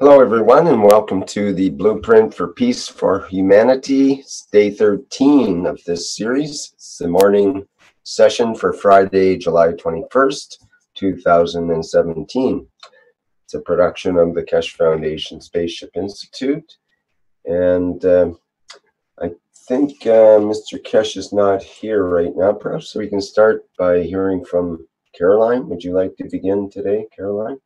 Hello, everyone, and welcome to the Blueprint for Peace for Humanity, day 13 of this series. It's the morning session for Friday, July 21st, 2017. It's a production of the Keshe Foundation Spaceship Institute. And I think Mr. Keshe is not here right now. Perhaps we can start by hearing from Caroline. Would you like to begin today, Caroline?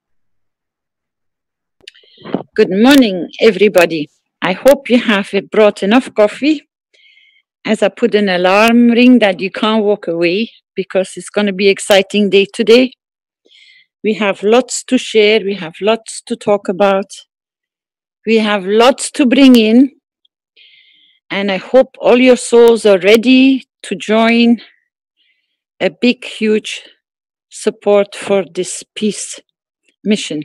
Good morning, everybody. I hope you have brought enough coffee, as I put an alarm ring that you can't walk away, because it's going to be an exciting day today. We have lots to share. We have lots to talk about. We have lots to bring in. And I hope all your souls are ready to join a big, huge support for this peace mission.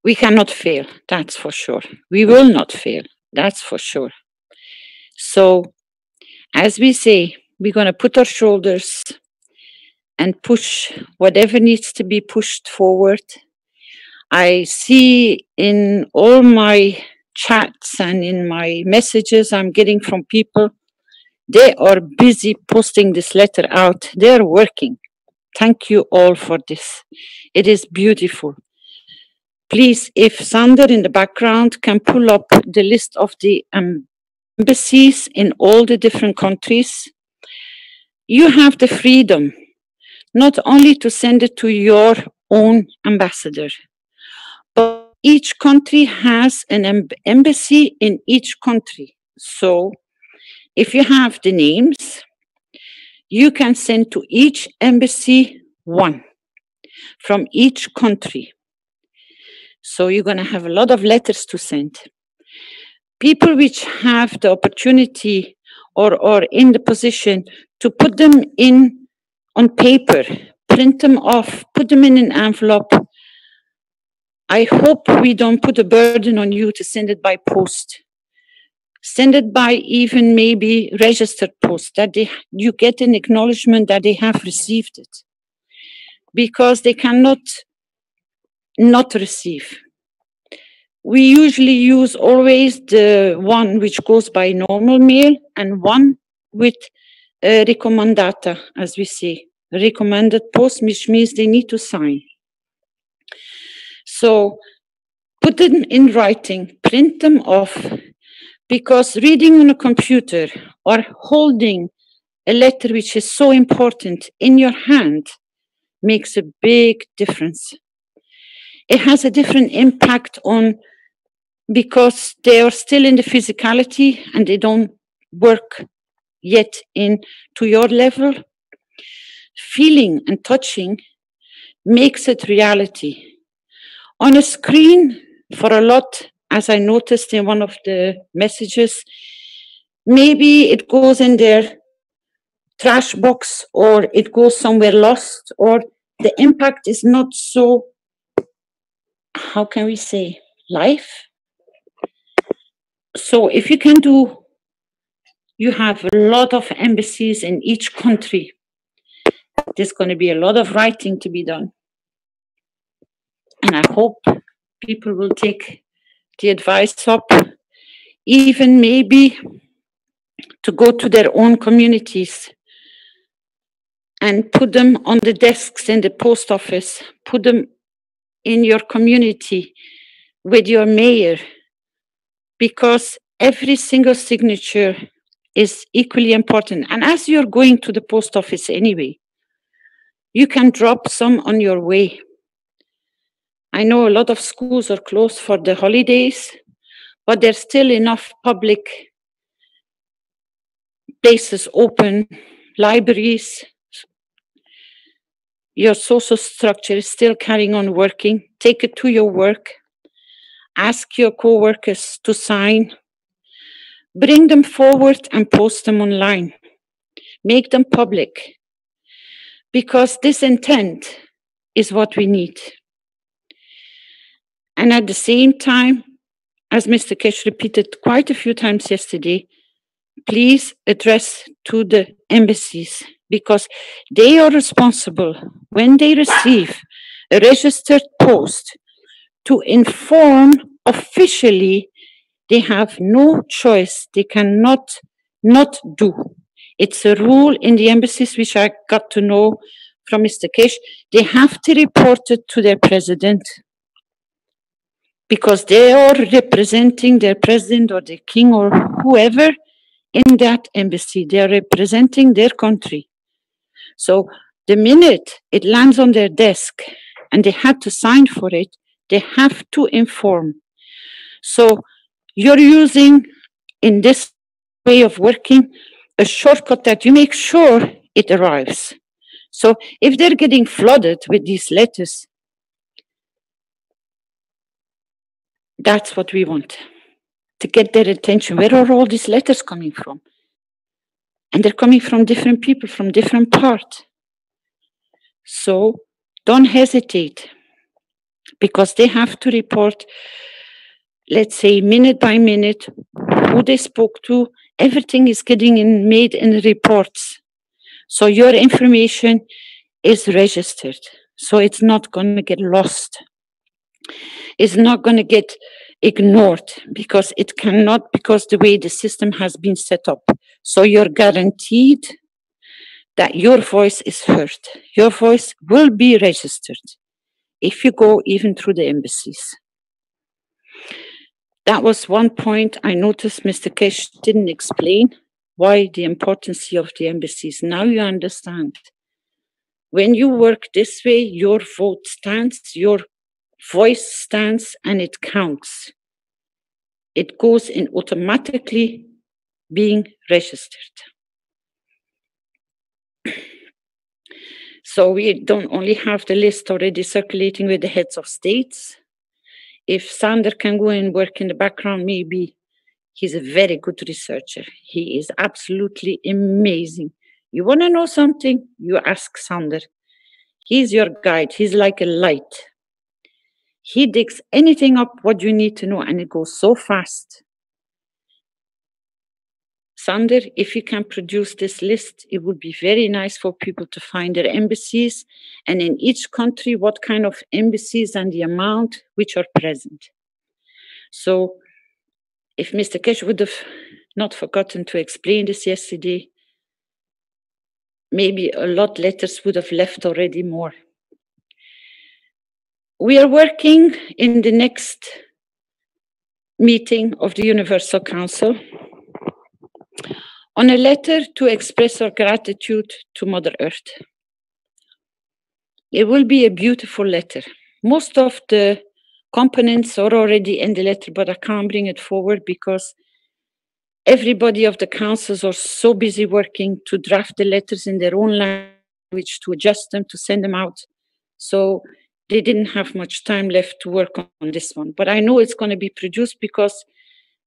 We cannot fail, that's for sure. We will not fail, that's for sure. So, as we say, we're going to put our shoulders and push whatever needs to be pushed forward. I see in all my chats and in my messages I'm getting from people, they are busy posting this letter out. They're working. Thank you all for this. It is beautiful. Please, if Sander in the background can pull up the list of the embassies in all the different countries, you have the freedom not only to send it to your own ambassador, but each country has an embassy in each country. So if you have the names, you can send to each embassy one from each country. So you're going to have a lot of letters to send. People which have the opportunity or in the position to put them in on paper, print them off, put them in an envelope. I hope we don't put a burden on you to send it by post. Send it by even maybe registered post, that you get an acknowledgement that they have received it. Because they cannot not receive. We usually use always the one which goes by normal mail and one with recommendata, as we say, recommended post, which means they need to sign. So put them in writing, print them off, because reading on a computer or holding a letter which is so important in your hand makes a big difference. It has a different impact on, because they are still in the physicality and they don't work yet to your level. Feeling and touching makes it reality. On a screen, for a lot, as I noticed in one of the messages, maybe it goes in their trash box or it goes somewhere lost, or the impact is not so, how can we say, live? So if you can do, you have a lot of embassies in each country. There's going to be a lot of writing to be done. And I hope people will take the advice up, even maybe to go to their own communities and put them on the desks in the post office, put them in your community with your mayor, because every single signature is equally important. And as you're going to the post office anyway, you can drop some on your way. I know a lot of schools are closed for the holidays, but there's still enough public places open, libraries. Your social structure is still carrying on working. Take it to your work. Ask your co-workers to sign. Bring them forward and post them online. Make them public. Because this intent is what we need. And at the same time, as Mr. Keshe repeated quite a few times yesterday, please address to the embassies, because they are responsible when they receive a registered post to inform officially. They have no choice. They cannot not do. It's a rule in the embassies, which I got to know from Mr. Keshe. They have to report it to their president because they are representing their president or their king or whoever in that embassy. They are representing their country. So the minute it lands on their desk and they had to sign for it, they have to inform. So you're using, in this way of working, a shortcut that you make sure it arrives. So if they're getting flooded with these letters, that's what we want, to get their attention. Where are all these letters coming from? And they're coming from different people, from different parts. So don't hesitate, because they have to report, let's say, minute by minute, who they spoke to. Everything is getting made in reports. So your information is registered. So it's not going to get lost. It's not going to get ignored, because it cannot, because the way the system has been set up. So you're guaranteed that your voice is heard. Your voice will be registered if you go even through the embassies. That was one point I noticed Mr. Keshe didn't explain, why the importance of the embassies. Now you understand. When you work this way, your vote stands, your voice stands, and it counts. It goes in automatically being registered. So we don't only have the list already circulating with the heads of states. If Sander can go and work in the background, maybe he's a very good researcher. He is absolutely amazing. You want to know something? You ask Sander. He's your guide. He's like a light. He digs anything up what you need to know, and it goes so fast. Sander, if you can produce this list, it would be very nice for people to find their embassies, and in each country, what kind of embassies and the amount which are present. So if Mr. Keshe would have not forgotten to explain this yesterday, maybe a lot letters would have left already more. We are working in the next meeting of the Universal Council on a letter to express our gratitude to Mother Earth. It will be a beautiful letter. Most of the components are already in the letter, but I can't bring it forward because everybody of the councils are so busy working to draft the letters in their own language, to adjust them, to send them out. So they didn't have much time left to work on this one. But I know it's going to be produced because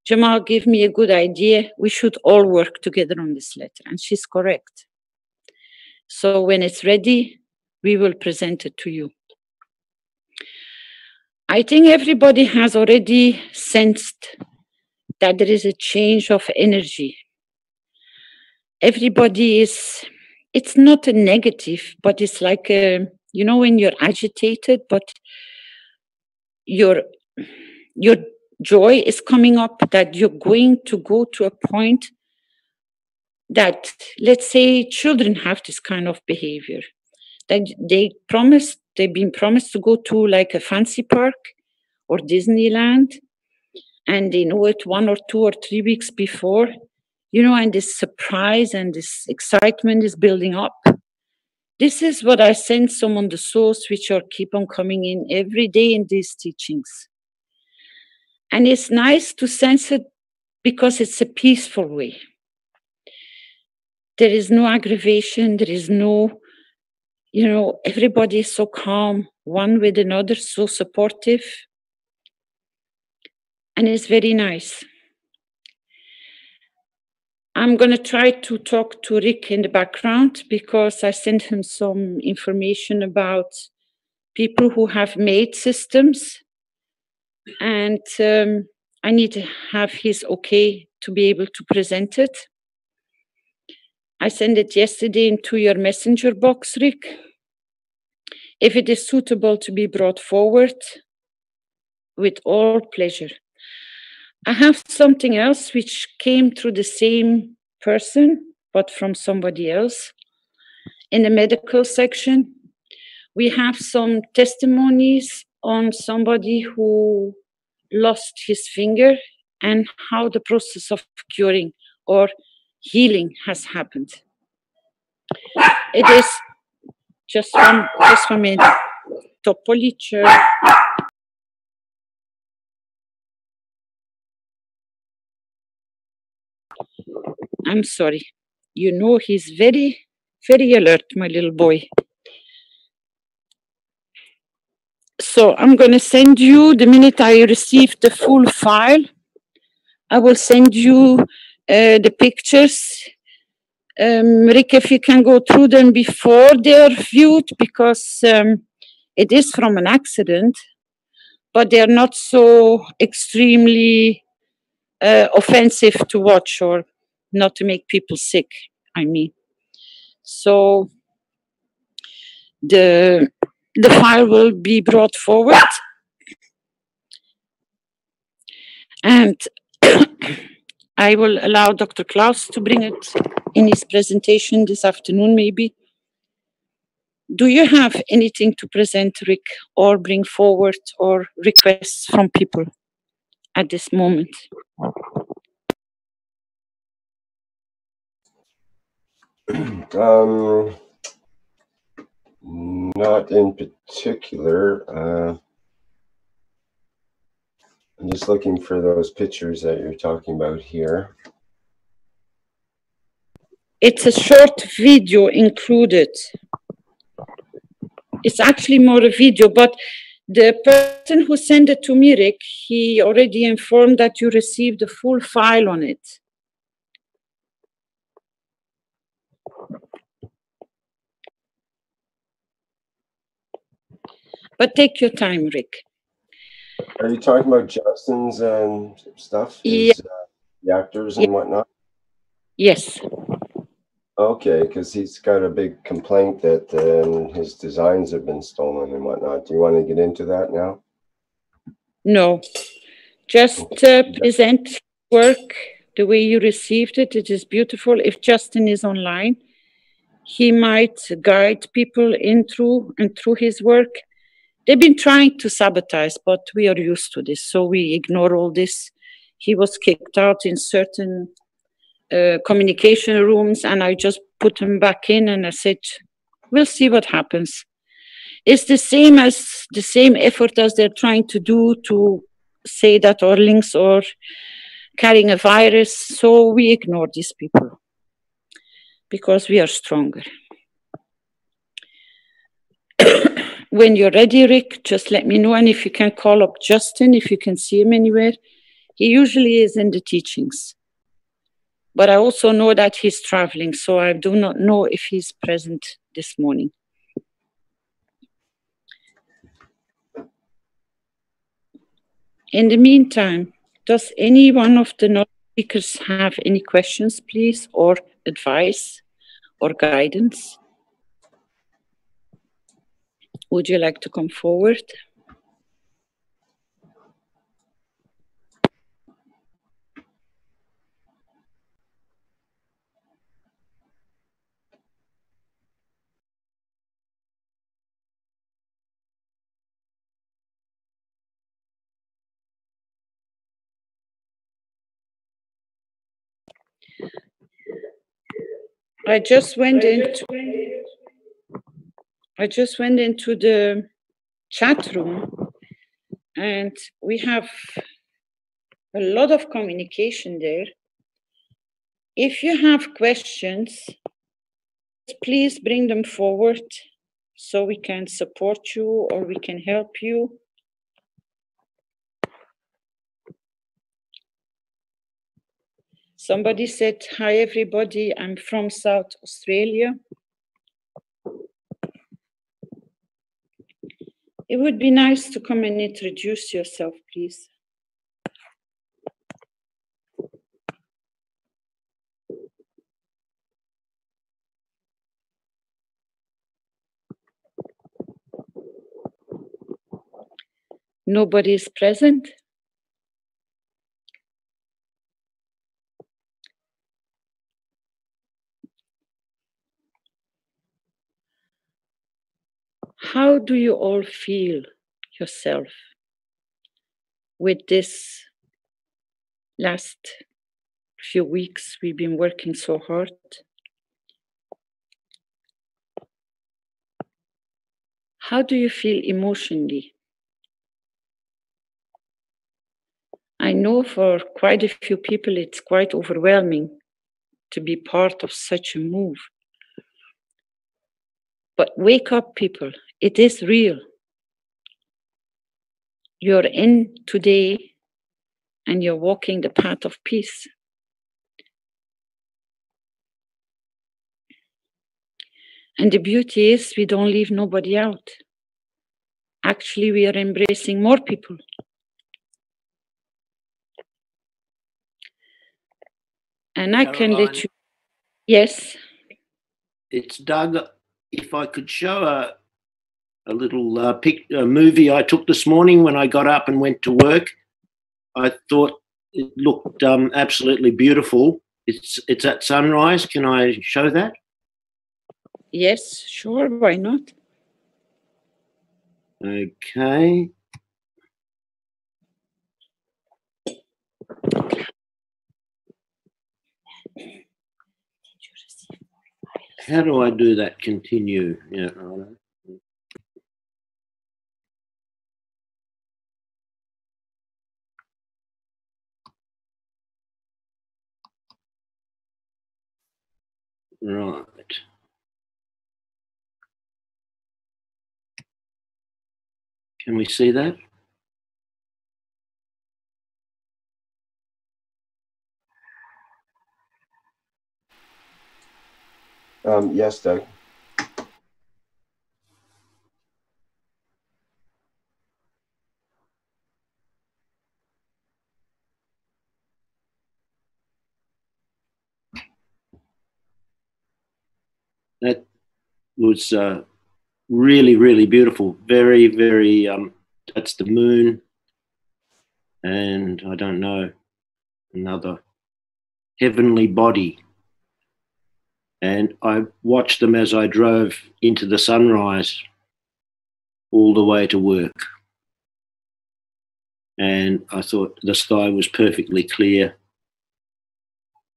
Jamal gave me a good idea. We should all work together on this letter, and she's correct. So when it's ready, we will present it to you. I think everybody has already sensed that there is a change of energy. Everybody is, it's not a negative, but it's like a, you know, when you're agitated, but your joy is coming up, that you're going to go to a point that, let's say, children have this kind of behavior. That they've been promised to go to like a fancy park or Disneyland, and they know it 1 or 2 or 3 weeks before, you know, and this surprise and this excitement is building up. This is what I sense on the souls which are keep on coming in every day in these teachings. And it's nice to sense it because it's a peaceful way. There is no aggravation, there is no, you know, everybody is so calm, one with another, so supportive. And it's very nice. I'm going to try to talk to Rick in the background because I sent him some information about people who have made systems. And I need to have his okay to be able to present it. I sent it yesterday into your messenger box, Rick. If it is suitable to be brought forward, with all pleasure. I have something else which came through the same person, but from somebody else. In the medical section, we have some testimonies on somebody who lost his finger and how the process of curing or healing has happened. It is just one minute. Topolice. I'm sorry. You know, he's very, very alert, my little boy. So I'm going to send you, the minute I receive the full file, I will send you the pictures. Rick, if you can go through them before they're viewed, because it is from an accident, but they're not so extremely offensive to watch or not to make people sick, I mean. So the file will be brought forward, and I will allow Dr. Klaus to bring it in his presentation this afternoon, maybe. Do you have anything to present, Rick, or bring forward, or requests from people at this moment? Not in particular. I'm just looking for those pictures that you're talking about here. It's a short video included. It's actually more a video, but the person who sent it to me, Rick, he already informed that you received the full file on it. But take your time, Rick. Are you talking about Justin's and stuff? His reactors and whatnot? Yes. Okay, because he's got a big complaint that his designs have been stolen and whatnot. Do you want to get into that now? No. Just present work the way you received it. It is beautiful. If Justin is online, he might guide people in through his work. They've been trying to sabotage, but we are used to this, so we ignore all this. He was kicked out in certain communication rooms, and I just put him back in, and I said, we'll see what happens. It's the same effort as they're trying to do to say that our links are carrying a virus, so we ignore these people because we are stronger. When you're ready, Rick, just let me know. And if you can call up Justin, if you can see him anywhere, he usually is in the teachings. But I also know that he's traveling, so I do not know if he's present this morning. In the meantime, does any one of the speakers have any questions, please, or advice or guidance? Would you like to come forward? I just went into the chat room, and we have a lot of communication there. If you have questions, please bring them forward so we can support you or we can help you. Somebody said, hi everybody, I'm from South Australia. It would be nice to come and introduce yourself, please. Nobody is present. How do you all feel yourself with this last few weeks we've been working so hard? How do you feel emotionally? I know for quite a few people it's quite overwhelming to be part of such a move. But wake up, people. It is real. You're in today and you're walking the path of peace. And the beauty is we don't leave nobody out. Actually, we are embracing more people. And I can let you... Yes? It's Doug. If I could show a little movie I took this morning when I got up and went to work. I thought it looked absolutely beautiful. It's at sunrise. Can I show that? Yes, sure. Why not? Okay. How do I do that? Continue. Yeah. Right. Can we see that? Yes, Doug. That was really, really beautiful. Very, very, that's the moon. And I don't know, another heavenly body. And I watched them as I drove into the sunrise all the way to work. And I thought the sky was perfectly clear.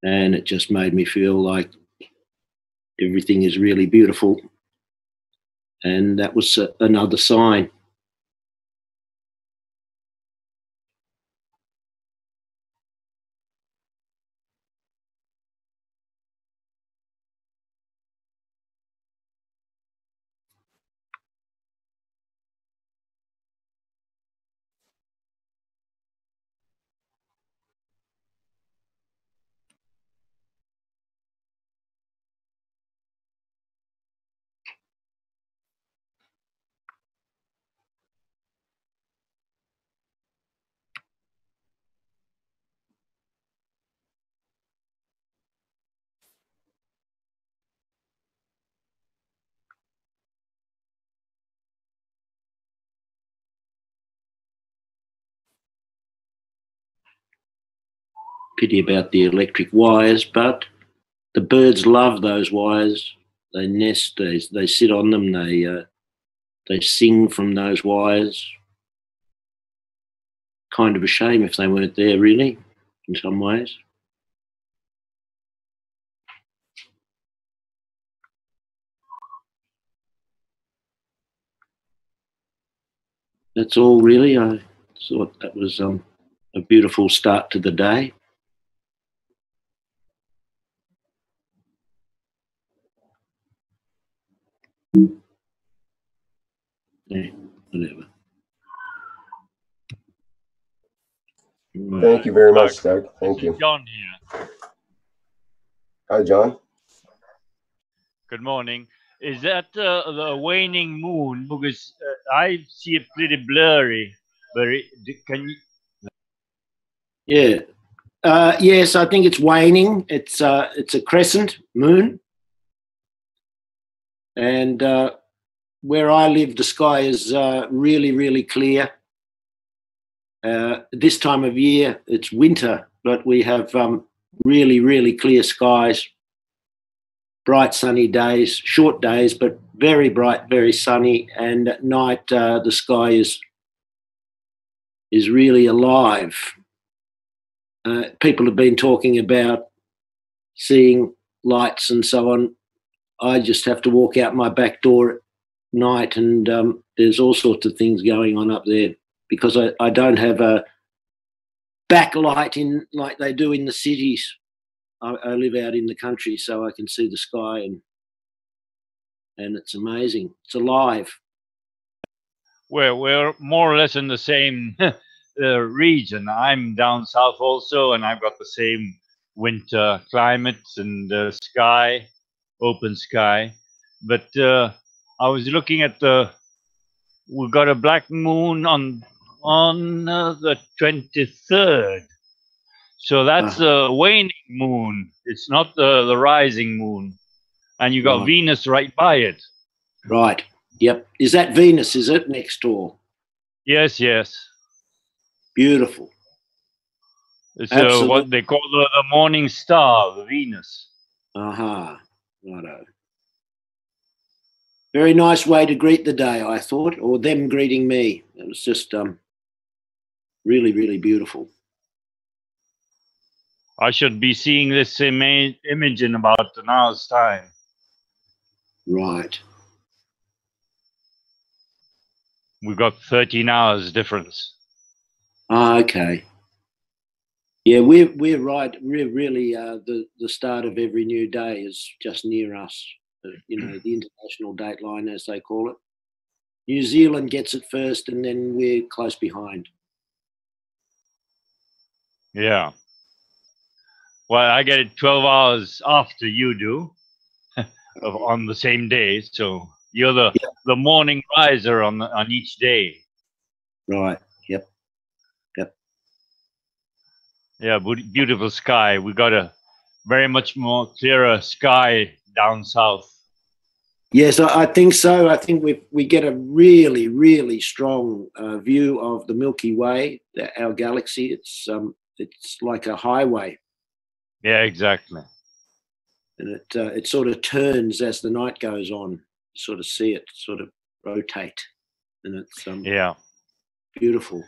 And it just made me feel like everything is really beautiful. And that was another sign. Pity about the electric wires, but the birds love those wires. They nest, they sit on them, they sing from those wires. Kind of a shame if they weren't there, really, in some ways. That's all, really. I thought that was a beautiful start to the day. Yeah, whatever. Thank you very much, Doug. Thank you. John here. Hi, John. Good morning. Is that the waning moon? Because I see it pretty blurry. But can you? Yeah. Yes, I think it's waning. It's a crescent moon, and where I live, the sky is really, really clear. This time of year, it's winter, but we have really, really clear skies, bright sunny days, short days, but very bright, very sunny. And at night, the sky is really alive. People have been talking about seeing lights and so on. I just have to walk out my back door at night, and there's all sorts of things going on up there, because I don't have a backlight in like they do in the cities. I live out in the country, so I can see the sky, and it's amazing. It's alive. We're more or less in the same region. I'm down south also, and I've got the same winter climate and sky, open sky. But I was looking at we've got a black moon on the 23rd. So that's the waning moon. It's not the rising moon. And you got Venus right by it. Right. Yep. Is that Venus, is it, next door? Yes, yes. Beautiful. It's what they call the morning star, the Venus. Aha. Righto. Very nice way to greet the day, I thought, or them greeting me. It was just really, really beautiful. I should be seeing this image in about an hour's time. Right. We've got 13 hours difference. Okay. Yeah, we're right. We're really the start of every new day is just near us. You know, the international dateline, as they call it. New Zealand gets it first, and then we're close behind. Yeah. Well, I get it 12 hours after you do on the same day. So you're the morning riser on each day. Right. Yep. Yep. Yeah, beautiful sky. We got a very much more clearer sky down south. Yes, I think so. I think we get a really, really strong view of the Milky Way, our galaxy. It's like a highway. Yeah, exactly. And it sort of turns as the night goes on. You sort of see it sort of rotate, and it's beautiful.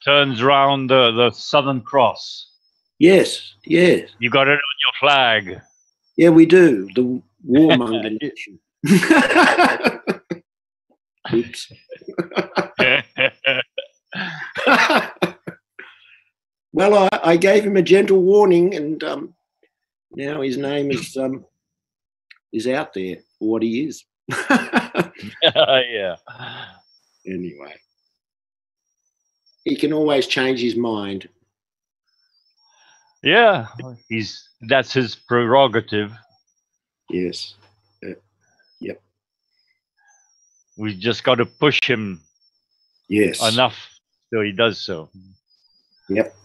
Turns round the Southern Cross. Yes, yes. You got it on your flag. Yeah, we do. The warmonger nation. Oops. Well, I gave him a gentle warning, and now his name is out there for what he is. Yeah. Anyway, he can always change his mind. Yeah, that's his prerogative. Yes. Yep. We just got to push him. Yes. Enough so he does so. Yep.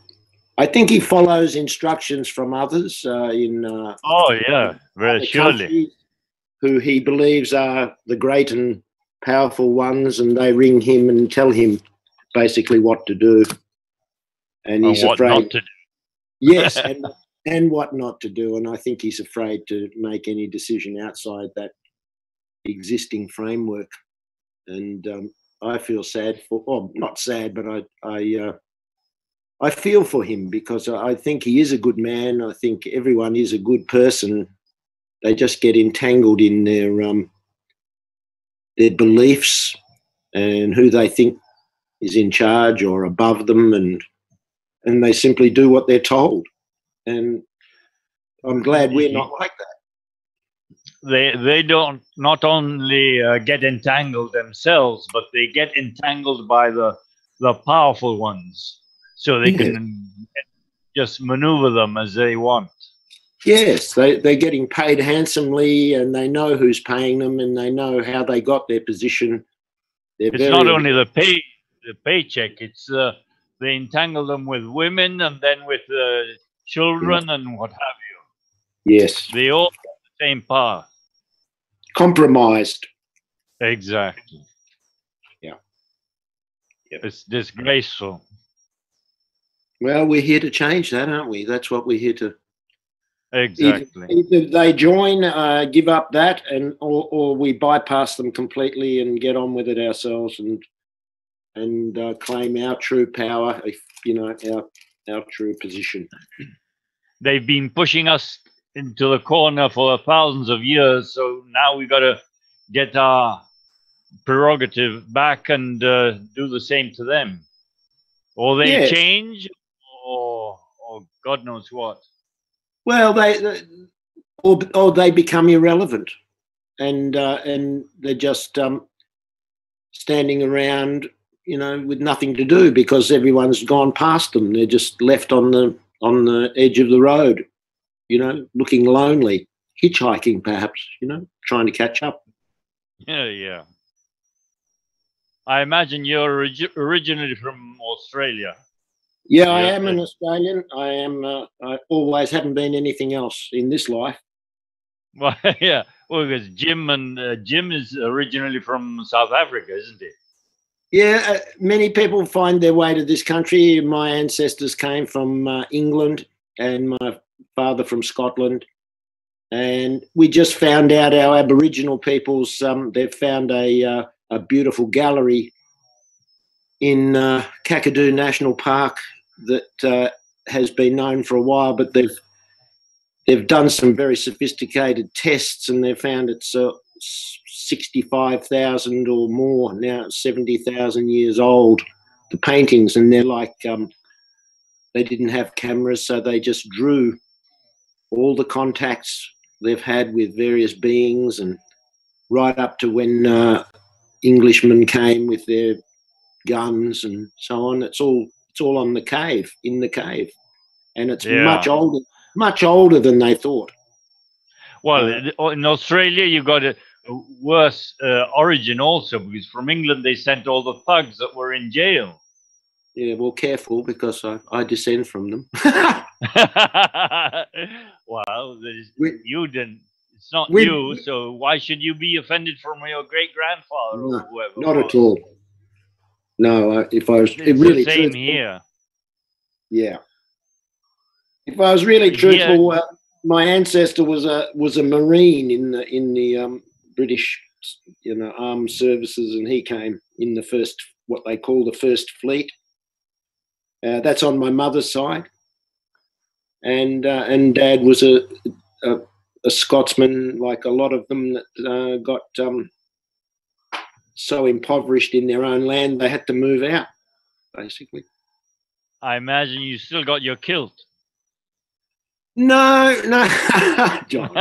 I think he follows instructions from others in. Oh yeah, very surely. Who he believes are the great and powerful ones, and they ring him and tell him basically what to do, and he's what afraid. Not to do. Yes, and what not to do, and I think he's afraid to make any decision outside that existing framework, and I feel sad for, well, not sad, but I feel for him, because I think he is a good man. I think everyone is a good person. They just get entangled in their beliefs and who they think is in charge or above them, and they simply do what they're told. And I'm glad we're not like that. They don't not only get entangled themselves, but they get entangled by the powerful ones, so they can just maneuver them as they want. Yes, they're getting paid handsomely, and they know who's paying them, and they know how they got their position. It's not only the paycheck. It's they entangle them with women, and then with children, and what have you. Yes, they all have the same path. Compromised. Exactly. Yeah. It's disgraceful. Well, we're here to change that, aren't we? That's what we're here to. Exactly. Either they join, give up that, or we bypass them completely and get on with it ourselves and claim our true power. You know, our true position. They've been pushing us into the corner for thousands of years, so now we got to get our prerogative back and do the same to them, or they change, or God knows what. Well, or they become irrelevant, and they're just standing around, you know, with nothing to do because everyone's gone past them. They're just left on the edge of the road, you know, looking lonely, hitchhiking perhaps, you know, trying to catch up. Yeah. I imagine you're originally from Australia. Yeah, I am an Australian. I always haven't been anything else in this life. Well, yeah. Well, because Jim is originally from South Africa, isn't he? Yeah, many people find their way to this country. My ancestors came from England and my father from Scotland. And we just found out our Aboriginal peoples, they've found a beautiful gallery in Kakadu National Park that has been known for a while, but they've done some very sophisticated tests and they've found it's 65,000 or more, now it's 70,000 years old, the paintings, and they're like, they didn't have cameras, so they just drew all the contacts they've had with various beings, and right up to when Englishmen came with their guns and so on. It's all on the cave, in the cave, and it's much older than they thought. Well, in Australia, you got a worse origin also, because from England they sent all the thugs that were in jail. Yeah, well, careful, because I descend from them. Well, you didn't. It's not you, so why should you be offended from your great-grandfather or whoever? Not at all. No, if I was it's really the same truthful, here. Yeah. If I was really truthful, my ancestor was a Marine in the British, you know, armed services, and he came in the first, what they call the First Fleet. That's on my mother's side, and Dad was a Scotsman, like a lot of them that got so impoverished in their own land they had to move out, basically. I imagine you still got your kilt. No, John.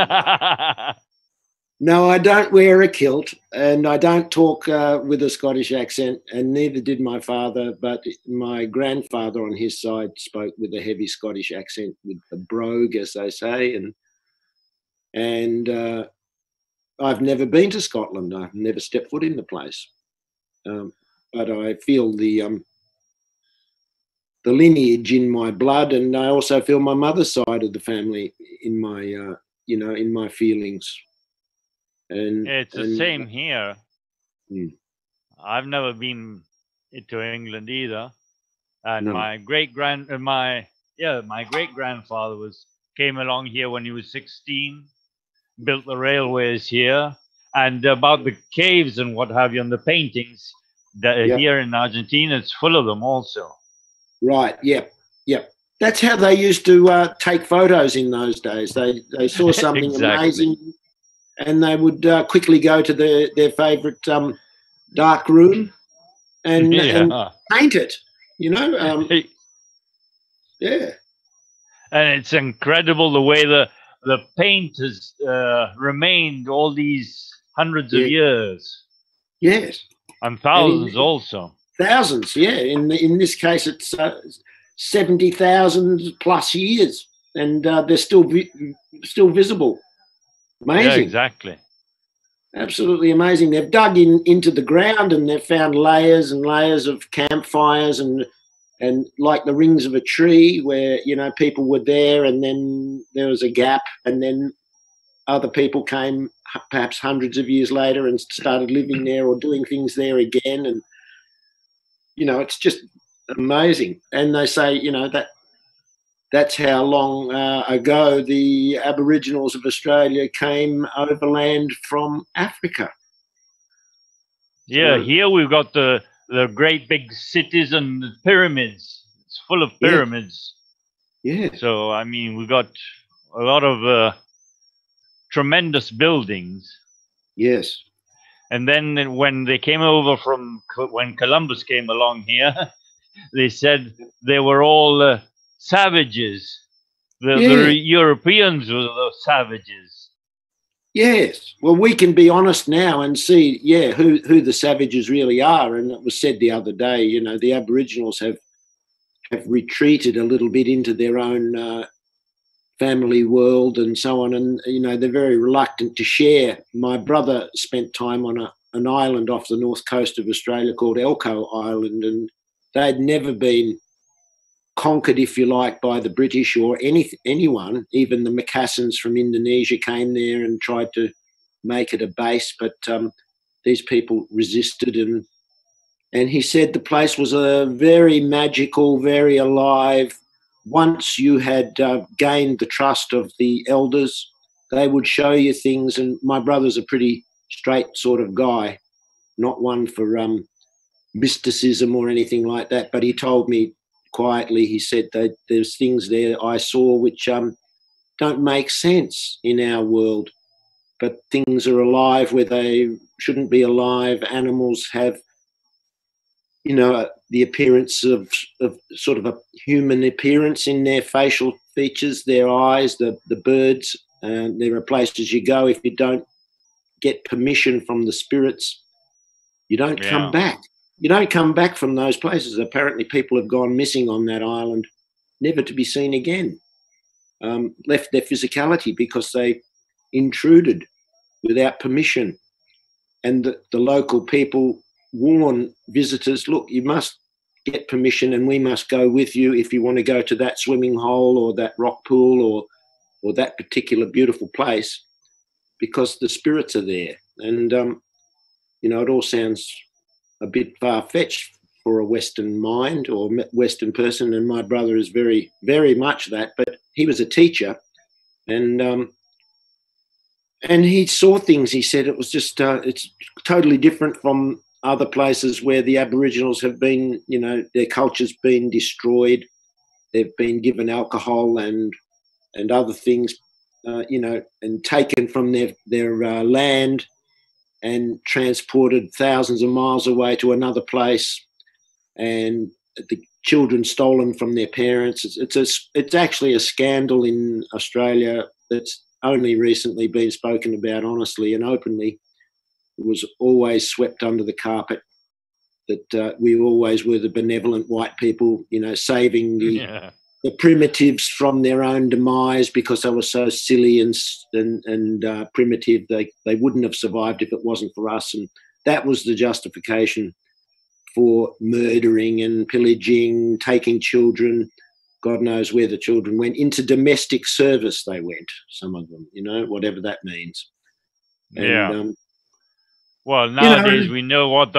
No, I don't wear a kilt, and I don't talk with a Scottish accent, and neither did my father, but my grandfather on his side spoke with a heavy Scottish accent, with the brogue, as they say, and I've never been to Scotland. I've never stepped foot in the place, but I feel the lineage in my blood, and I also feel my mother's side of the family in my, you know, in my feelings. And it's the same here. I've never been to England either, and my great-grandfather came along here when he was 16, built the railways here, and about the caves and what have you, and the paintings that here in Argentina, it's full of them also. Right. Yep. That's how they used to take photos in those days. They saw something amazing, and they would quickly go to their favourite dark room and paint it, you know. Yeah. And it's incredible the way the paint has remained all these hundreds of years. Yes. And thousands also. Thousands, yeah. In this case, it's 70,000 plus years, and they're still visible. Amazing. Yeah, exactly. Absolutely amazing. They've dug into the ground and they've found layers and layers of campfires and like the rings of a tree where, you know, people were there and then there was a gap and then other people came perhaps hundreds of years later and started living there or doing things there again. And, you know, it's just amazing. And they say, you know, that's how long ago the Aboriginals of Australia came overland from Africa. Yeah, So, here we've got the great big cities and the pyramids. It's full of pyramids. yeah. So, I mean, we've got a lot of tremendous buildings. Yes. And then when they came over when Columbus came along here, they said they were all savages. The Europeans were the savages. Yes. Well, we can be honest now and see, who the savages really are. And it was said the other day, you know, the Aboriginals have retreated a little bit into their own family world and so on. And, you know, they're very reluctant to share. My brother spent time on an island off the north coast of Australia called Elcho Island, and they'd never been conquered, if you like, by the British or anyone. Even the Macassans from Indonesia came there and tried to make it a base, but these people resisted. And he said the place was a very magical, very alive. Once you had gained the trust of the elders, they would show you things. And my brother's a pretty straight sort of guy, not one for mysticism or anything like that. But he told me quietly, he said that there's things there I saw which don't make sense in our world, but things are alive where they shouldn't be alive. Animals have, you know, the appearance of sort of a human appearance in their facial features, their eyes, the birds. There are places you go, if you don't get permission from the spirits, you don't come back. You don't come back from those places. Apparently people have gone missing on that island, never to be seen again, left their physicality because they intruded without permission. And the local people warn visitors, look, you must get permission and we must go with you if you want to go to that swimming hole or that rock pool or that particular beautiful place, because the spirits are there. And, you know, it all sounds a bit far-fetched for a Western mind or Western person, and my brother is very, very much that. But he was a teacher, and he saw things. He said it was just it's totally different from other places where the Aboriginals have been, you know, their culture's been destroyed. They've been given alcohol and other things, you know, and taken from their land and transported thousands of miles away to another place, and the children stolen from their parents. It's actually a scandal in Australia that's only recently been spoken about honestly and openly. It was always swept under the carpet that we always were the benevolent white people, you know, saving the primitives from their own demise because they were so silly and primitive. They wouldn't have survived if it wasn't for us. And that was the justification for murdering and pillaging, taking children. God knows where the children went. Into domestic service they went, some of them, you know, whatever that means. And, well, nowadays we know what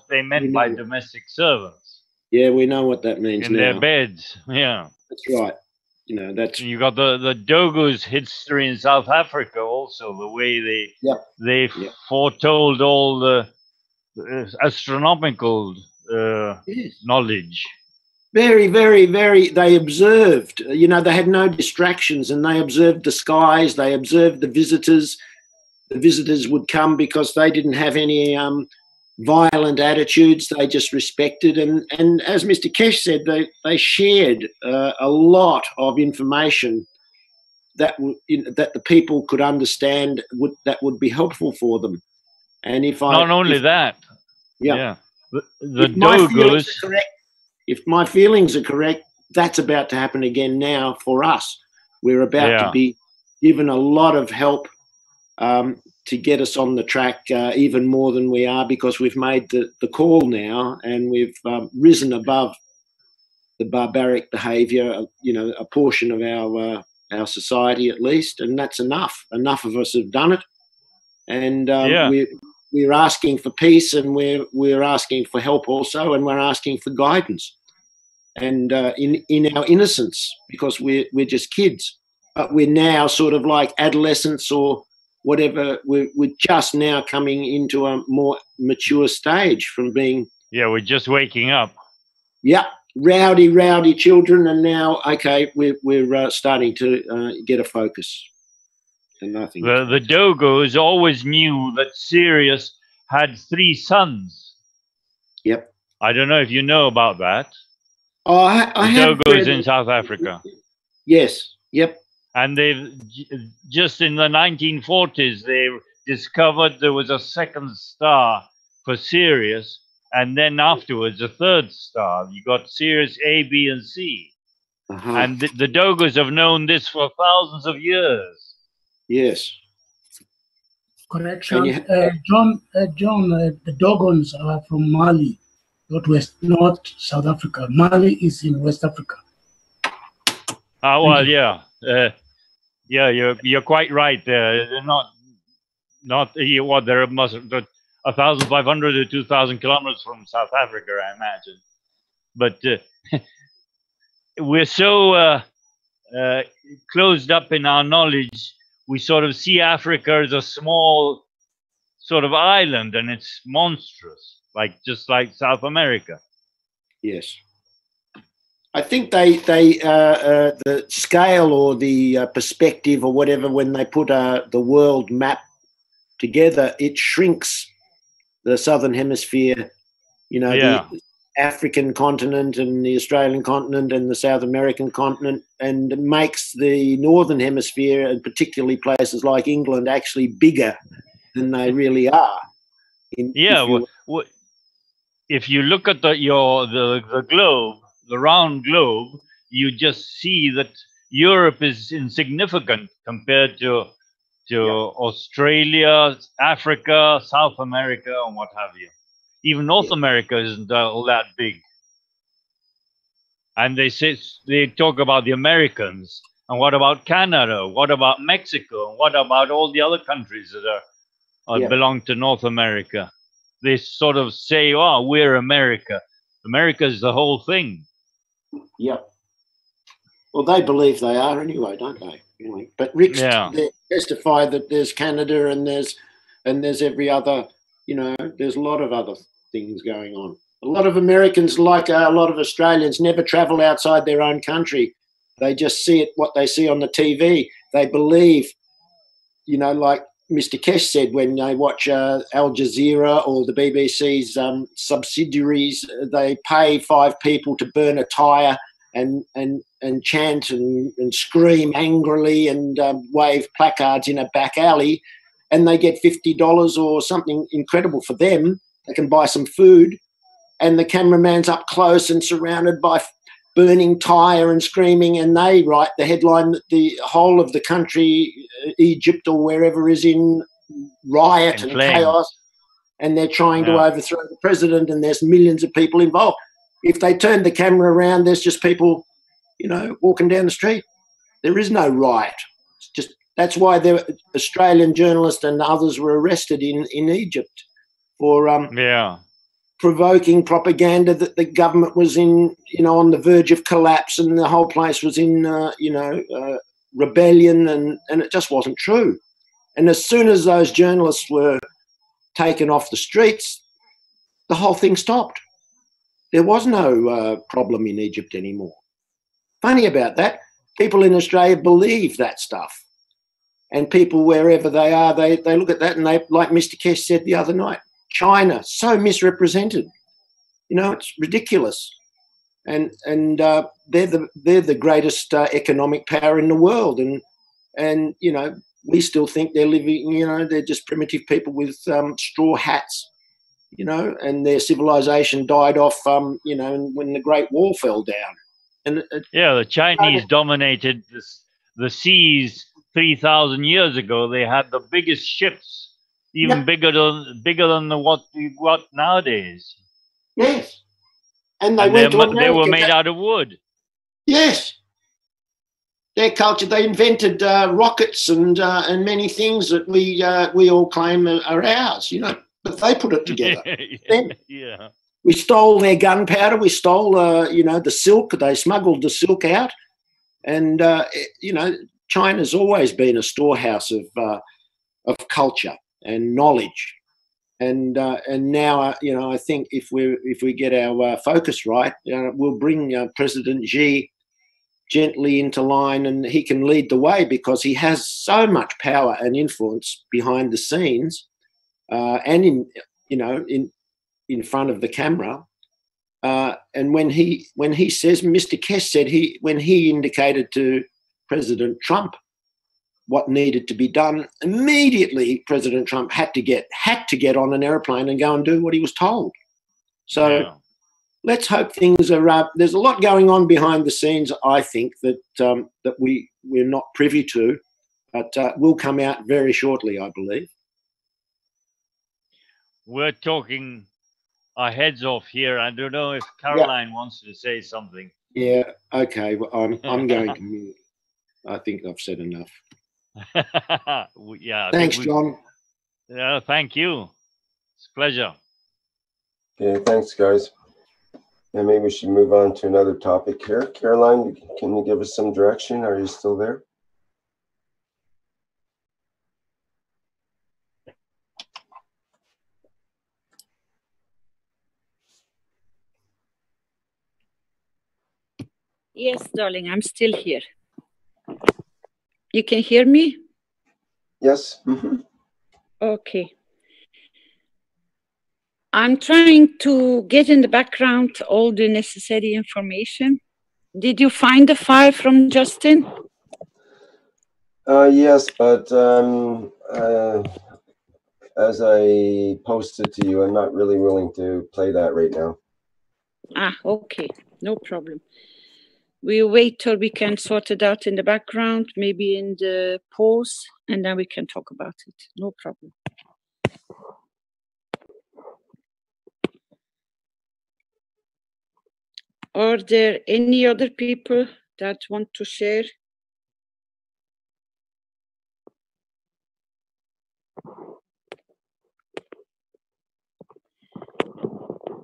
they meant by domestic servants. Yeah, we know what that means in now. their beds. Yeah, that's right. You know, that's. You got the Dogo's history in South Africa also. The way they foretold all the astronomical knowledge. Very, very, very. They observed. You know, they had no distractions, and they observed the skies. They observed the visitors. The visitors would come because they didn't have any violent attitudes. They just respected, and as Mr. Keshe said, they shared a lot of information that that the people could understand, that would be helpful for them. And if the Dogos. If my feelings are correct, that's about to happen again now for us. We're about to be given a lot of help to get us on the track even more than we are, because we've made the call now, and we've risen above the barbaric behaviour, you know, a portion of our society at least, and that's enough. Enough of us have done it, and we're asking for peace, and we're asking for help also, and we're asking for guidance. and in our innocence, because we're just kids. But we're now sort of like adolescents or whatever. We're just now coming into a more mature stage from being. Yeah, we're just waking up. Yeah, rowdy children, and now okay, we're starting to get a focus. And I think the Dogos always knew that Sirius had 3 sons. Yep. I don't know if you know about that. Oh, I have Dogos in South Africa. Yes. Yep. And they've just in the 1940s they discovered there was a 2nd star for Sirius, and then afterwards a 3rd star. You got Sirius A, B, and C. And the Dogos have known this for thousands of years. Yes. Correction, John. The Dogons are from Mali, not South Africa. Mali is in West Africa. Well, yeah, yeah, you're quite right. They're not what there must 1,500 to 2,000 kilometers from South Africa, I imagine. But we're so closed up in our knowledge. We sort of see Africa as a small sort of island, and it's monstrous, just like South America. Yes, I think the scale or the perspective or whatever, when they put the world map together, it shrinks the southern hemisphere. You know, yeah. The African continent and the Australian continent and the South American continent, and makes the northern hemisphere, and particularly places like England, actually bigger than they really are. If you look at the globe, the round globe, you just see that Europe is insignificant compared to Australia, Africa, South America, and what have you. Even North America isn't all that big. And they talk about the Americans, and what about Canada? What about Mexico? What about all the other countries that belong to North America? They sort of say, "Oh, we're America." America is the whole thing. Yep. Well, they believe they are anyway, don't they? Anyway, but Rick testified that there's Canada and there's every other. You know, there's a lot of other things going on. A lot of Americans, like a lot of Australians, never travel outside their own country. They just see what they see on the TV. They believe, you know, like Mr. Keshe said, when they watch Al Jazeera or the BBC's subsidiaries, they pay 5 people to burn a tyre and chant and scream angrily and wave placards in a back alley, and they get $50 or something incredible for them. They can buy some food, and the cameraman's up close and surrounded by burning tyre and screaming, and they write the headline that the whole of the country, Egypt or wherever, is in riot and chaos, and they're trying to overthrow the president, and there's millions of people involved. If they turn the camera around, there's just people, you know, walking down the street. There is no riot. It's just, that's why the Australian journalists and others were arrested in Egypt for provoking propaganda that the government was in, you know, on the verge of collapse, and the whole place was in, rebellion, and it just wasn't true. And as soon as those journalists were taken off the streets, the whole thing stopped. There was no problem in Egypt anymore. Funny about that, people in Australia believe that stuff. And people wherever they are, they look at that and they, like Mr. Keshe said the other night, China, so misrepresented. You know, it's ridiculous. And they're the greatest economic power in the world. And you know, we still think they're living, you know, they're just primitive people with straw hats, you know, and their civilization died off, you know, when the Great Wall fell down. And the Chinese dominated the seas 3,000 years ago. They had the biggest ships, even bigger than what we've got nowadays. Yes, and they were made out of wood. Yes, their culture. They invented rockets and many things that we all claim are ours. You know, but they put it together. We stole their gunpowder. We stole, you know, the silk. They smuggled the silk out. And, you know, China's always been a storehouse of culture and knowledge. And now, you know, I think if we get our focus right, we'll bring President Xi gently into line, and he can lead the way because he has so much power and influence behind the scenes, and in, you know, in front of the camera. And when he says, Mr. Keshe said when he indicated to President Trump what needed to be done, immediately President Trump had to get on an airplane and go and do what he was told. So yeah. Let's hope things are. There's a lot going on behind the scenes, I think, that we're not privy to, but will come out very shortly, I believe. We're talking our heads off here. I don't know if Caroline wants to say something. Yeah. Okay. Well, I'm going to mute. I think I've said enough. Yeah. Thanks, John. Yeah. Thank you. It's a pleasure. Okay. Thanks, guys. And maybe we should move on to another topic here. Caroline, can you give us some direction? Are you still there? Yes, darling, I'm still here. You can hear me? Yes. Mm-hmm. Okay. I'm trying to get in the background all the necessary information. Did you find the file from Justin? Yes, but as I posted to you, I'm not really willing to play that right now. Ah, okay. No problem. We'll wait till we can sort it out in the background, maybe in the pause, and then we can talk about it. No problem. Are there any other people that want to share?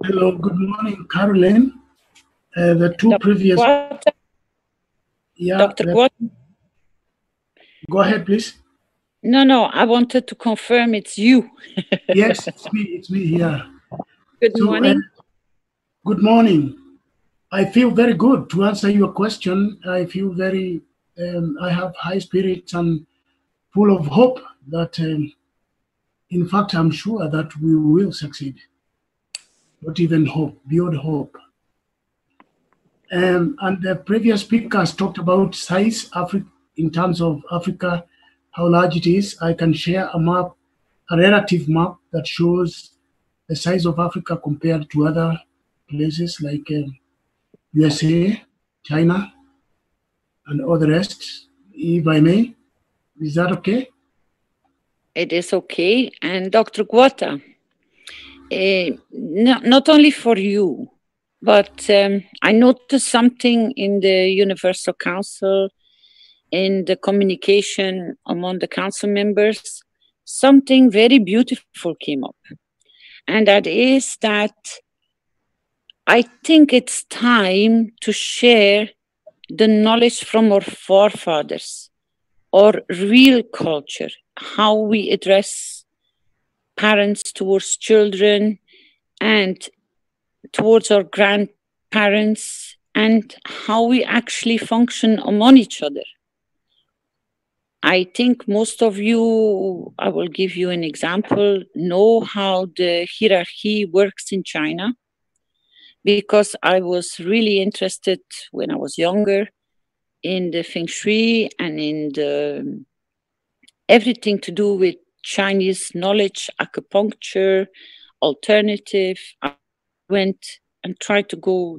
Hello, good morning, Caroline. The two Dr. previous... Guata? Yeah, Dr. Guata? Go ahead, please. No, I wanted to confirm it's you. Yes, it's me here. Good morning. Good morning. I feel very good to answer your question. I feel very, I have high spirits and full of hope that, in fact, I'm sure that we will succeed. Not even hope, beyond hope. And the previous speakers talked about size in terms of Africa, how large it is. I can share a map, a relative map that shows the size of Africa compared to other places like USA, China, and all the rest, if I may. Is that okay? It is okay. And Dr. Guata, not only for you, but I noticed something in the Universal Council, in the communication among the council members, something very beautiful came up. And that is that I think it's time to share the knowledge from our forefathers, or real culture, how we address parents towards children and towards our grandparents, and how we actually function among each other. I think most of you, I will give you an example, know how the hierarchy works in China, because I was really interested when I was younger in the Feng Shui and in the everything to do with Chinese knowledge, acupuncture, alternative. I went and tried to go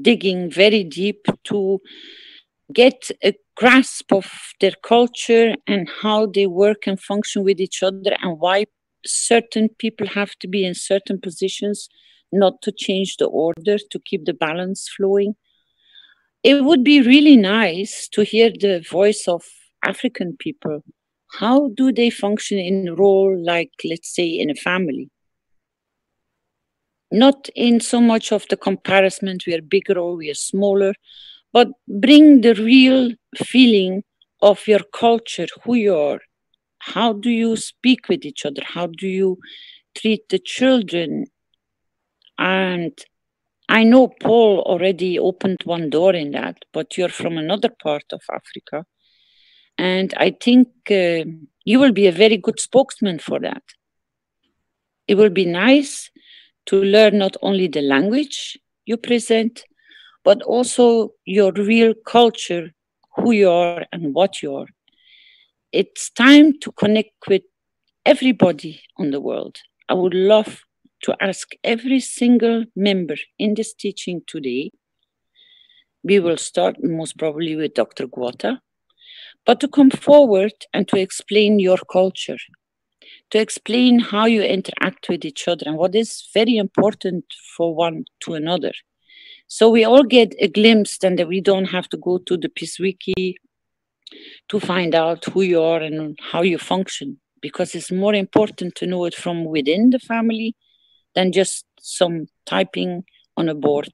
digging very deep to get a grasp of their culture and how they work and function with each other, and why certain people have to be in certain positions, not to change the order, to keep the balance flowing. It would be really nice to hear the voice of African people. How do they function in a role like, let's say, in a family? not in so much of the comparison, we are bigger or we are smaller, but bring the real feeling of your culture, who you are. How do you speak with each other? How do you treat the children? And I know Paul already opened one door in that, but you're from another part of Africa. And I think you will be a very good spokesman for that. It will be nice to learn not only the language you present, but also your real culture, who you are and what you are. It's time to connect with everybody on the world. I would love to ask every single member in this teaching today. We will start most probably with Dr. Guata, but to come forward and to explain your culture, to explain how you interact with each other and what is very important for one to another. So we all get a glimpse and that we don't have to go to the Peace Wiki to find out who you are and how you function, because it's more important to know it from within the family than just some typing on a board.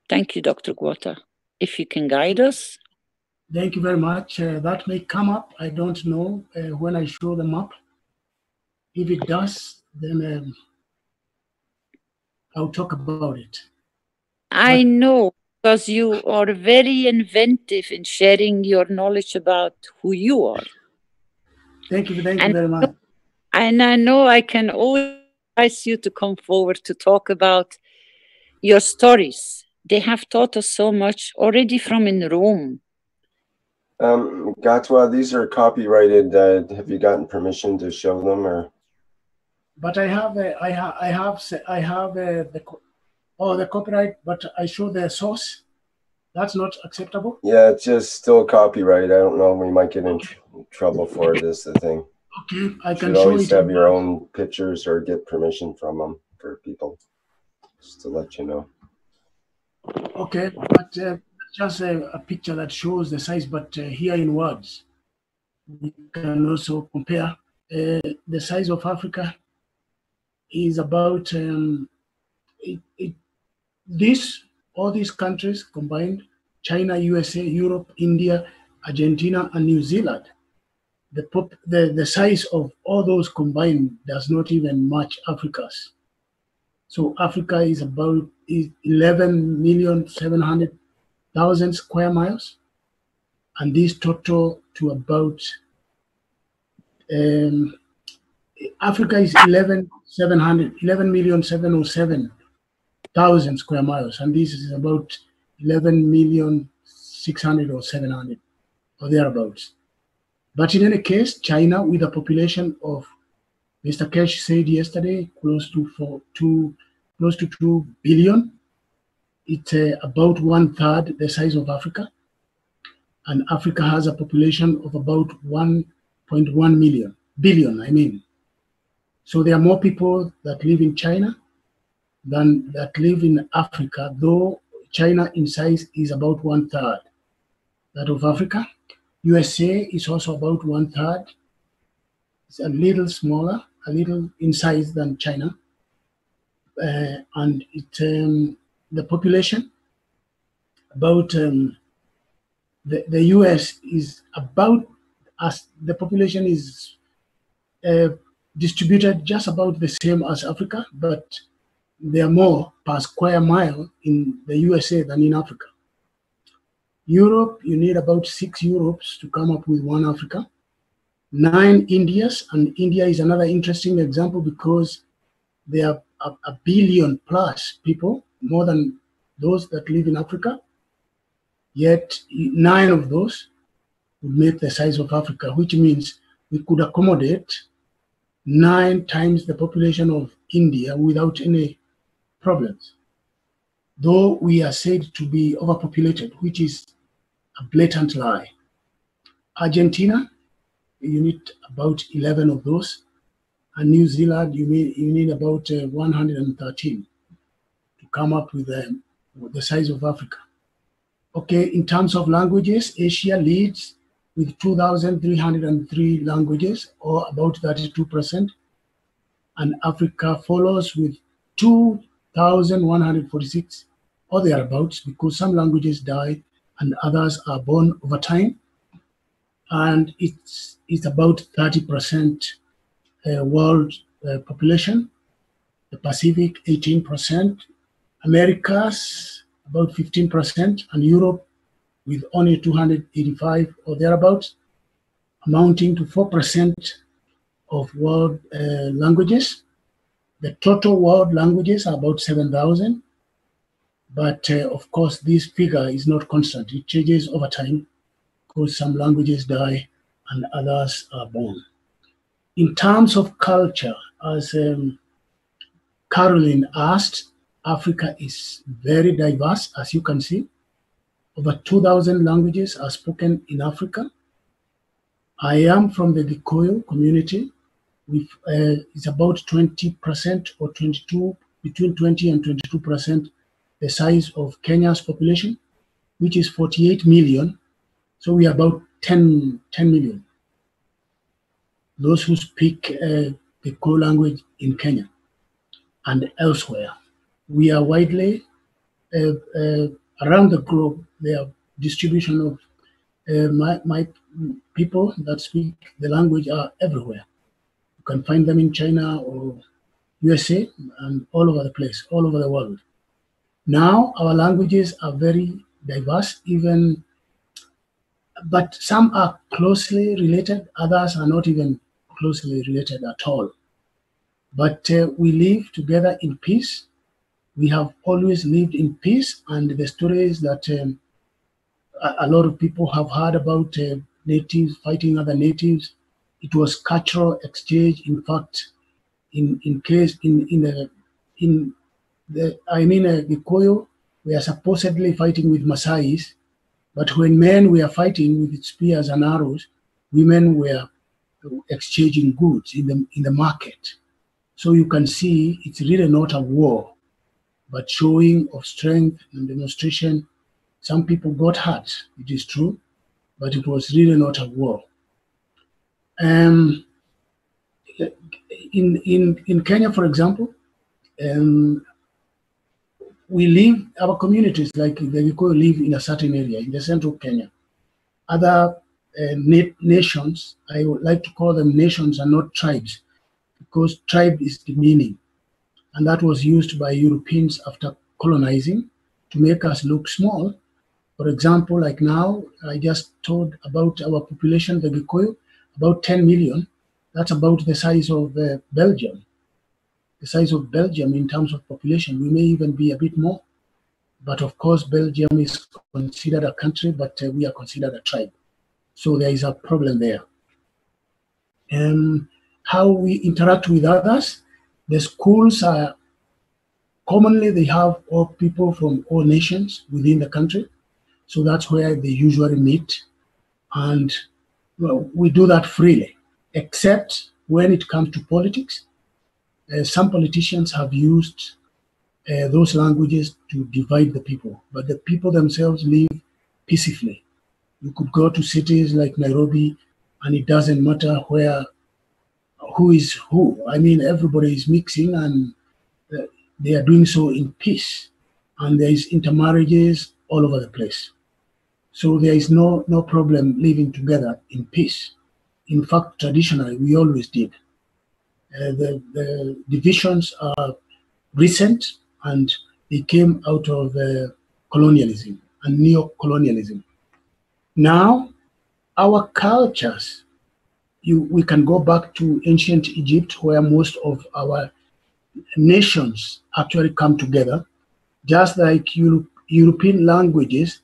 Thank you, Dr. Guata. If you can guide us. Thank you very much. That may come up. I don't know when I show the map. If it does, then I'll talk about it. I know, because you are very inventive in sharing your knowledge about who you are. Thank you very much. And I know I can always ask you to come forward to talk about your stories. They have taught us so much already from in Rome. Gatwa, these are copyrighted. Have you gotten permission to show them, or? But I have the copyright, but I show the source. That's not acceptable. Yeah, it's just still copyright. I don't know. We might get in trouble for it. Is the thing. Okay, I can should show always it. Have your own pictures or get permission from them for people. Just to let you know. Okay, but just a picture that shows the size, but here in words, we can also compare. The size of Africa is about all these countries combined: China, USA, Europe, India, Argentina, and New Zealand. The size of all those combined does not even match Africa's. So Africa is about 11,700,000 square miles, and this total to about Africa is 11,707,000 square miles, and this is about 11,600,000 or 700 or thereabouts. But in any case, China, with a population of, Mr. Keshe said yesterday, close to 2 billion, it's about 1/3 the size of Africa, and Africa has a population of about 1.1 billion. I mean. So there are more people that live in China than that live in Africa, though China in size is about 1/3 that of Africa. USA is also about 1/3. It's a little smaller, a little in size than China. And the population, about the US is about, as the population is distributed just about the same as Africa, but there are more per square mile in the USA than in Africa. Europe, you need about 6 Europes to come up with 1 Africa, 9 Indias, and India is another interesting example because there are a billion plus people, more than those that live in Africa, yet 9 of those would make the size of Africa, which means we could accommodate 9 times the population of India without any problems. Though we are said to be overpopulated, which is a blatant lie. Argentina, you need about 11 of those, and New Zealand, you need about 113 to come up with the size of Africa. Okay, in terms of languages, Asia leads with 2,303 languages, or about 32%, and Africa follows with 1,146 or thereabouts, because some languages die and others are born over time. And it's about 30% world population, the Pacific 18%, Americas about 15%, and Europe with only 285 or thereabouts, amounting to 4% of world languages. The total world languages are about 7,000, but of course this figure is not constant. It changes over time because some languages die and others are born. In terms of culture, as Caroline asked, Africa is very diverse, as you can see. Over 2,000 languages are spoken in Africa. I am from the Gikuyu community. It's about 20% or 22, between 20 and 22% the size of Kenya's population, which is 48 million. So we are about 10 million. Those who speak the Gikuyu language in Kenya and elsewhere. We are widely around the globe. There are distribution of my people that speak the language are everywhere. You can find them in China or USA and all over the place, all over the world. Now our languages are very diverse, but some are closely related, others are not even closely related at all. But we live together in peace. We have always lived in peace, and the stories that a lot of people have heard about natives fighting other natives, it was cultural exchange. In fact, the Gikuyu, we are supposedly fighting with Maasais, but when men were fighting with spears and arrows, women were exchanging goods in the market. So you can see it's really not a war, but showing of strength and demonstration. Some people got hurt, it is true, but it was really not a war. In Kenya, for example, our communities, like the Gikuyu, live in a certain area in the central Kenya. Other nations, I would like to call them nations and not tribes, because tribe is demeaning. And that was used by Europeans after colonizing to make us look small. For example, like now, I just told about our population, the Gikuyu, about 10 million. That's about the size of Belgium. The size of Belgium in terms of population. We may even be a bit more. But of course, Belgium is considered a country, but we are considered a tribe. So there is a problem there. How we interact with others, the schools are commonly, they have all people from all nations within the country. So that's where they usually meet. And well, we do that freely, except when it comes to politics. Some politicians have used those languages to divide the people, but the people themselves live peacefully. You could go to cities like Nairobi, and it doesn't matter who is who. I mean, everybody is mixing, and they are doing so in peace. And there is intermarriages all over the place. So there is no problem living together in peace. In fact, traditionally, we always did. The divisions are recent, and they came out of colonialism and neo-colonialism. Now, our cultures, we can go back to ancient Egypt, where most of our nations actually come together, just like European languages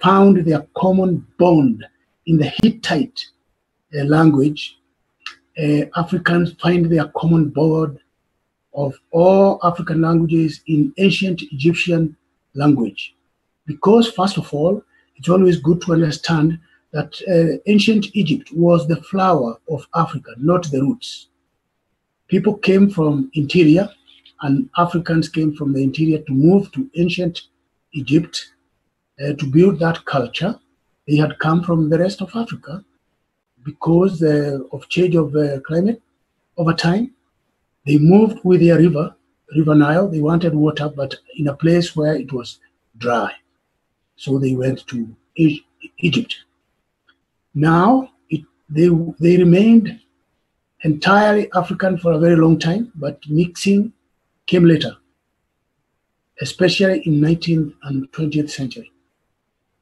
found their common bond in the Hittite language. Africans find their common bond of all African languages in ancient Egyptian language. Because first of all, it's always good to understand that ancient Egypt was the flower of Africa, not the roots. People came from interior, and Africans came from the interior to move to ancient Egypt to build that culture. They had come from the rest of Africa because of change of climate over time. They moved with their river River Nile. They wanted water, but in a place where it was dry. So they went to Egypt. Now, they remained entirely African for a very long time, but mixing came later, especially in 19th and 20th century.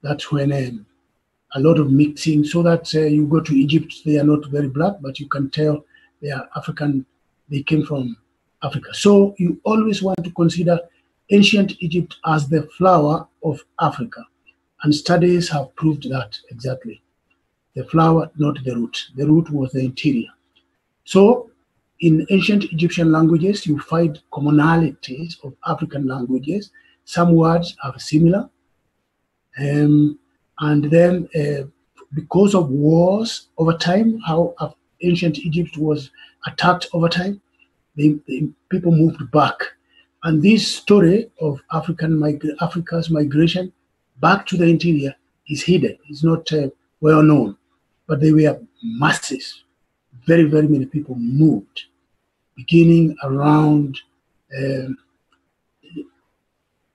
That's when a lot of mixing, so that you go to Egypt, they are not very black, but you can tell they are African, they came from Africa. So you always want to consider ancient Egypt as the flower of Africa. And studies have proved that exactly. The flower, not the root. The root was the interior. So in ancient Egyptian languages, you find commonalities of African languages. Some words are similar. And then because of wars over time, how ancient Egypt was attacked over time, the people moved back. And this story of Africa's migration back to the interior is hidden. It's not well known, but they were masses. Very, very many people moved, beginning around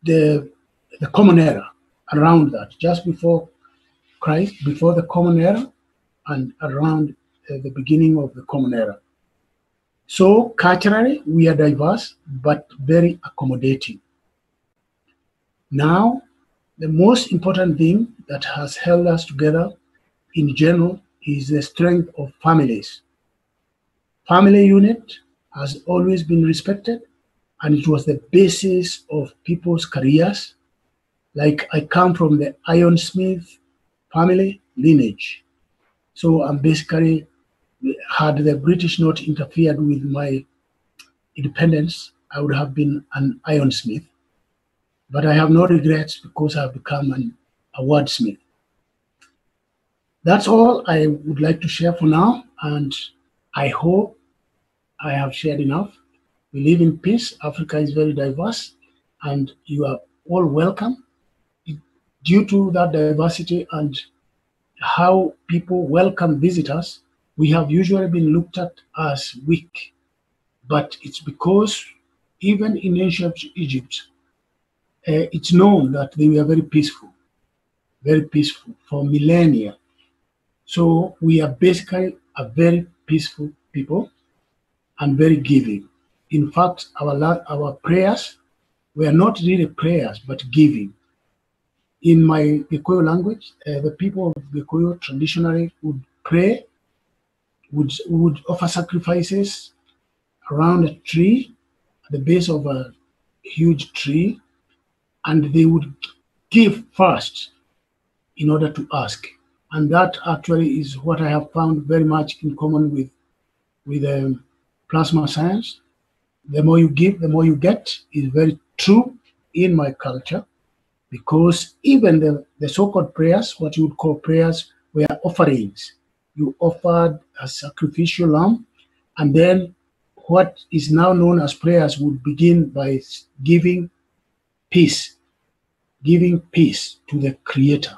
the Common Era, around that, just before Christ, before the Common Era, and around the beginning of the Common Era. So culturally, we are diverse, but very accommodating. Now, the most important thing that has held us together in general is the strength of families. Family unit has always been respected, and it was the basis of people's careers. Like, I come from the ironsmith family lineage. So I'm basically, had the British not interfered with my independence, I would have been an ironsmith. But I have no regrets because I've become a wordsmith. That's all I would like to share for now, and I hope I have shared enough. We live in peace. Africa is very diverse, and you are all welcome. Due to that diversity and how people welcome visitors, we have usually been looked at as weak. But it's because even in ancient Egypt, it's known that they were very peaceful for millennia. So we are basically a very peaceful people and very giving. In fact, our prayers were not really prayers, but giving. In my Gikuyu language, the people of Gikuyu traditionally would pray, would offer sacrifices around a tree, at the base of a huge tree, and they would give first in order to ask. And that actually is what I have found very much in common with plasma science. The more you give, the more you get is very true in my culture, because even the so-called prayers, what you would call prayers, were offerings. You offered a sacrificial lamb, and then what is now known as prayers would begin by giving peace to the Creator.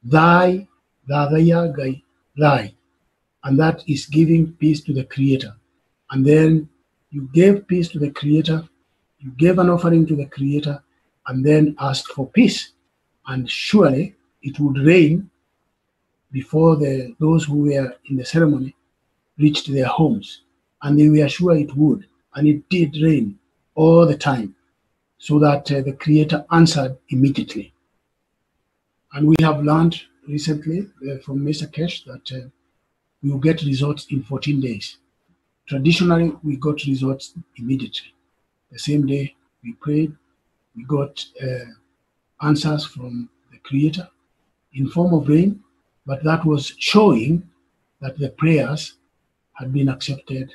Thy, thy, and that is giving peace to the Creator. And then you gave peace to the Creator, you gave an offering to the Creator, and then asked for peace. And surely it would rain before those who were in the ceremony reached their homes. And they were sure it would. And it did rain all the time, so that the Creator answered immediately. And we have learned recently from Mr. Keshe that we will get results in 14 days. Traditionally, we got results immediately. The same day we prayed, we got answers from the Creator in form of rain, but that was showing that the prayers had been accepted,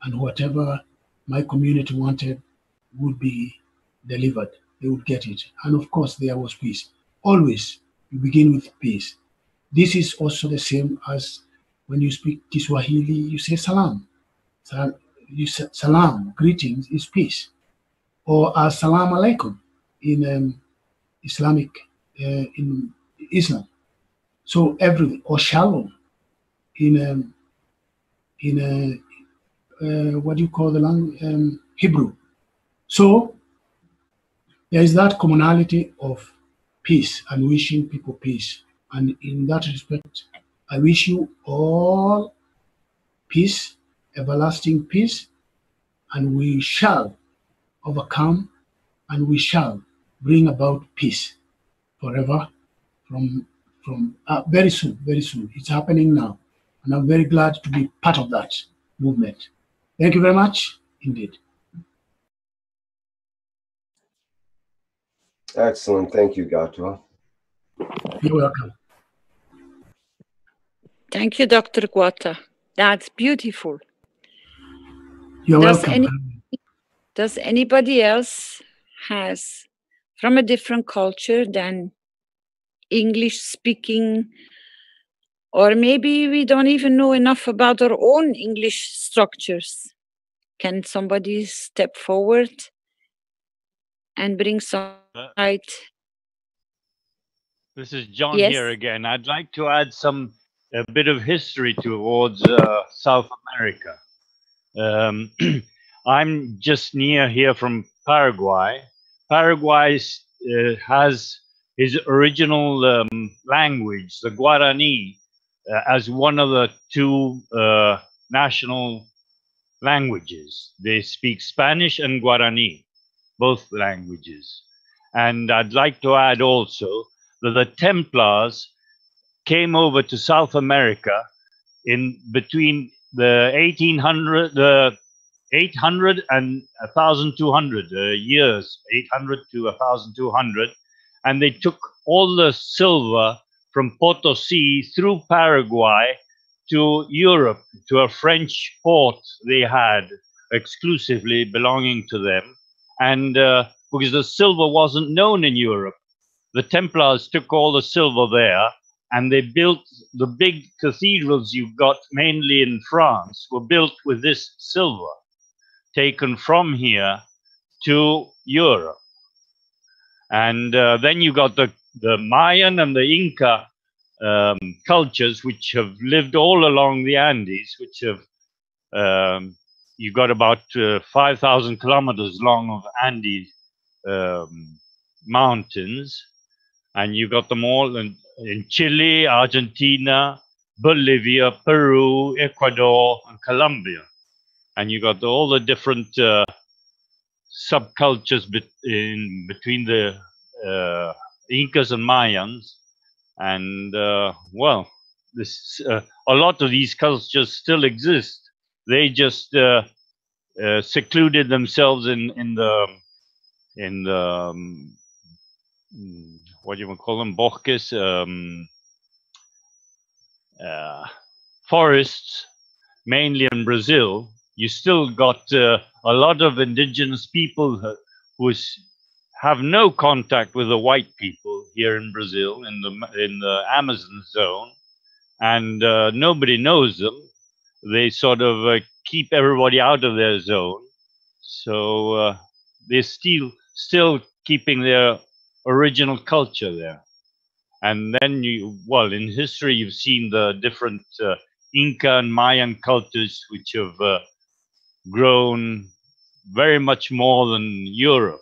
and whatever my community wanted would be delivered. They would get it. And of course, there was peace. Always, you begin with peace. This is also the same as when you speak Kiswahili, you say salam. You say salam, greetings is peace. Or assalamu alaikum in in Islam. So everything, or shalom in what do you call the language? Hebrew. So there is that commonality of peace and wishing people peace. And in that respect, I wish you all peace, everlasting peace, and we shall overcome and we shall bring about peace forever from very soon, very soon. It's happening now. And I'm very glad to be part of that movement. Thank you very much indeed. Excellent. Thank you, Gatwa. You're welcome. Thank you, Dr. Guata. That's beautiful. You're welcome. Does anybody else has from a different culture than English speaking, or maybe we don't even know enough about our own English structures? Can somebody step forward and bring some light? This is John Yes. here again. I'd like to add a bit of history towards South America. I'm just near here from Paraguay. Paraguay has his original language, the Guarani, as one of the two national languages. They speak Spanish and Guarani, both languages. And I'd like to add also that the Templars came over to South America in between the 800 and 1200 years, 800 to 1200, and they took all the silver from Potosi through Paraguay to Europe, to a French port they had exclusively belonging to them. And because the silver wasn't known in Europe, the Templars took all the silver there, and they built the big cathedrals you've got mainly in France were built with this silver taken from here to Europe. And then you got the Mayan and the Inca cultures, which have lived all along the Andes, which have, you got about 5,000 kilometers long of Andes mountains, and you got them all in Chile, Argentina, Bolivia, Peru, Ecuador, and Colombia. And you got all the different subcultures between the Incas and Mayans. And well, a lot of these cultures still exist. They just secluded themselves in the what do you want to call them, bosques, forests, mainly in Brazil. You still got a lot of indigenous people who have no contact with the white people here in Brazil, in the Amazon zone, and nobody knows them. They sort of keep everybody out of their zone, so they're still keeping their original culture there. And then well, in history, you've seen the different Inca and Mayan cultures, which have grown very much more than Europe.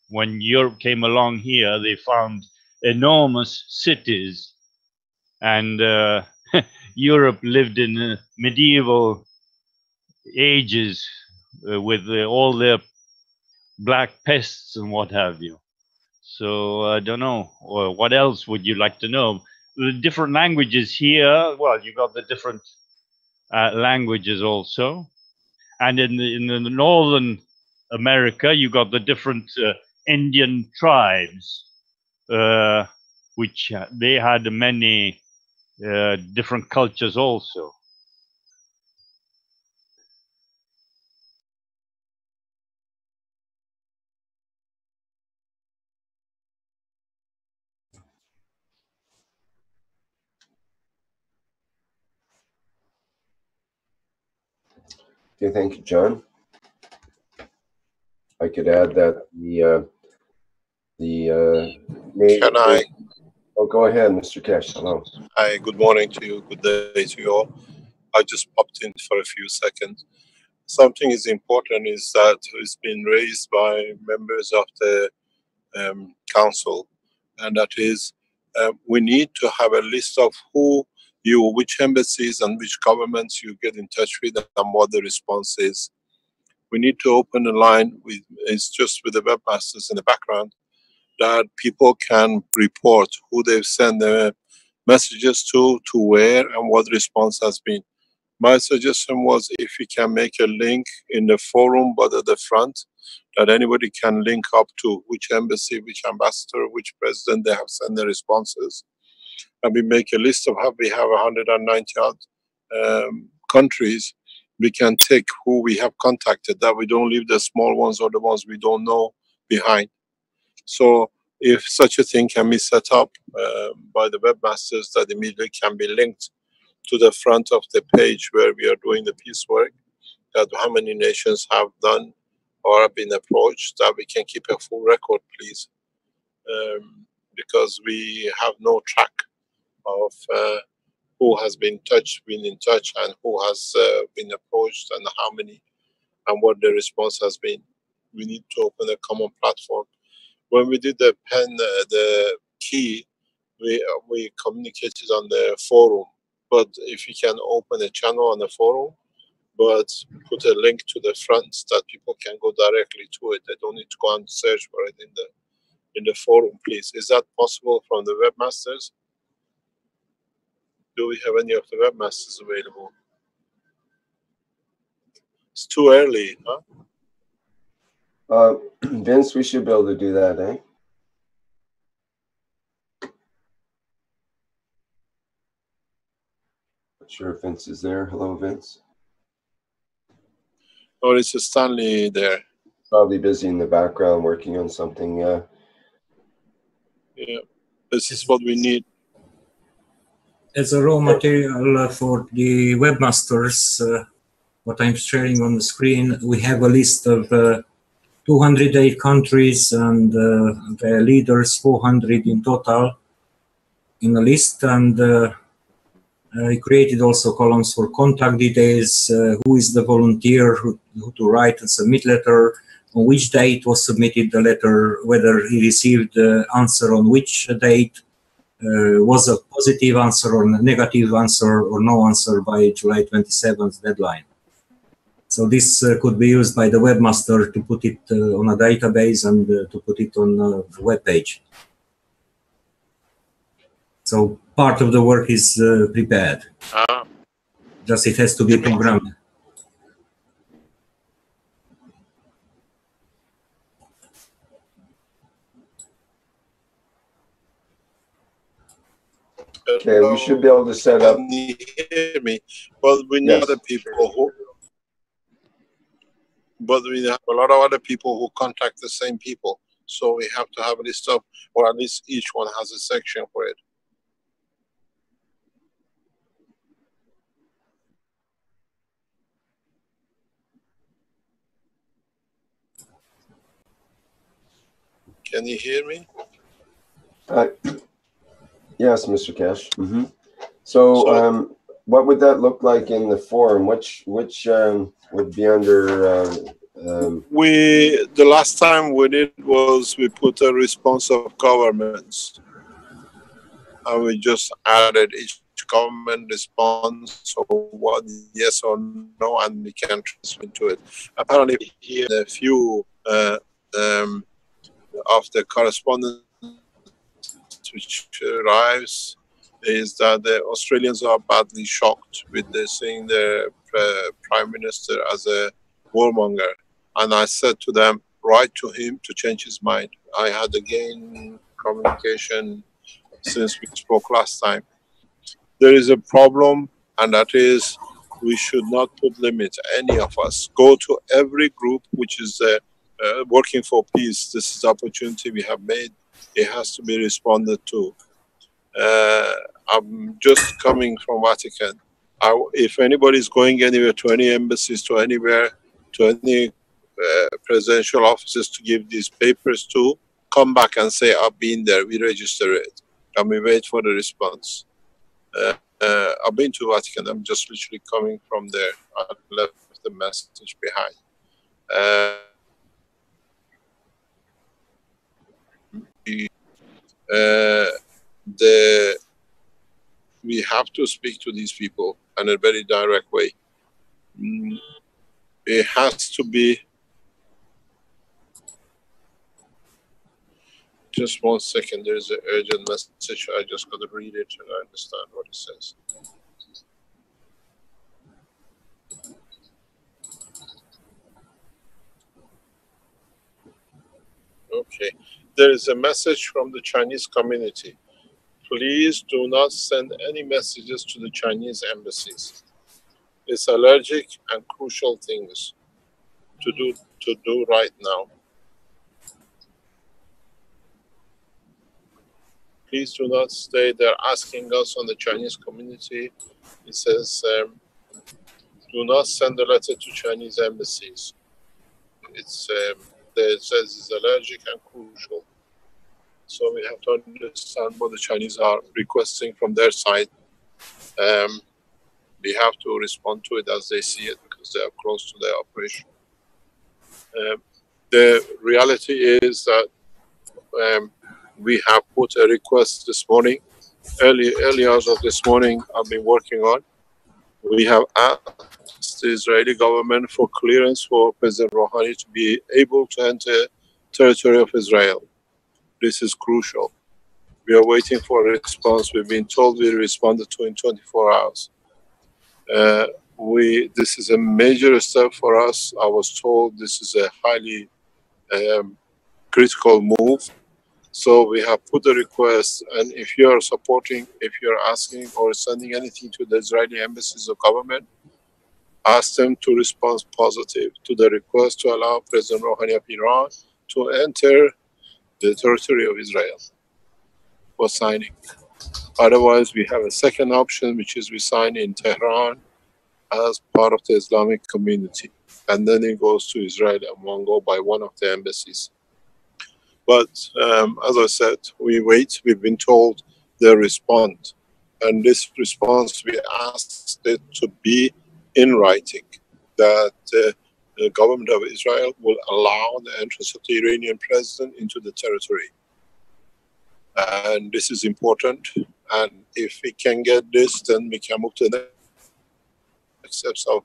When Europe came along here, they found enormous cities, and Europe lived in medieval ages with all their black pests and what have you. So I don't know, or what else would you like to know? The different languages here, well, you got the different languages also. And in the northern America, you got the different Indian tribes, which they had many different cultures also. Okay, thank you, John. I could add that Can I? Oh, go ahead, Mr. Keshe. Hello. Hi, good morning to you. Good day to you all. I just popped in for a few seconds. something is important is that it's been raised by members of the council, and that is we need to have a list of which embassies and which governments you get in touch with and what the response is. We need to open a line it's just with the webmasters in the background that people can report who they've sent their messages to where, and what the response has been. My suggestion was if we can make a link in the forum, but at the front, that anybody can link up to which embassy, which ambassador, which president they have sent their responses. And we make a list of how we have 190 odd countries. We can take who we have contacted, that we don't leave the small ones or the ones we don't know behind. So if such a thing can be set up by the webmasters, that immediately can be linked to the front of the page where we are doing the piecework, that how many nations have done or have been approached, that we can keep a full record, please. Because we have no track of who has been in touch, and who has been approached, and how many, and what the response has been. We need to open a common platform. When we did the the key, we communicated on the forum. But if you can open a channel on the forum, but put a link to the front that people can go directly to it, they don't need to go and search for it in the forum, please. Is that possible from the webmasters? Do we have any of the webmasters available? It's too early, huh? Vince, we should be able to do that, eh? Not sure if Vince is there. Hello, Vince. Or is Stanley there? Probably busy in the background working on something, yeah. Yeah, this is what we need. As a raw material for the webmasters, what I'm sharing on the screen, we have a list of 208 countries and their leaders, 400 in total in the list. And I created also columns for contact details, who is the volunteer who to write and submit letter, on which date was submitted the letter, whether he received the answer on which date, was a positive answer or a negative answer or no answer by July 27th deadline. So this could be used by the webmaster to put it on a database and to put it on a web page. So part of the work is prepared. Just it has to be programmed. Okay, we should be able to set up. Can you hear me? Well, we need other people who. But we have a lot of other people who contact the same people. So we have to have a list of, or at least each one has a section for it. Can you hear me? Yes, Mr. Keshe. Mm-hmm. So what would that look like in the forum? Which would be under? The last time we did was we put a response of governments, and we just added each government response, or what, yes or no, and we can transmit to it. Apparently, here a few of the correspondence which arrives is that the Australians are badly shocked with seeing the Prime Minister as a warmonger. And I said to them, write to him to change his mind. I had again communication since we spoke last time. There is a problem, and that is we should not put limits, any of us. Go to every group which is working for peace. This is the opportunity we have made. It has to be responded to. I'm just coming from Vatican. If anybody is going anywhere, to any embassies, to anywhere, to any presidential offices to give these papers to, come back and say, I've been there, we register it, and we wait for the response. I've been to Vatican, I'm just literally coming from there. I left the message behind. We have to speak to these people in a very direct way. It has to be. Just 1 second, there's an urgent message. I just got to read it and I understand what it says. Okay, there is a message from the Chinese community. Please do not send any messages to the Chinese embassies. It's allergic and crucial things to do right now. Please do not stay there asking us on the Chinese community. It says, do not send a letter to Chinese embassies. It says it's allergic and crucial. So we have to understand what the Chinese are requesting from their side. We have to respond to it as they see it because they are close to their operation. The reality is that we have put a request this morning, early hours of this morning, I've been working on. We have asked the Israeli government for clearance for President Rouhani to be able to enter territory of Israel. This is crucial. We are waiting for a response. We've been told we responded to in 24 hours. This is a major step for us. I was told this is a highly critical move. So we have put a request, and if you are supporting, if you're asking or sending anything to the Israeli embassies or government, ask them to respond positive to the request to allow President Rouhani of Iran to enter the territory of Israel for signing. Otherwise, we have a second option, which is we sign in Tehran as part of the Islamic community, and then it goes to Israel and won't go by one of the embassies. But as I said, we wait. We've been told they'll respond. And this response, we asked it to be in writing, that the government of Israel will allow the entrance of the Iranian president into the territory. And this is important. And if we can get this, then we can move to the next steps of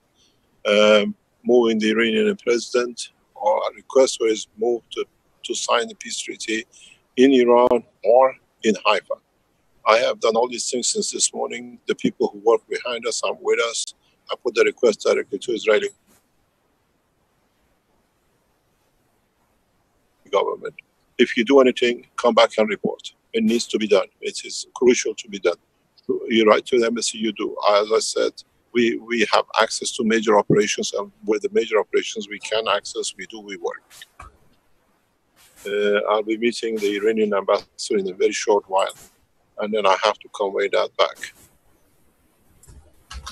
moving the Iranian president, or a request for his move to sign the peace treaty in Iran or in Haifa. I have done all these things since this morning. The people who work behind us are with us. I put the request directly to Israeli government. If you do anything, come back and report. It needs to be done. It is crucial to be done. You write to the embassy, you do. As I said, we have access to major operations, and with the major operations we can access, we work. I'll be meeting the Iranian ambassador in a very short while, and then I have to convey that back.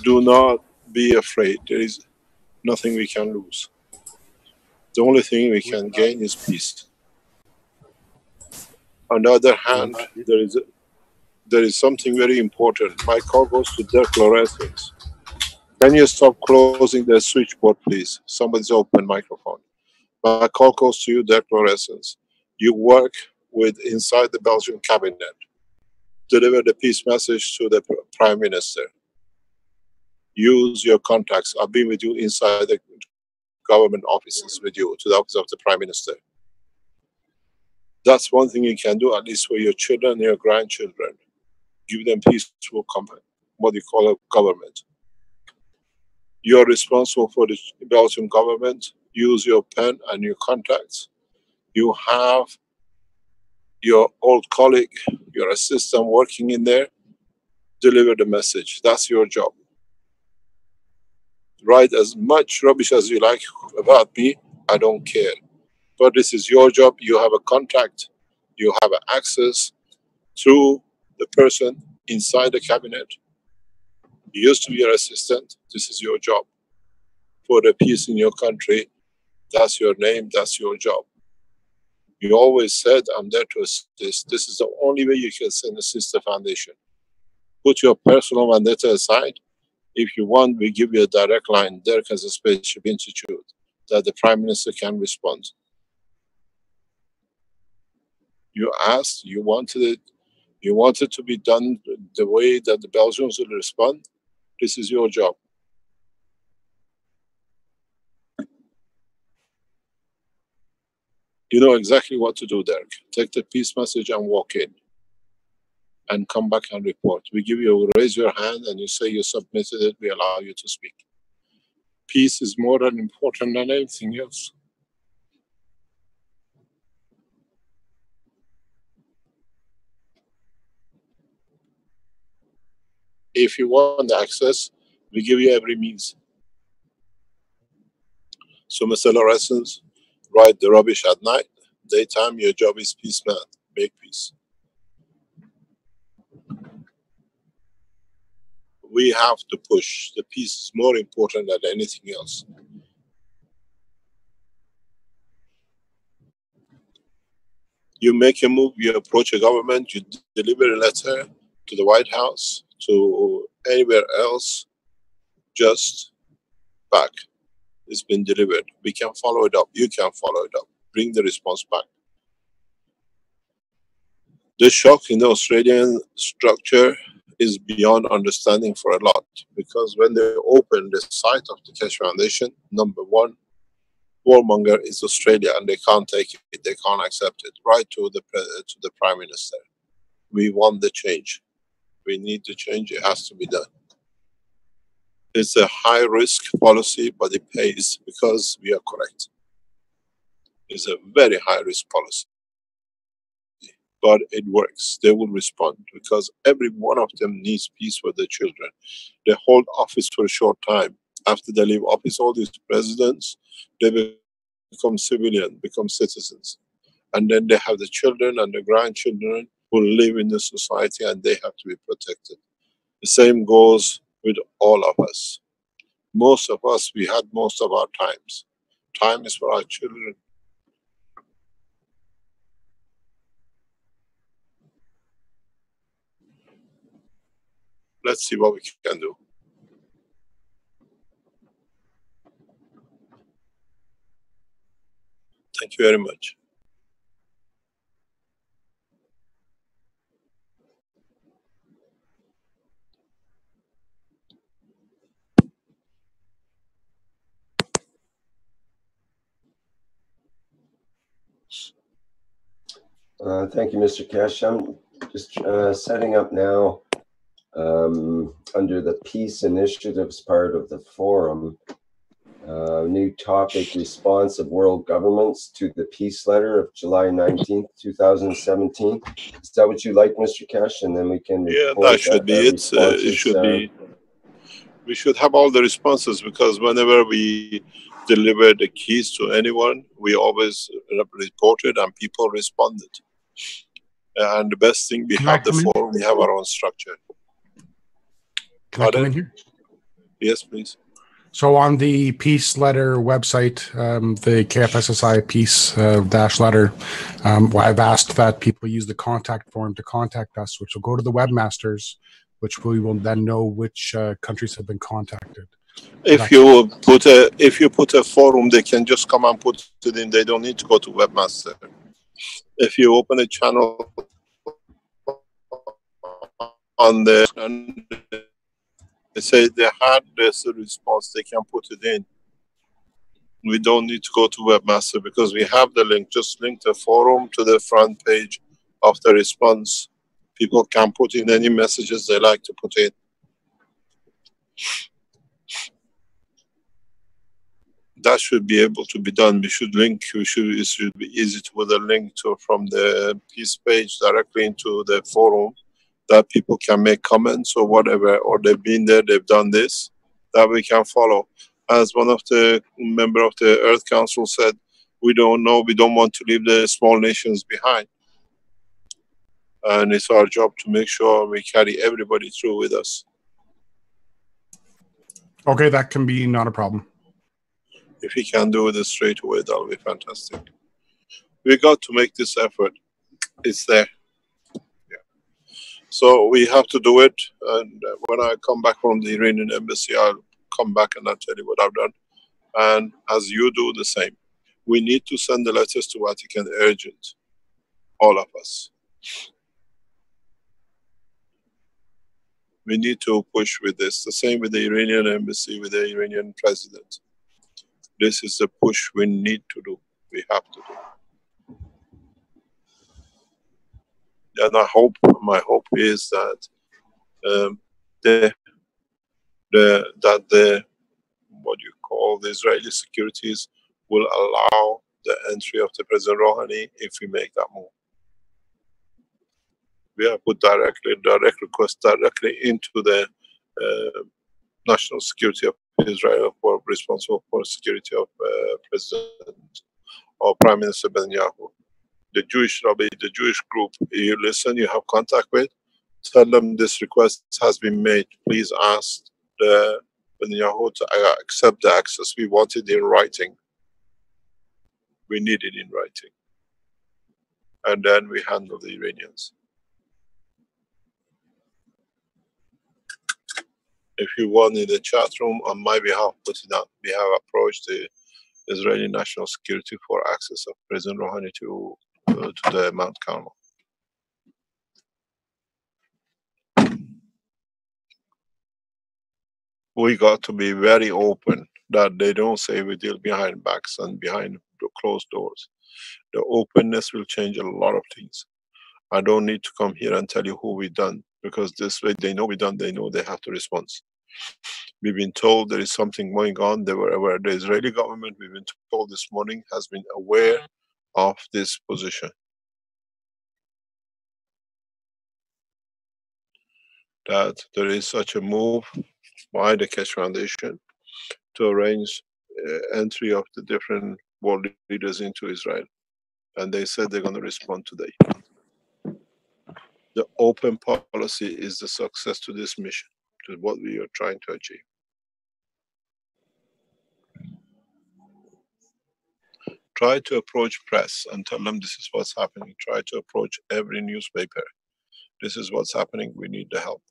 Do not be afraid. There is nothing we can lose. The only thing we can gain is peace. On the other hand, there is something very important. My call goes to Dirk Lorenzens. Can you stop closing the switchboard, please? Somebody's open microphone. My call goes to you, Dirk Lorenzens. You work with inside the Belgian cabinet. Deliver the peace message to the Prime Minister. Use your contacts. I've been with you inside the government offices with you, to the office of the Prime Minister. That's one thing you can do, at least for your children and your grandchildren. Give them peaceful, what you call a government. You're responsible for the Belgian government. Use your pen and your contacts. You have your old colleague, your assistant working in there. Deliver the message. That's your job. Write as much rubbish as you like about me. I don't care. But this is your job. You have a contact. You have access to the person inside the cabinet. You used to be your assistant. This is your job. For the peace in your country, that's your name. That's your job. You always said, I'm there to assist. This is the only way you can assist the foundation. Put your personal vendetta aside. If you want, we give you a direct line. There has a Spaceship Institute that the Prime Minister can respond. You asked, you wanted it to be done the way that the Belgians will respond. This is your job. You know exactly what to do, Derek. Take the peace message and walk in. And come back and report. We give you, raise your hand and you say you submitted it, we allow you to speak. Peace is more important than anything else. If you want access, we give you every means. So, Mr. Lawrence, write the rubbish at night. Daytime, your job is peace, man. Make peace. We have to push. The peace is more important than anything else. You make a move, you approach a government, you deliver a letter to the White House, to anywhere else, just back. It's been delivered. We can follow it up. You can follow it up. Bring the response back. The shock in the Australian structure is beyond understanding for a lot, because when they opened the site of the Keshe Foundation, number one, warmonger is Australia, and they can't take it, they can't accept it. Right to the Prime Minister. We want the change. We need the change. It has to be done. It's a high-risk policy, but it pays because we are correct. It's a very high-risk policy. But it works. They will respond because every one of them needs peace for their children. They hold office for a short time. After they leave office, all these presidents, they become civilian, become citizens. And then they have the children and the grandchildren who live in the society, and they have to be protected. The same goes with all of us. Most of us, we had most of our times. Time is for our children. Let's see what we can do. Thank you very much. Thank you, Mr. Keshe. I'm just setting up now under the Peace Initiatives part of the forum. New topic, response of world governments to the peace letter of July 19th, 2017. Is that what you like, Mr. Keshe? And then we can that should be it. It should be. We should have all the responses, because whenever we deliver the keys to anyone, we always reported and people responded. And the best thing, we have the forum, we have our own structure. Can I come in here? Yes, please. So on the peace letter website, the KF SSI peace dash letter, I've asked that people use the contact form to contact us, which will go to the webmasters, which we will then know which countries have been contacted. If you put a forum, they can just come and put it in. They don't need to go to webmaster. If you open a channel on they say they had this response, they can put it in. We don't need to go to webmaster because we have the link. Just link the forum to the front page of the response. People can put in any messages they like to put in. That should be able to be done. It should be easy to put a link from the peace page directly into the forum, that people can make comments or whatever, or they've been there, they've done this, that we can follow. As one of the member of the Earth Council said, we don't know, we don't want to leave the small nations behind. And it's our job to make sure we carry everybody through with us. Okay, that can be not a problem. If we can do it straight away, that'll be fantastic. We got to make this effort. It's there. Yeah. So we have to do it. And when I come back from the Iranian embassy, I'll come back and I'll tell you what I've done. And as you do the same, we need to send the letters to Vatican urgent, all of us. We need to push with this. The same with the Iranian embassy, with the Iranian president. This is the push we need to do. We have to do. And my hope is that what you call the Israeli securities will allow the entry of the President Rouhani if we make that move. We have put direct request directly into the national security of Israel for responsible for security of President or Prime Minister Netanyahu. The Jewish Rabbi, the Jewish group you listen, you have contact with, tell them this request has been made. Please ask the Netanyahu to accept the access. We want it in writing. We need it in writing. And then we handle the Iranians. If you want in the chat room, on my behalf, put it down. We have approached the Israeli National Security for access of President Rouhani to the Mount Carmel. We got to be very open that they don't say we deal behind backs and behind the closed doors. The openness will change a lot of things. I don't need to come here and tell you who we done, because this way they know we done, they know they have to respond. We've been told there is something going on. They were aware. The Israeli government, we've been told this morning, has been aware of this position. That there is such a move by the Keshe Foundation to arrange entry of the different world leaders into Israel. And they said they're going to respond today. The open policy is the success to this mission, to what we are trying to achieve. Try to approach press and tell them this is what's happening. Try to approach every newspaper. This is what's happening. We need the help.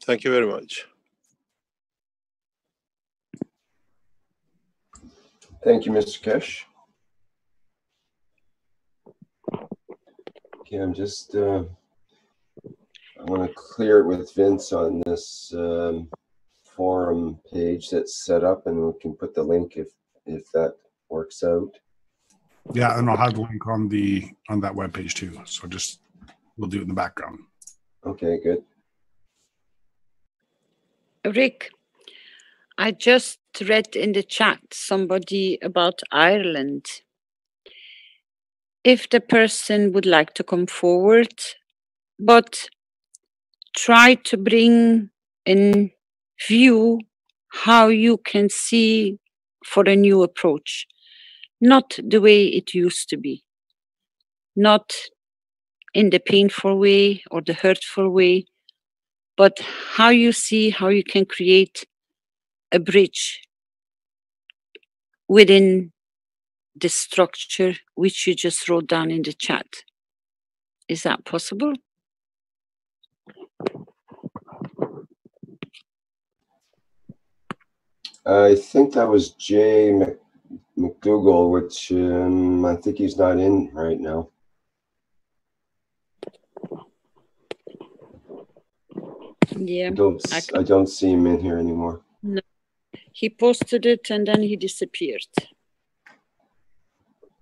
Thank you very much. Thank you, Mr. Keshe. Okay, I'm just, I want to clear it with Vince on this forum page that's set up, and we can put the link if that works out. Yeah, and I'll have the link on that webpage too. So we'll do it in the background. Okay, good. Rick, I just read in the chat somebody about Ireland. If the person would like to come forward, but try to bring in view how you can see for a new approach, not the way it used to be, not in the painful way or the hurtful way, but how you see how you can create a bridge within the structure which you just wrote down in the chat. Is that possible? I think that was Jay McDougall, which I think he's not in right now. Yeah. I don't see him in here anymore. No. He posted it and then he disappeared.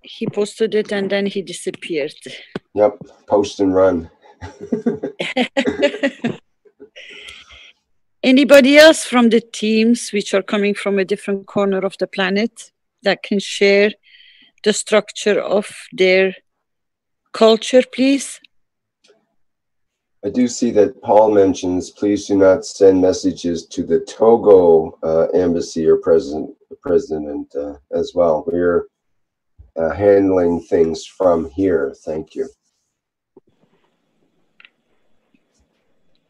He posted it and then he disappeared. Yep, post and run. Anybody else from the teams which are coming from a different corner of the planet that can share the structure of their culture, please? I do see that Paul mentions, please do not send messages to the Togo embassy or president as well. We're handling things from here. Thank you.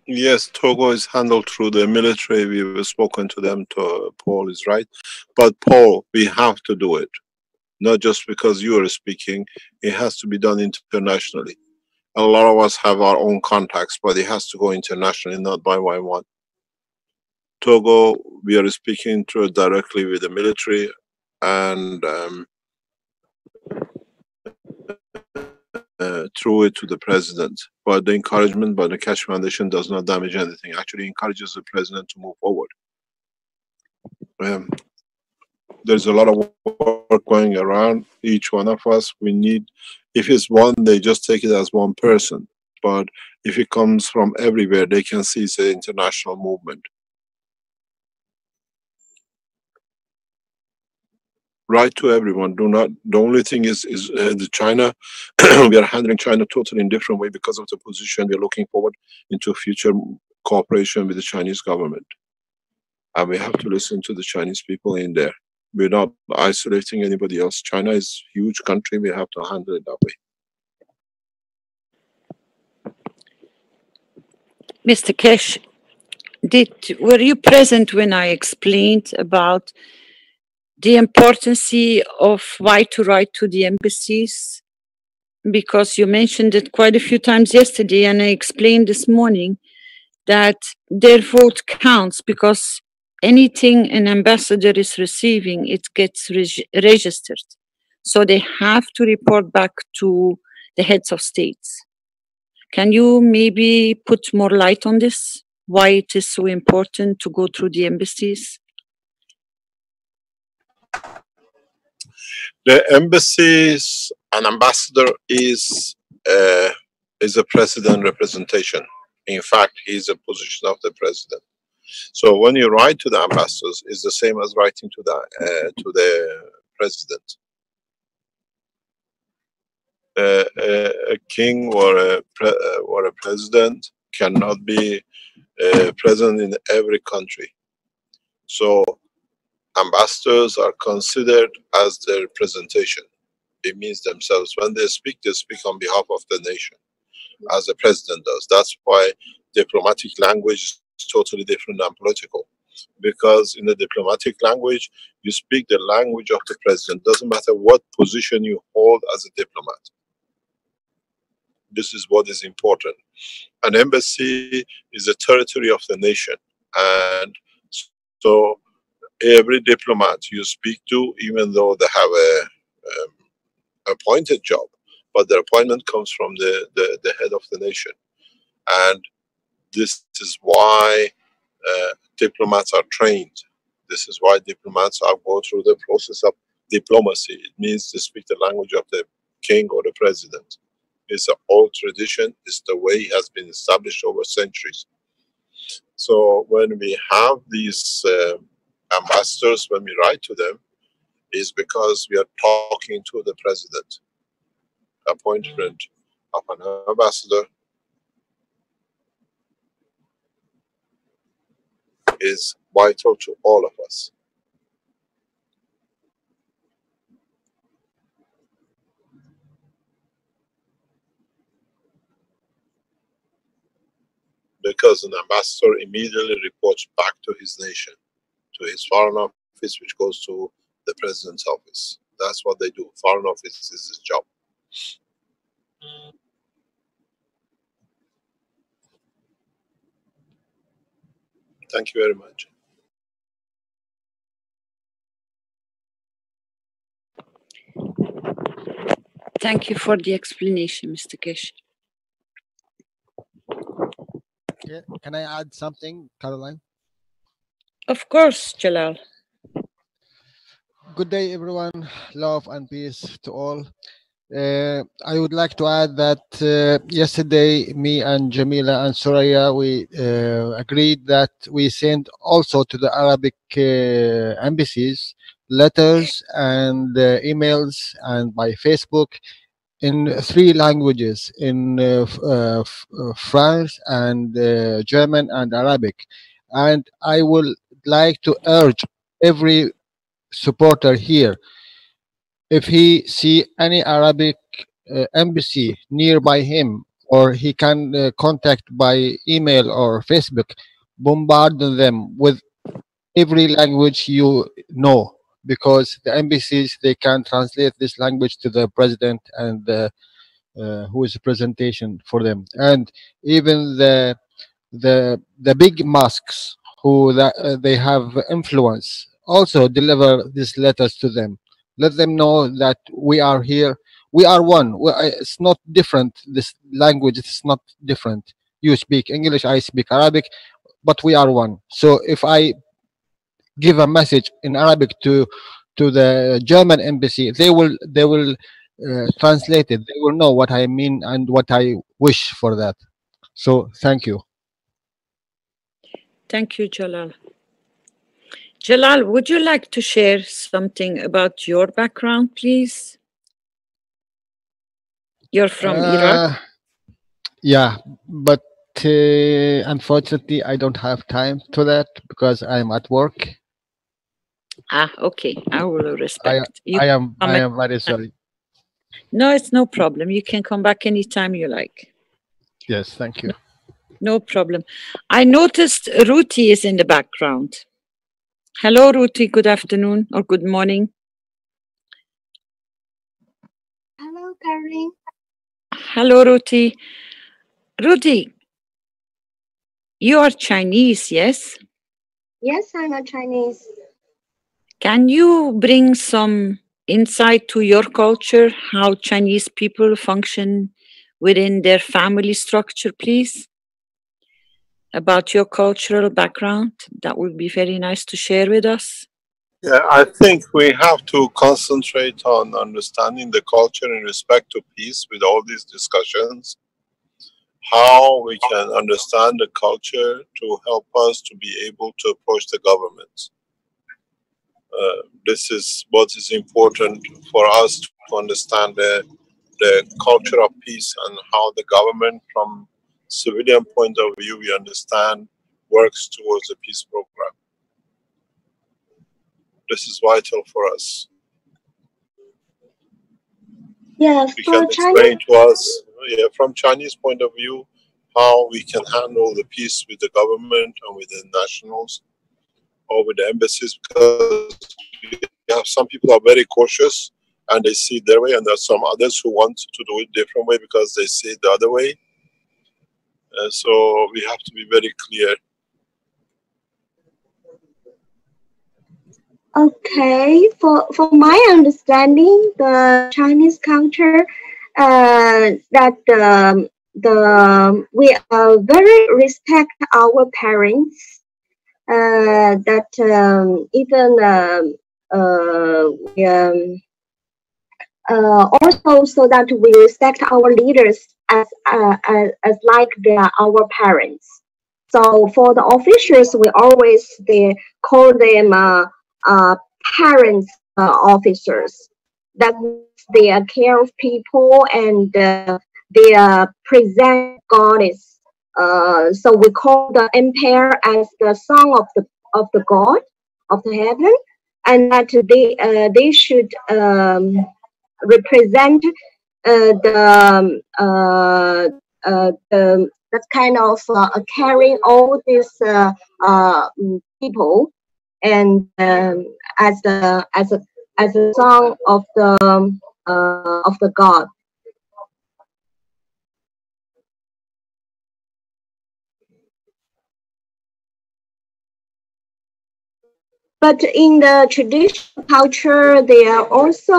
Yes, Togo is handled through the military. We've spoken to them. Paul is right. But Paul, we have to do it. Not just because you are speaking, it has to be done internationally. A lot of us have our own contacts, but it has to go internationally, not by one. Togo, we are speaking through directly with the military, and through it to the president. But the encouragement by the Keshe Foundation does not damage anything. Actually encourages the president to move forward. There's a lot of work going around. Each one of us, we need, if it's one, they just take it as one person. But if it comes from everywhere, they can see it's an international movement. Right to everyone. Do not. The only thing is the China. We are handling China totally in different way because of the position. We are looking forward into future cooperation with the Chinese government, and we have to listen to the Chinese people in there. We're not isolating anybody else. China is a huge country. We have to handle it that way. Mr. Keshe, were you present when I explained about the importance of why to write to the embassies? Because you mentioned it quite a few times yesterday, and I explained this morning that their vote counts, because anything an ambassador is receiving, it gets registered. So they have to report back to the heads of states. Can you maybe put more light on this? Why it is so important to go through the embassies? The embassies, an ambassador is a president representation. In fact, he is a position of the president. So when you write to the ambassadors, it's the same as writing to the president. A king or a president cannot be present in every country. So ambassadors are considered as their representation. It means themselves. When they speak on behalf of the nation, as the president does. That's why diplomatic language is totally different than political. Because in the diplomatic language, you speak the language of the president. Doesn't matter what position you hold as a diplomat. This is what is important. An embassy is a territory of the nation. And so every diplomat you speak to, even though they have a appointed job, but the appointment comes from the head of the nation. And this is why diplomats are trained. This is why diplomats are go through the process of diplomacy. It means to speak the language of the king or the president. It's an old tradition. It's the way it has been established over centuries. So when we have these ambassadors, when we write to them, is because we are talking to the president. Appointment of an ambassador is vital to all of us. Because an ambassador immediately reports back to his nation, to his foreign office, which goes to the president's office. That's what they do. Foreign office is his job. Thank you very much. Thank you for the explanation, Mr. Keshe. Yeah. Can I add something, Caroline? Of course, Jalal. Good day, everyone. Love and peace to all. I would like to add that yesterday, me and Jamila and Soraya, we agreed that we send also to the Arabic embassies letters and emails and by Facebook in 3 languages, in France and German and Arabic. And I would like to urge every supporter here, if he see any Arabic embassy nearby him, or he can contact by email or Facebook, bombard them with every language you know, because the embassies, they can translate this language to the president and who is a presentation for them. And even the big mosques who they have influence also deliver these letters to them. Let them know that we are here, we are one. It's not different, this language, it's not different. You speak English, I speak Arabic, but we are one. So if I give a message in Arabic to the German embassy, they will translate it, they will know what I mean and what I wish for that. So thank you. Thank you, Jalal. Jalal, would you like to share something about your background, please? You're from Iraq? Yeah, but unfortunately, I don't have time to that because I'm at work. Ah, okay. I will respect. I am very sorry. No, it's no problem. You can come back anytime you like. Yes, thank you. No problem. I noticed Ruti is in the background. Hello, Ruti. Good afternoon or good morning. Hello, Caroline. Hello, Ruti. Ruti, you are Chinese, yes? Yes, I'm a Chinese. Can you bring some insight to your culture, how Chinese people function within their family structure, please? About your cultural background, that would be very nice to share with us. Yeah, I think we have to concentrate on understanding the culture in respect to peace with all these discussions. How we can understand the culture to help us to be able to approach the government. This is what is important for us to understand the culture of peace and how the government, from civilian point of view, we understand works towards the peace program. This is vital for us. Yeah, you can explain to us, from Chinese point of view, how we can handle the peace with the government and with the nationals or with the embassies, because we have some people are very cautious and they see it their way, and there are some others who want to do it different way because they see it the other way. So we have to be very clear. Okay, for my understanding, the Chinese culture, that we very respect our parents. That even also so that we respect our leaders as like they are our parents. So for the officials, we always call them parents officers. That means they care of people and they present goddess. So we call the empire as the son of the god of the heaven, and that they should represent that kind of carrying all these people, and as a son of the god. But in the traditional culture, they are also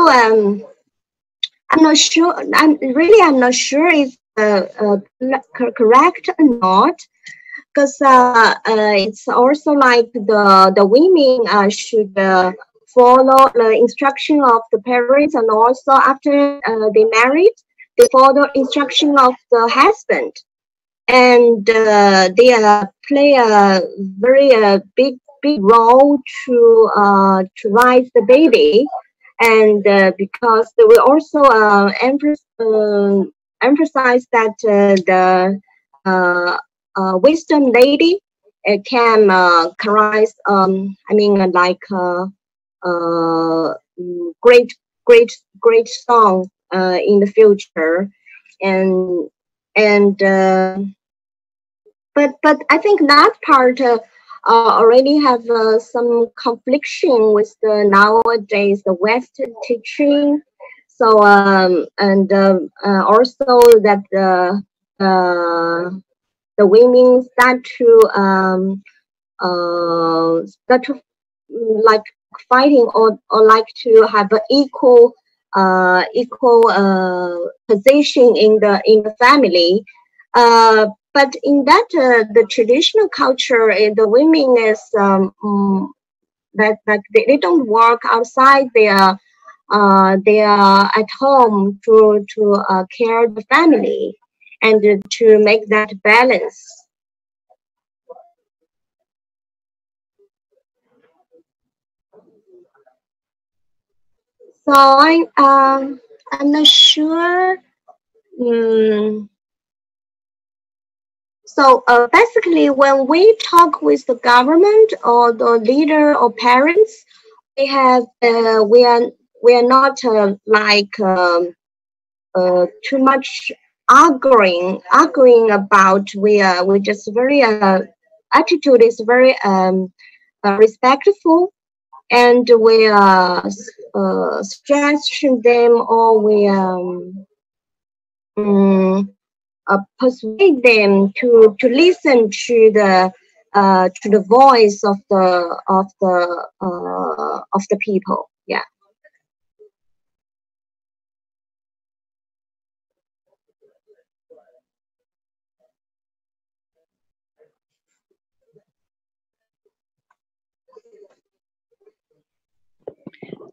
I'm not sure. I'm not sure if correct or not, because it's also like the women should follow the instruction of the parents, and also after they married, they follow instruction of the husband, and they play a very big role to raise the baby, and because they will also emphasize that the wisdom lady can raise great song in the future, and but I think that part already have some confliction with the nowadays the Western teaching. So and also that the women start to like fighting or like to have an equal position in the family. But in that the traditional culture, the women is that they don't work outside. They are at home to care the family and to make that balance. So I'm not sure. So basically, when we talk with the government or the leader or parents, we are not like too much arguing about. We just very attitude is very respectful, and we suggestion them, or we persuade them to listen to the voice of the people. Yeah.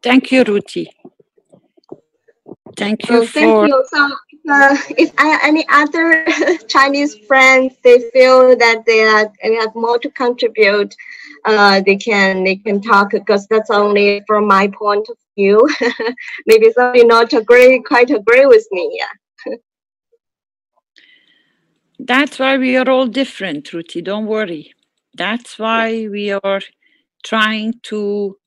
Thank you, Ruti. Thank you Thank you. So if any other Chinese friends, they feel that they have more to contribute, they can talk, because that's only from my point of view. Maybe somebody not quite agree with me. Yeah. That's why we are all different, Ruti. Don't worry. That's why we are trying to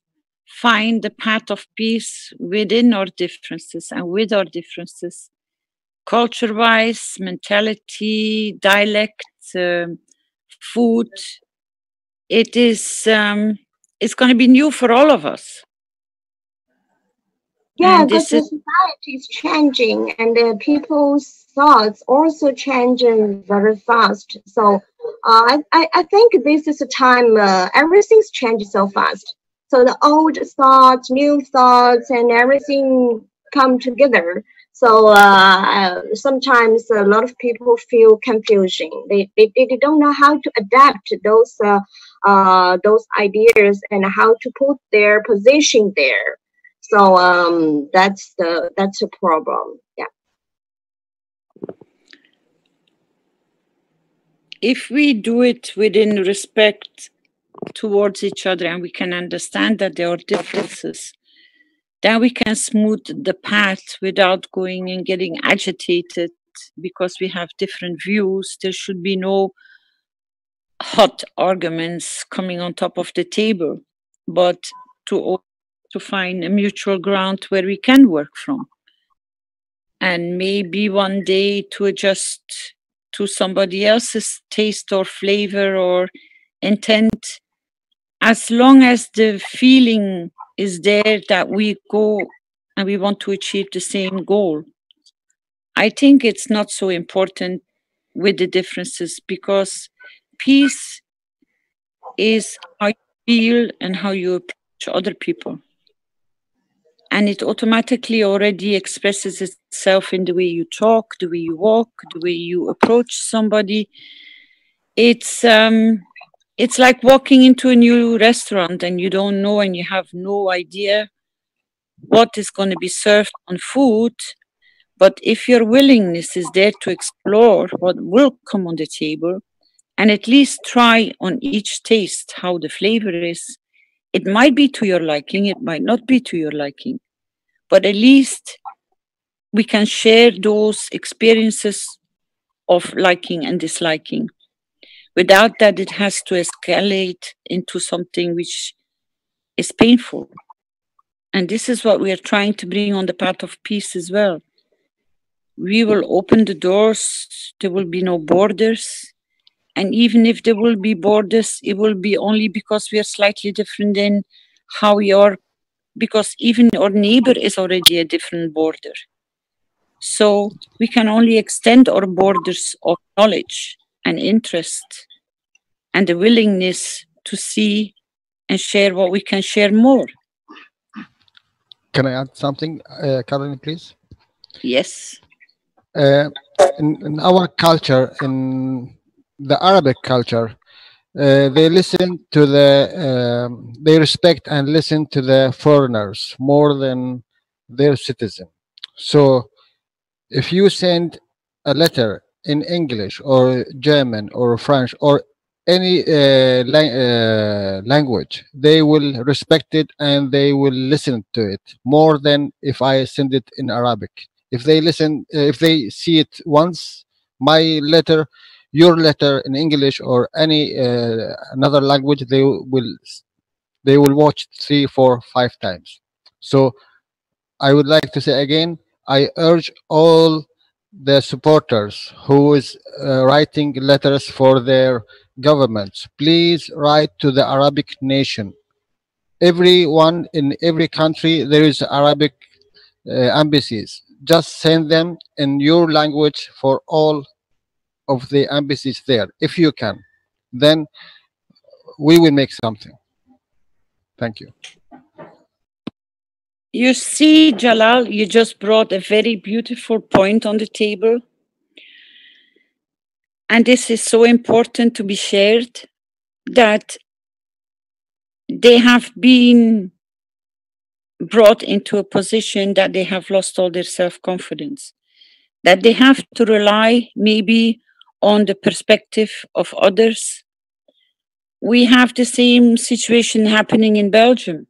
find the path of peace within our differences and with our differences, culture-wise, mentality, dialect, food. It is it's going to be new for all of us. Yeah, because the society is changing, and people's thoughts also changing very fast. So I think this is a time everything's changing so fast. So the old thoughts, new thoughts, and everything come together. So sometimes a lot of people feel confusion. They don't know how to adapt those ideas and how to put their position there. So that's a problem. Yeah. If we do it within respect towards each other, and we can understand that there are differences, then we can smooth the path without going and getting agitated because we have different views. There should be no hot arguments coming on top of the table, but to find a mutual ground where we can work from. And maybe one day to adjust to somebody else's taste or flavor or intent, as long as the feeling is there that we go and we want to achieve the same goal. I think it's not so important with the differences, because peace is how you feel and how you approach other people. And it automatically already expresses itself in the way you talk, the way you walk, the way you approach somebody. It's it's like walking into a new restaurant and you don't know and you have no idea what is going to be served on food. But if your willingness is there to explore what will come on the table and at least try on each taste how the flavor is, it might be to your liking, it might not be to your liking, but at least we can share those experiences of liking and disliking without that it has to escalate into something which is painful. And this is what we are trying to bring on the path of peace as well. We will open the doors, there will be no borders. And even if there will be borders, it will be only because we are slightly different than how we are, because even our neighbor is already a different border. So we can only extend our borders of knowledge and interest and the willingness to see and share what we can share more. Can I add something, Caroline, please? Yes. In our culture, in the Arabic culture, they listen to they respect and listen to the foreigners more than their citizen. So if you send a letter in English or German or French or any language, they will respect it and they will listen to it more than if I send it in Arabic. If they listen, if they see it once, my letter, your letter in English or any another language, they will watch 3, 4, 5 times. So I would like to say again, I urge all the supporters who is writing letters for their governments, please write to the Arabic nation. Everyone in every country, there is Arabic embassies. Just send them in your language for all of the embassies there, if you can. Then we will make something. Thank you. You see, Jalal, you just brought a very beautiful point on the table. And this is so important to be shared, that they have been brought into a position that they have lost all their self-confidence, that they have to rely maybe on the perspective of others. We have the same situation happening in Belgium.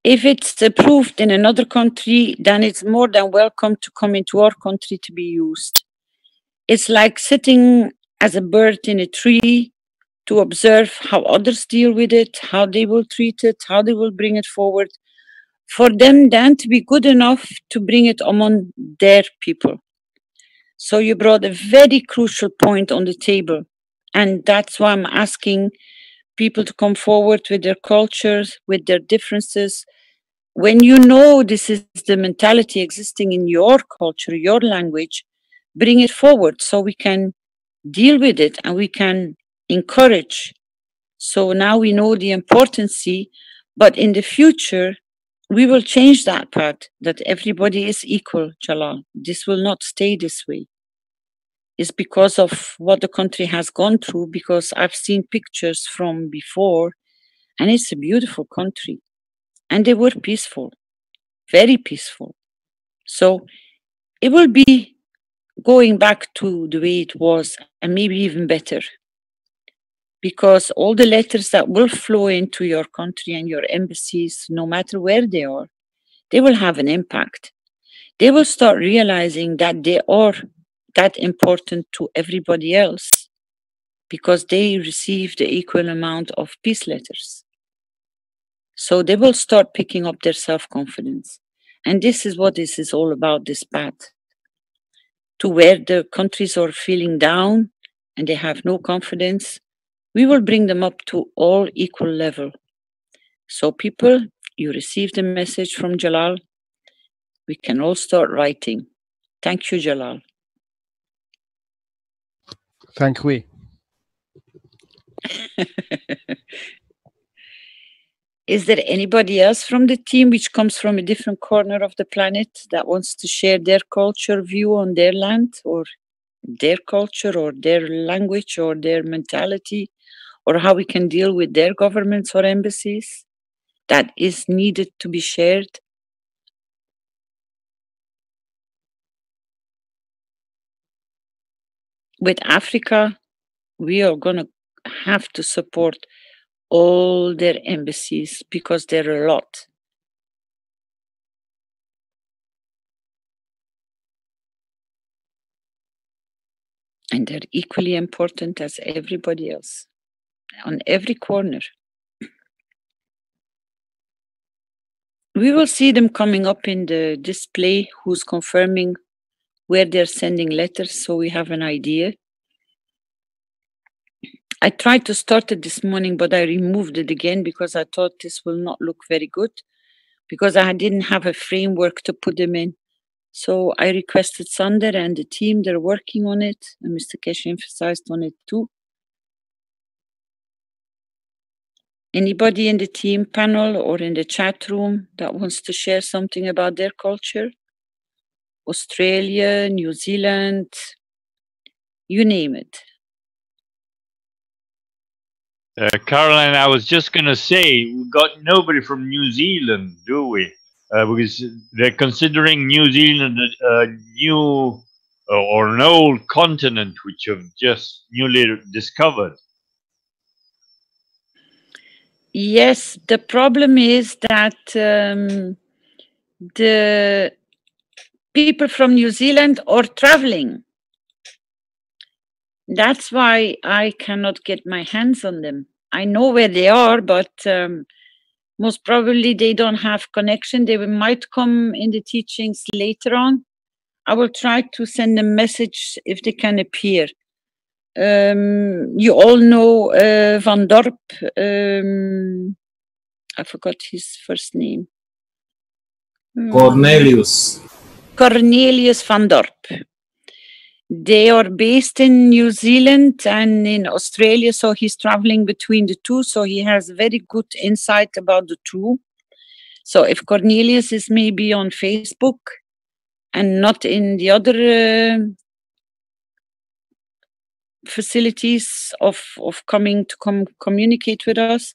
If it's approved in another country, then it's more than welcome to come into our country to be used. It's like sitting as a bird in a tree to observe how others deal with it, how they will treat it, how they will bring it forward, for them then to be good enough to bring it among their people. So you brought a very crucial point on the table. And that's why I'm asking people to come forward with their cultures, with their differences. When you know this is the mentality existing in your culture, your language, bring it forward so we can deal with it and we can encourage. So now we know the importance, but in the future, we will change that part, that everybody is equal, Jalal. This will not stay this way. It's because of what the country has gone through, because I've seen pictures from before, and it's a beautiful country. And they were peaceful, very peaceful. So it will be going back to the way it was, and maybe even better. Because all the letters that will flow into your country and your embassies, no matter where they are, they will have an impact. They will start realizing that they are that important to everybody else because they receive the equal amount of peace letters. So they will start picking up their self-confidence. And this is what this is all about, this path. To where the countries are feeling down and they have no confidence, we will bring them up to all equal level. So people, you received the message from Jalal. We can all start writing. Thank you, Jalal. Thank we. Is there anybody else from the team which comes from a different corner of the planet that wants to share their culture view on their land or their culture or their language or their mentality or how we can deal with their governments or embassies that is needed to be shared. With Africa, we are going to have to support all their embassies because there are a lot. And they're equally important as everybody else on every corner. We will see them coming up in the display, who's confirming where they're sending letters, so we have an idea. I tried to start it this morning, but I removed it again because I thought this will not look very good, because I didn't have a framework to put them in. So I requested Sander and the team, they're working on it, and Mr. Keshe emphasized on it too. Anybody in the team panel or in the chat room that wants to share something about their culture? Australia, New Zealand, you name it. Caroline, I was just going to say, we got nobody from New Zealand, do we? Because they're considering New Zealand a new or an old continent which have just newly discovered. Yes, the problem is that the people from New Zealand are traveling. That's why I cannot get my hands on them. I know where they are, but most probably they don't have connection. They might come in the teachings later on. I will try to send a message if they can appear. You all know Van Dorp. I forgot his first name. Cornelius. Cornelius Van Dorp. They are based in New Zealand and in Australia, so he's traveling between the two, so he has very good insight about the two. So if Cornelius is maybe on Facebook and not in the other facilities of coming to communicate with us,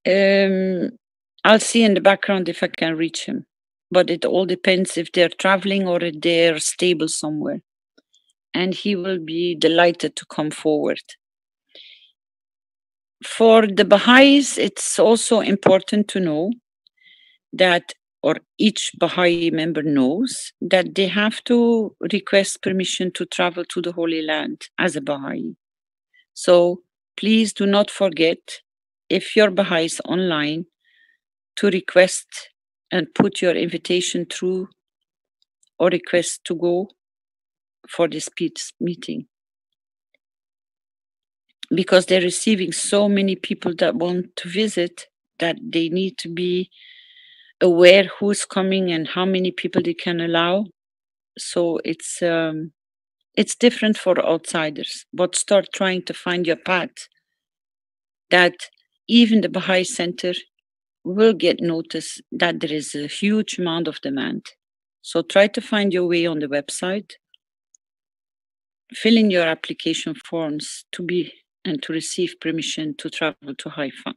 I'll see in the background if I can reach him. But it all depends if they're traveling or if they're stable somewhere. And he will be delighted to come forward. For the Baha'is, it's also important to know that, or each Baha'i member knows, that they have to request permission to travel to the Holy Land as a Baha'i. So please do not forget, if your Baha'i is online, to request and put your invitation through or request to go for this peace meeting. Because they're receiving so many people that want to visit that they need to be aware who's coming and how many people they can allow. So it's different for outsiders, but start trying to find your path, that even the Baha'i Center will get notice that there is a huge amount of demand. So try to find your way on the website, fill in your application forms to be and to receive permission to travel to Haifa.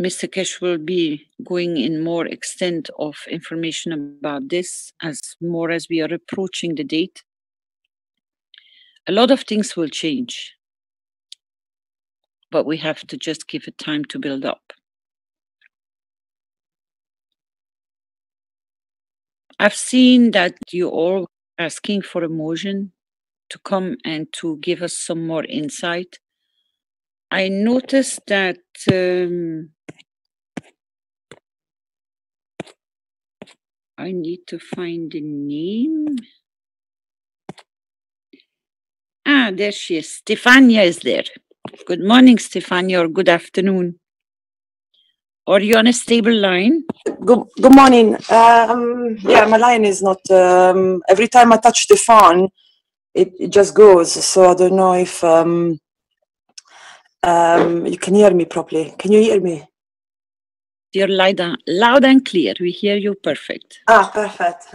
Mr. Keshe will be going in more extent of information about this as more as we are approaching the date. A lot of things will change, but we have to just give it time to build up. I've seen that you all asking for a motion to come and to give us some more insight. I noticed that I need to find the name. Ah, there she is. Stefania is there. Good morning, Stefania, or good afternoon. Are you on a stable line? Good morning. Yeah, my line is not. Every time I touch the phone, it just goes. So I don't know if you can hear me properly. Can you hear me? You're loud and clear. We hear you perfect. Ah, perfect.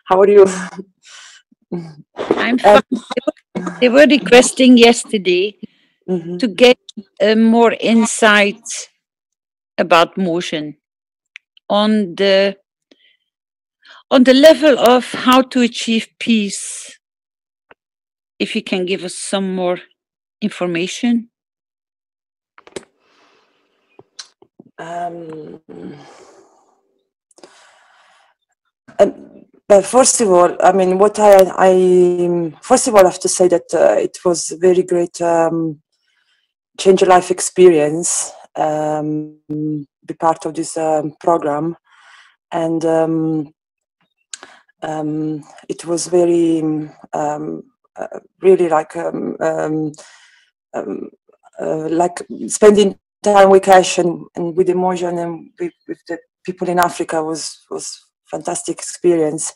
How are you? I'm fine. They were requesting yesterday to get more insight about motion on the level of how to achieve peace. If you can give us some more information. But first of all, I mean, what I first of all have to say that it was a very great change your life experience, be part of this program, and it was very really like spending time with Keshe and with emotion and with the people in Africa was fantastic experience.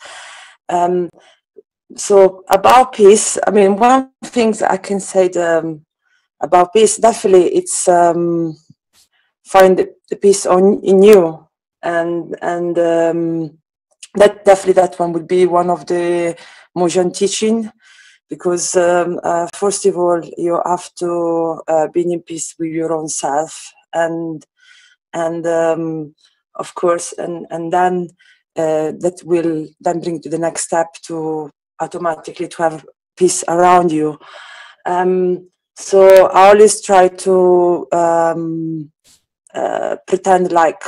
So about peace, I mean, one of the things I can say about peace, definitely it's find the peace in you, and that definitely that one would be one of the Mojan teaching, because first of all you have to be in peace with your own self, and of course, and then that will then bring to the next step to automatically to have peace around you. So I always try to pretend like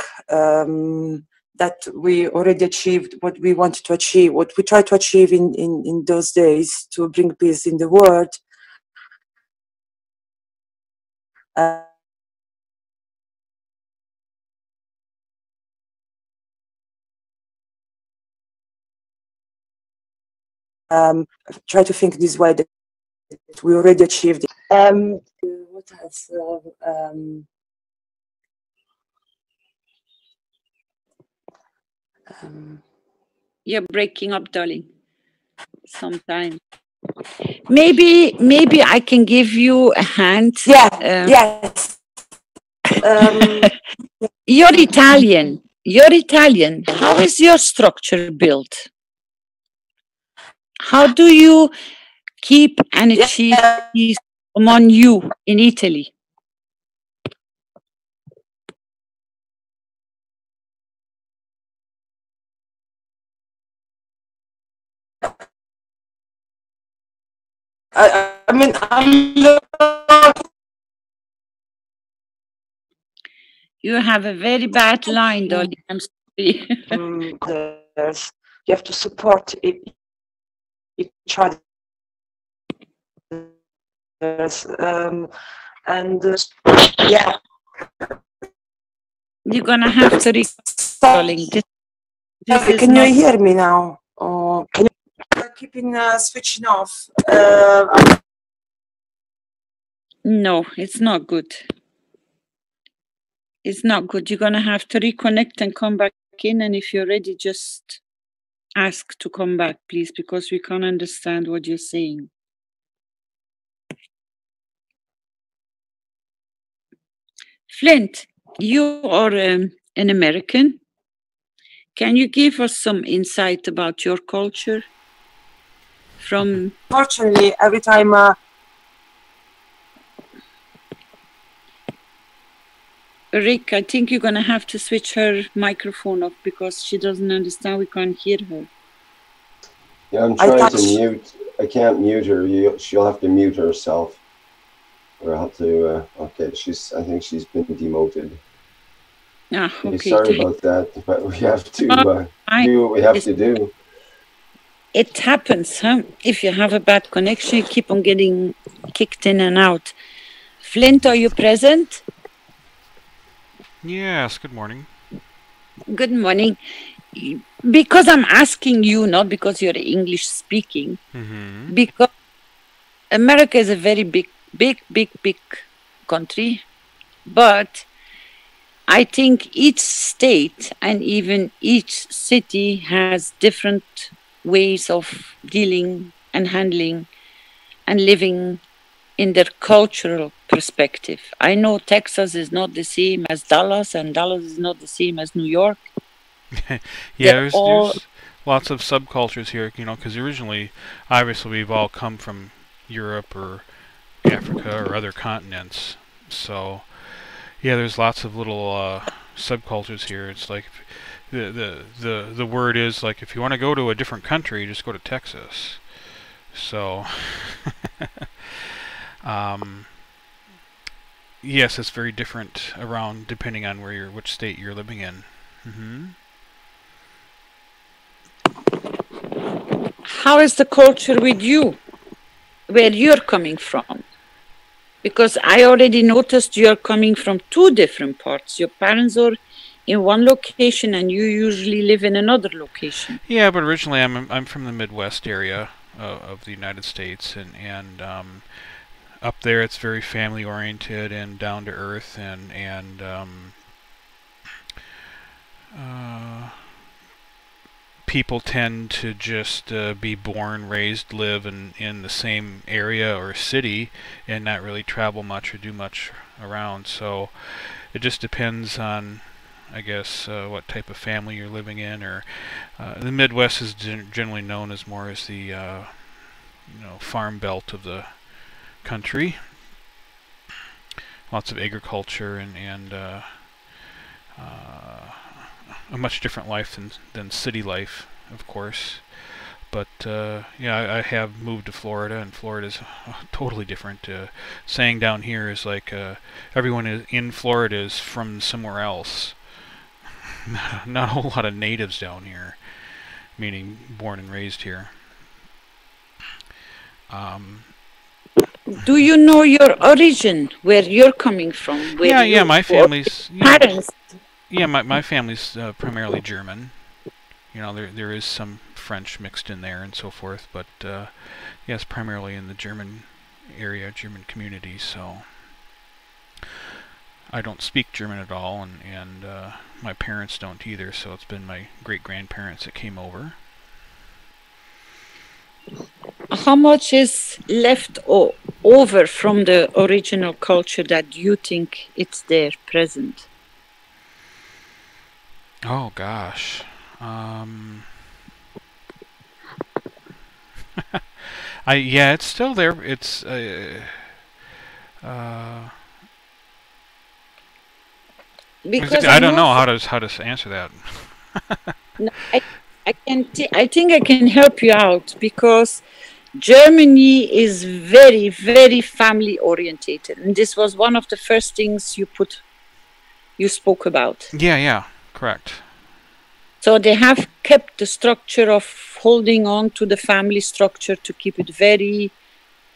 that we already achieved what we wanted to achieve, what we tried to achieve in those days to bring peace in the world. Try to think this way, that we already achieved it. What else? You're breaking up, darling. Sometime. Maybe I can give you a hand. Yeah. Yes. You're Italian. You're Italian. How is your structure built? How do you keep and achieve peace among you in Italy? I mean, you have a very bad line, darling. I'm sorry. You have to support each other. And yeah. You're gonna have to darling. Can you hear me now? Can you keep switching off? No, it's not good. It's not good. You're gonna have to reconnect and come back in, and if you're ready, just ask to come back, please, because we can't understand what you're saying. Flint, you are an American. Can you give us some insight about your culture? From fortunately, every time Rick, I think you're gonna have to switch her microphone off because she doesn't understand. We can't hear her. Yeah, I'm trying to mute. I can't mute her. She'll have to mute herself. Or I'll have to. Okay, I think she's been demoted. Ah, okay. Sorry about that, but we have to do what we have to do. It happens, huh? If you have a bad connection, you keep on getting kicked in and out. Flint, are you present? Yes, good morning. Good morning. Because I'm asking you, not because you're English speaking, because America is a very big country, but I think each state and even each city has different ways of dealing and handling and living in their cultural perspective. I know Texas is not the same as Dallas, and Dallas is not the same as New York. Yeah, well, lots of subcultures here, you know, because originally, obviously, we've all come from Europe or Africa or other continents. So, yeah, there's lots of little subcultures here. It's like the word is like, if you want to go to a different country, just go to Texas. So, yes, it's very different around depending on which state you're living in. How is the culture with you, where you're coming from? Because I already noticed you're coming from two different parts. Your parents are in one location and you usually live in another location. Yeah, but originally I'm from the Midwest area of the United States, and up there it's very family oriented and down to earth, and people tend to just be born, raised, live in the same area or city and not really travel much or do much around. So it just depends on, I guess, what type of family you're living in. Or the Midwest is generally known as more as the farm belt of the country. Lots of agriculture and a much different life than city life, of course. But yeah, I have moved to Florida, and Florida is totally different. Saying down here is like everyone in Florida is from somewhere else. Not a whole lot of natives down here, meaning born and raised here. Do you know your origin, where you're coming from? Yeah, my family's parents. Yeah, my family's primarily German. You know, there is some French mixed in there and so forth, but yes, primarily in the German area, German community. So I don't speak German at all, and my parents don't either. So it's been my great-grandparents that came over. How much is left over from the original culture that you think it's there present? Oh gosh. Yeah, it's still there. It's because I don't know how to answer that. No, I think I can help you out, because Germany is very, very family orientated, and this was one of the first things you spoke about. Yeah, correct. So they have kept the structure of holding on to the family structure to keep it very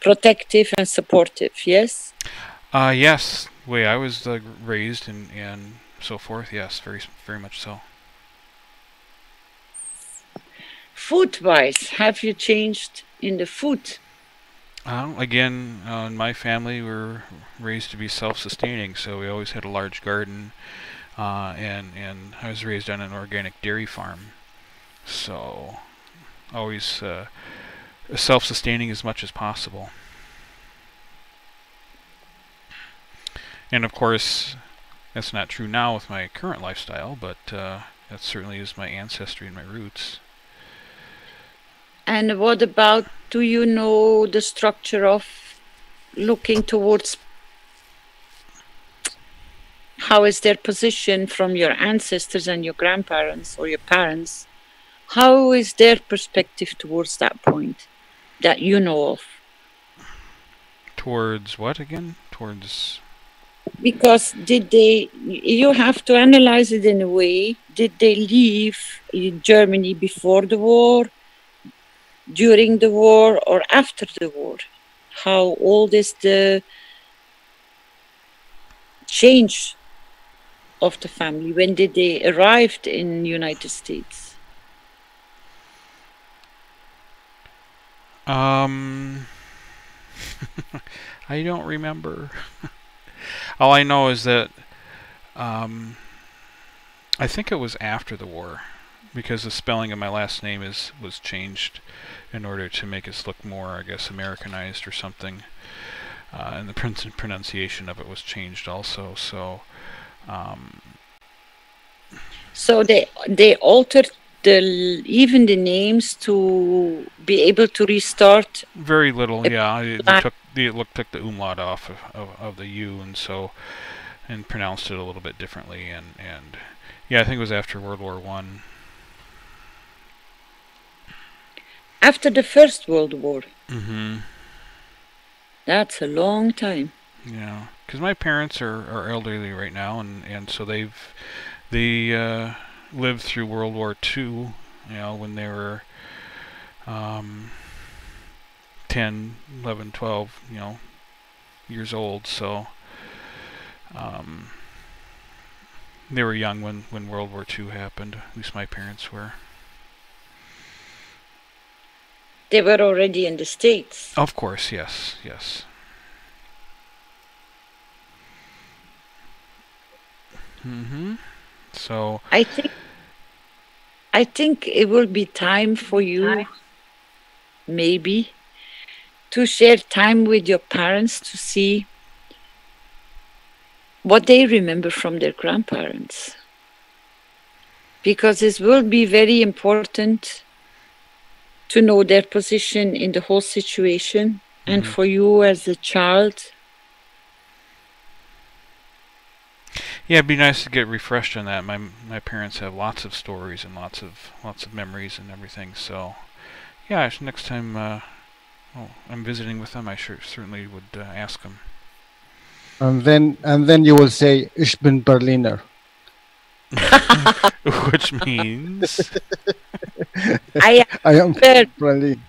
protective and supportive, yes? Yes, the way I was raised and so forth, yes, very, very much so. Food-wise, have you changed in the food? Again, in my family, we were raised to be self-sustaining, so we always had a large garden, and I was raised on an organic dairy farm, so always self-sustaining as much as possible. And of course, that's not true now with my current lifestyle, but that certainly is my ancestry and my roots. And what about, do you know the structure of looking towards how is their position from your ancestors and your grandparents or your parents? How is their perspective towards that point that you know of? Towards what again? Towards... Because you have to analyze it in a way, did they leave Germany before the war, during the war, or after the war? How old is the change of the family? When did they arrive in the United States? I don't remember. All I know is that I think it was after the war, because the spelling of my last name was changed in order to make us look more, I guess, Americanized or something, and the pronunciation of it was changed also. So so they altered even the names to be able to restart? Very little, yeah. Took the umlaut off of the U, and pronounced it a little bit differently, and yeah, I think it was after World War I. After the First World War. Mm-hmm. That's a long time. Yeah, because my parents are elderly right now, and so they lived through World War II, when they were 10, 11, 12, years old. So they were young when World War II happened. At least my parents were. They were already in the States. Of course, yes. Mm-hmm. So I think it will be time for you, maybe, to share time with your parents to see what they remember from their grandparents. Because it will be very important to know their position in the whole situation, and for you as a child. Yeah, it'd be nice to get refreshed on that. My parents have lots of stories and lots of memories and everything. So, yeah, next time I'm visiting with them, I certainly would ask them. And then you will say, "Ich bin Berliner," which means I am Berlin.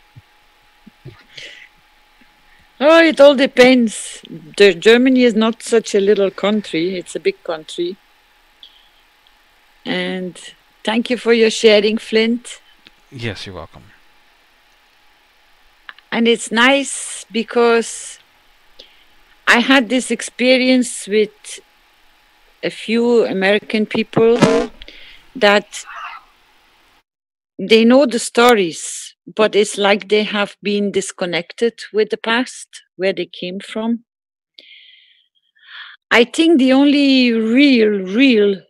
Oh, it all depends. Germany is not such a little country. It's a big country. And thank you for your sharing, Flint. Yes, you're welcome. And it's nice because I had this experience with a few American people that they know the stories, but it's like they have been disconnected with the past, where they came from. I think the only real,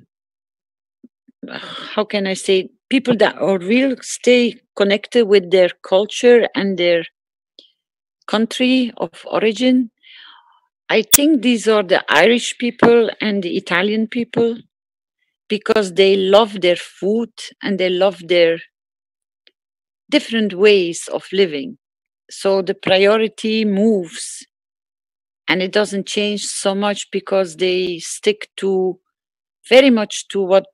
how can I say, people that are real stay connected with their culture and their country of origin, I think these are the Irish people and the Italian people, because they love their food and they love their different ways of living. So the priority moves and it doesn't change so much, because they stick to very much to what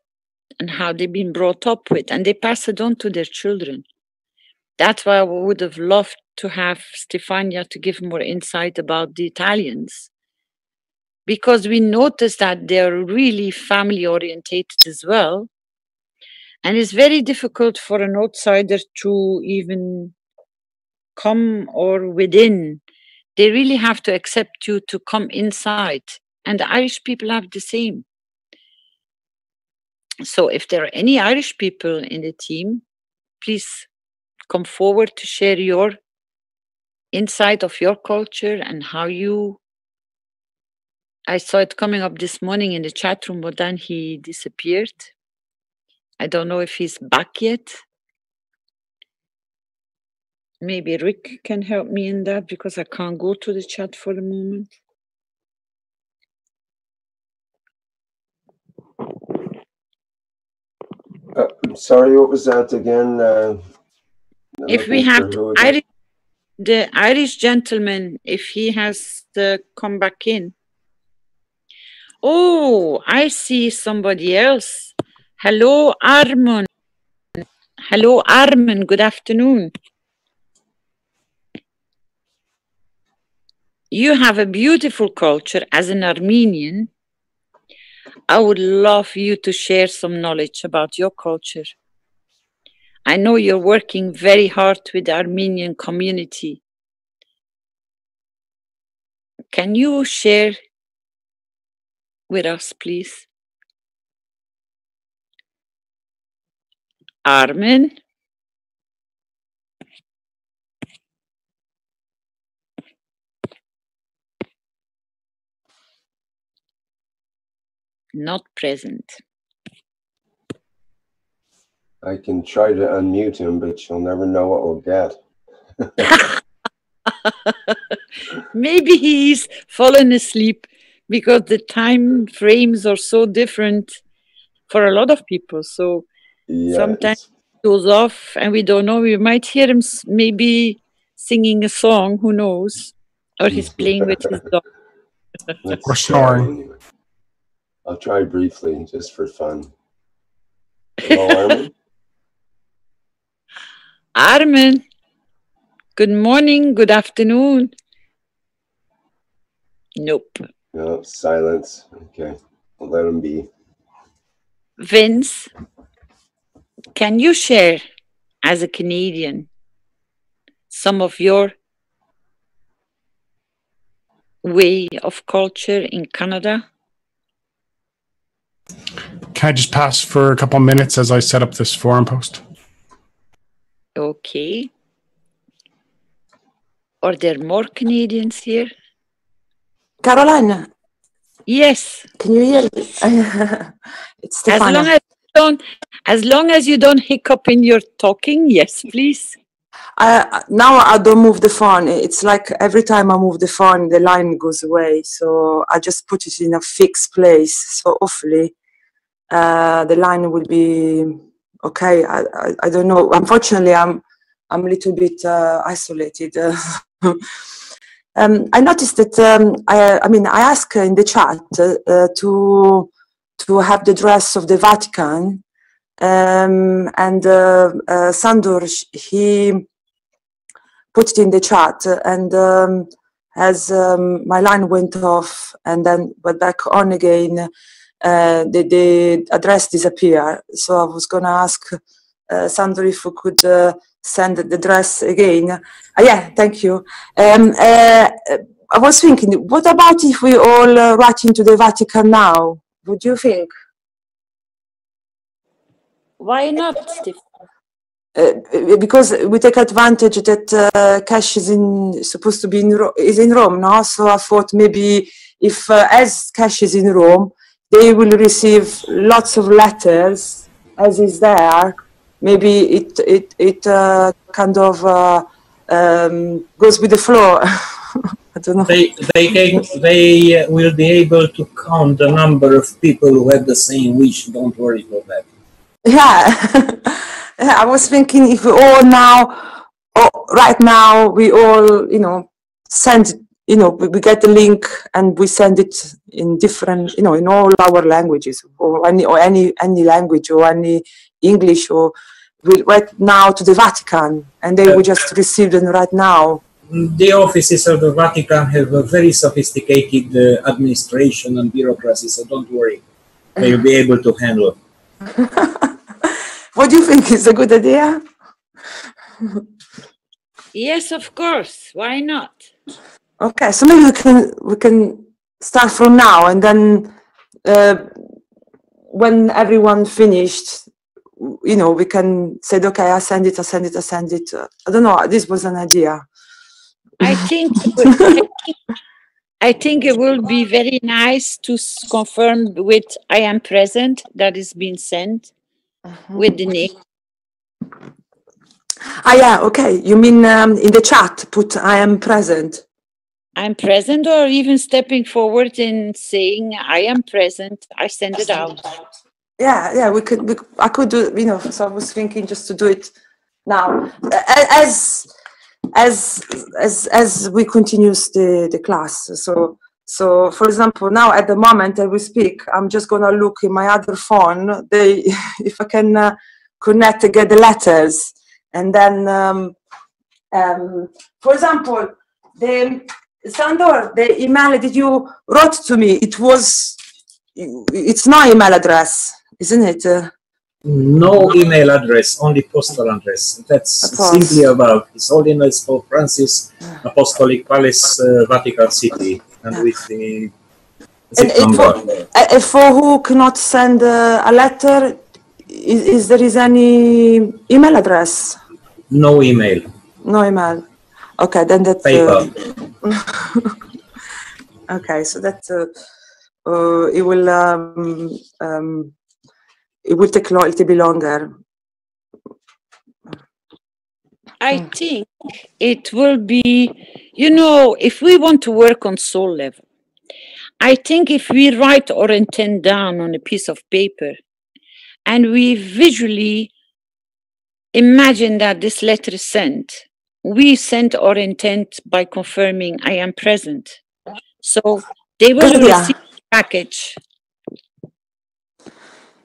and how they've been brought up with, and they pass it on to their children. That's why I would have loved to have Stefania to give more insight about the Italians, because we notice that they're really family orientated as well. And it's very difficult for an outsider to even come or within. They really have to accept you to come inside. And the Irish people have the same. So if there are any Irish people in the team, please come forward to share your insight of your culture and how you... I saw it coming up this morning in the chat room, but then he disappeared. I don't know if he's back yet. Maybe Rick can help me in that, because I can't go to the chat for the moment. I'm sorry, what was that again? If we have the Irish gentleman, if he has come back in. Oh, I see somebody else. Hello, Armin. Hello, Armin. Good afternoon. You have a beautiful culture as an Armenian. I would love you to share some knowledge about your culture. I know you're working very hard with the Armenian community. Can you share with us, please? Armin? Not present. I can try to unmute him, but you'll never know what we'll get. Maybe he's fallen asleep because the time frames are so different for a lot of people. So Yeah, sometimes it goes off and we don't know. We might hear him maybe singing a song, who knows? Or he's playing with his dog. Or snoring. Anyway. I'll try briefly, just for fun. Hello, Armin. Armin, good morning, good afternoon. Nope. No, silence. Okay, I'll let him be. Vince, can you share, as a Canadian, some of your way of culture in Canada? Can I just pass for a couple of minutes as I set up this forum post? Okay. Are there more Canadians here? Caroline? Yes. Can you hear me? It's Stefania. As long as you don't hiccup in your talking, yes, please. Now I don't move the phone. It's like every time I move the phone, the line goes away. So I just put it in a fixed place. So hopefully the line will be okay. I don't know. Unfortunately, I'm a little bit isolated. I noticed that I asked in the chat to have the dress of the Vatican, and Sandor, he put it in the chat, and as my line went off and then went back on again, the address disappeared. So I was going to ask Sandor if we could send the address again. Yeah, thank you. I was thinking, what about if we all write into the Vatican now? Would you think? Why not, Steve? Because we take advantage that Keshe is supposed to be in Rome, no? So I thought maybe if as Keshe is in Rome, they will receive lots of letters as is there. Maybe it kind of goes with the flow. I don't know. They will be able to count the number of people who have the same wish. Don't worry about that. Yeah. I was thinking if we all now, right now, we all, send, we get the link and we send it in different, in all our languages, or any language, or any English, or we write now to the Vatican, and they will just receive them right now. The offices of the Vatican have a very sophisticated administration and bureaucracy, so don't worry. They'll be able to handle it. What do you think is a good idea? Yes, of course. Why not? Okay, so maybe we can start from now, and then when everyone finished, we can say, okay, I send it. I don't know. This was an idea. I think it will be very nice to confirm with "I am present" that is being sent with the name. Yeah, okay. You mean in the chat, put "I am present." I'm present, or even stepping forward and saying "I am present." I send it out. Yeah, I could do, so I was thinking just to do it now. As we continue the class. So for example, now at the moment that we speak, I'm just gonna look in my other phone, if I can connect to get the letters, and then for example, Sandor, the email that you wrote to me, it's no email address, isn't it? No email address, only postal address. That's simply about. It's Holiness Pope Francis, Apostolic Palace, Vatican City, and with the zip number. For who cannot send a letter, is there any email address? No email. No email. Okay, then that. Paper. Okay, so that it will take a little bit longer. I think it will be, you know, if we want to work on soul level, I think if we write our intent down on a piece of paper and we visually imagine that this letter is sent, we send our intent by confirming I am present. So they will receive the package.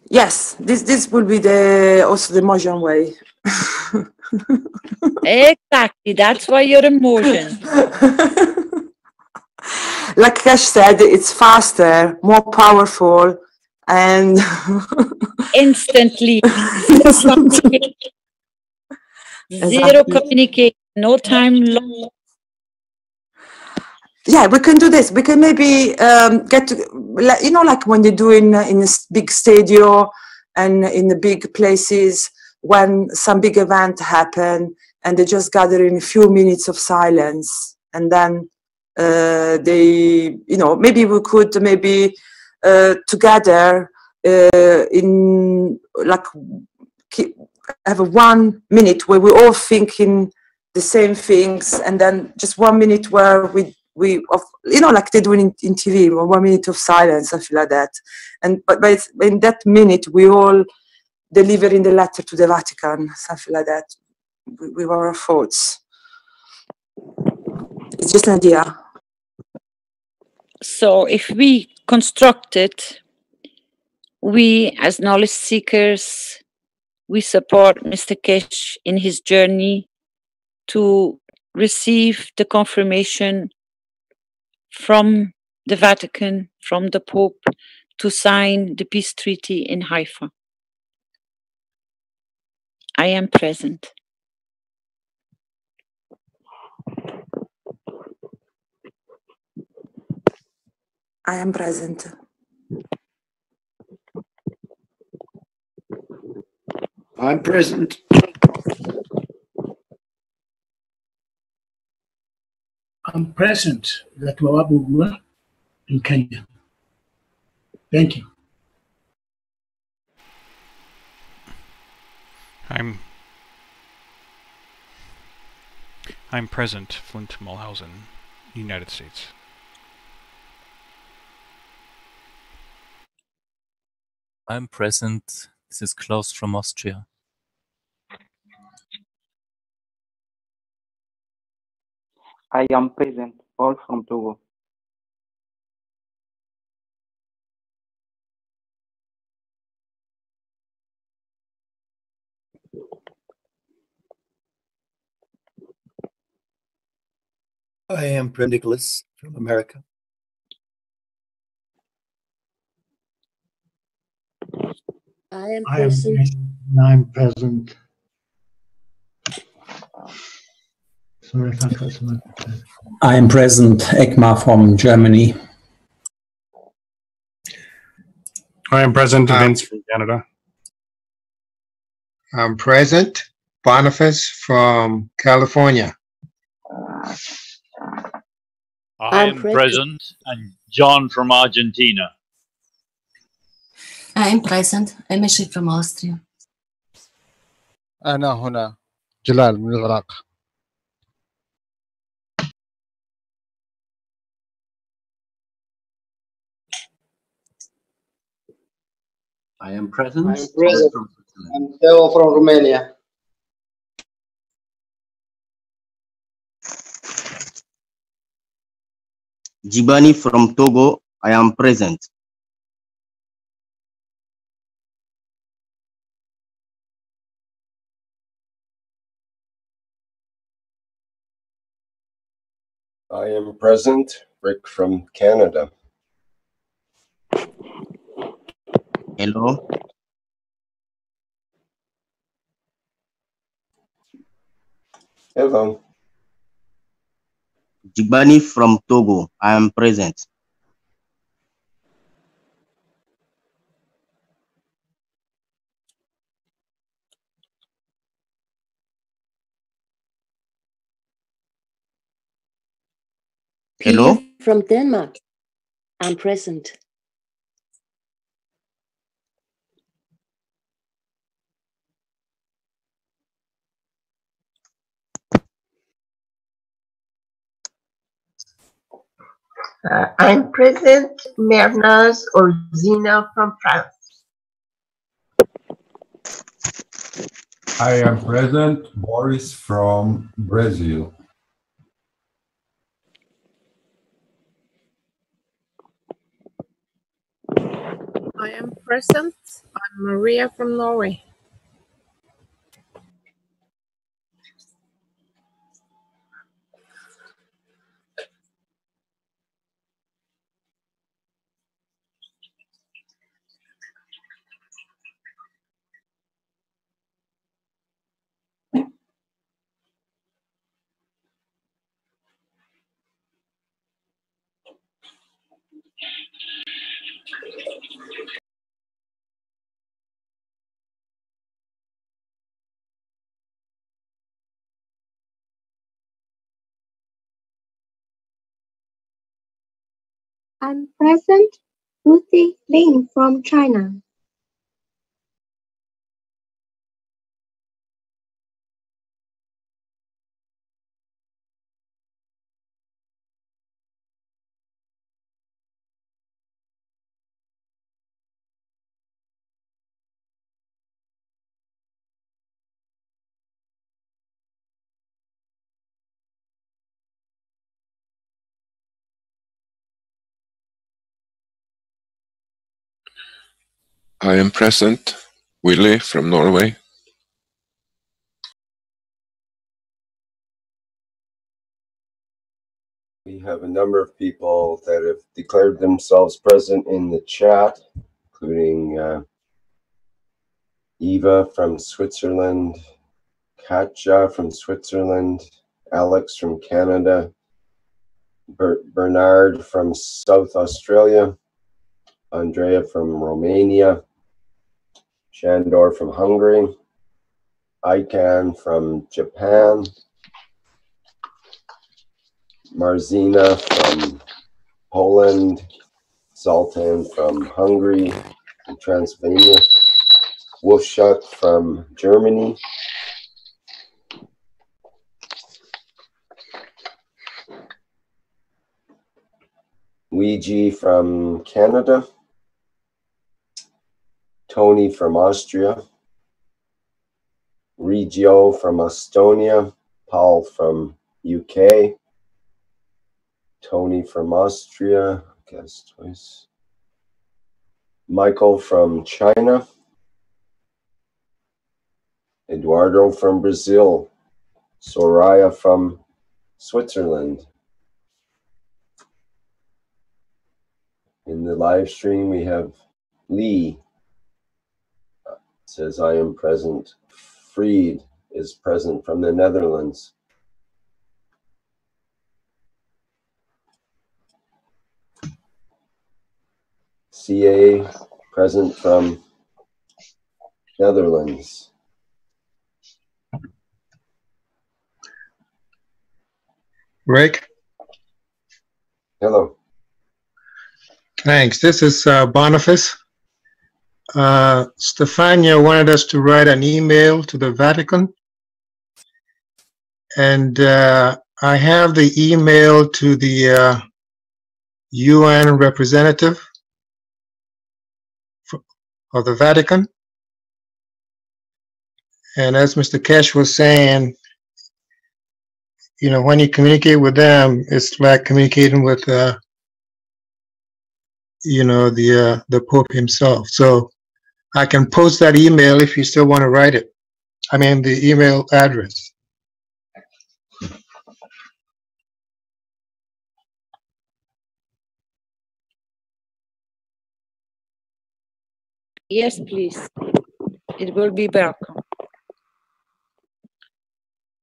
Yes, this will be the also the Mojan way. Exactly, that's why you're emotion. Like Keshe said, it's faster, more powerful, and instantly. Zero communication, no time lost. Yeah, we can do this. We can maybe get to, you know, like when they do in a big stadium and in the big places, when some big event happen and they just gather in a few minutes of silence, and then they, you know, maybe we could maybe together in like have a 1 minute where we all thinking the same things, and then just 1 minute where we you know, like they do in TV, 1 minute of silence, something like that. And but in that minute we all deliver in the letter to the Vatican, something like that, with our thoughts. It's just an idea. So if we construct it, we as knowledge seekers, we support Mr. Keshe in his journey to receive the confirmation from the Vatican, from the Pope, to sign the peace treaty in Haifa. I am present. I am present. I'm present. I'm present at Wawabugua in Kenya. Thank you. I'm present, Flint Mulhausen, United States. I'm present. This is Klaus from Austria. I am present, all from Togo. I am Nicholas from America. I am present. I'm present. Sorry if I cut someone. I am present, Ekmar from Germany. I am present, Vince from Canada. I'm present, Boniface from California. I am present, and John from Argentina. I am present, Emeshi from Austria. أنا هنا جلال من العراق. I am present. I am present. I'm Theo from Romania. Jibani from Togo. I am present. I am present, Rick from Canada. Hello. Hello. Jibani from Togo. I am present. Hello. From Denmark. I'm present. I'm present, Mehran or Zina from France. I am present, Boris from Brazil. I am present. I'm Maria from Norway. I'm present, Lucy Lin from China. I am present, Willie from Norway. We have a number of people that have declared themselves present in the chat, including Eva from Switzerland, Katja from Switzerland, Alex from Canada, Bernard from South Australia, Andrea from Romania, Shandor from Hungary, Ican from Japan, Marzina from Poland, Zoltan from Hungary and Transylvania, Wolfschuck from Germany, Luigi from Canada, Tony from Austria, Regio from Estonia, Paul from UK, Tony from Austria, guess twice, Michael from China, Eduardo from Brazil, Soraya from Switzerland. In the live stream, we have Lee, says, I am present. Fried is present from the Netherlands. CA, present from Netherlands. Rick? Hello. Thanks. This is Boniface. Stefania wanted us to write an email to the Vatican. And I have the email to the UN representative of the Vatican. And as Mr. Keshe was saying, you know, when you communicate with them, it's like communicating with, you know, the Pope himself. So I can post that email if you still want to write it. I mean, the email address. Yes, please. It will be welcome.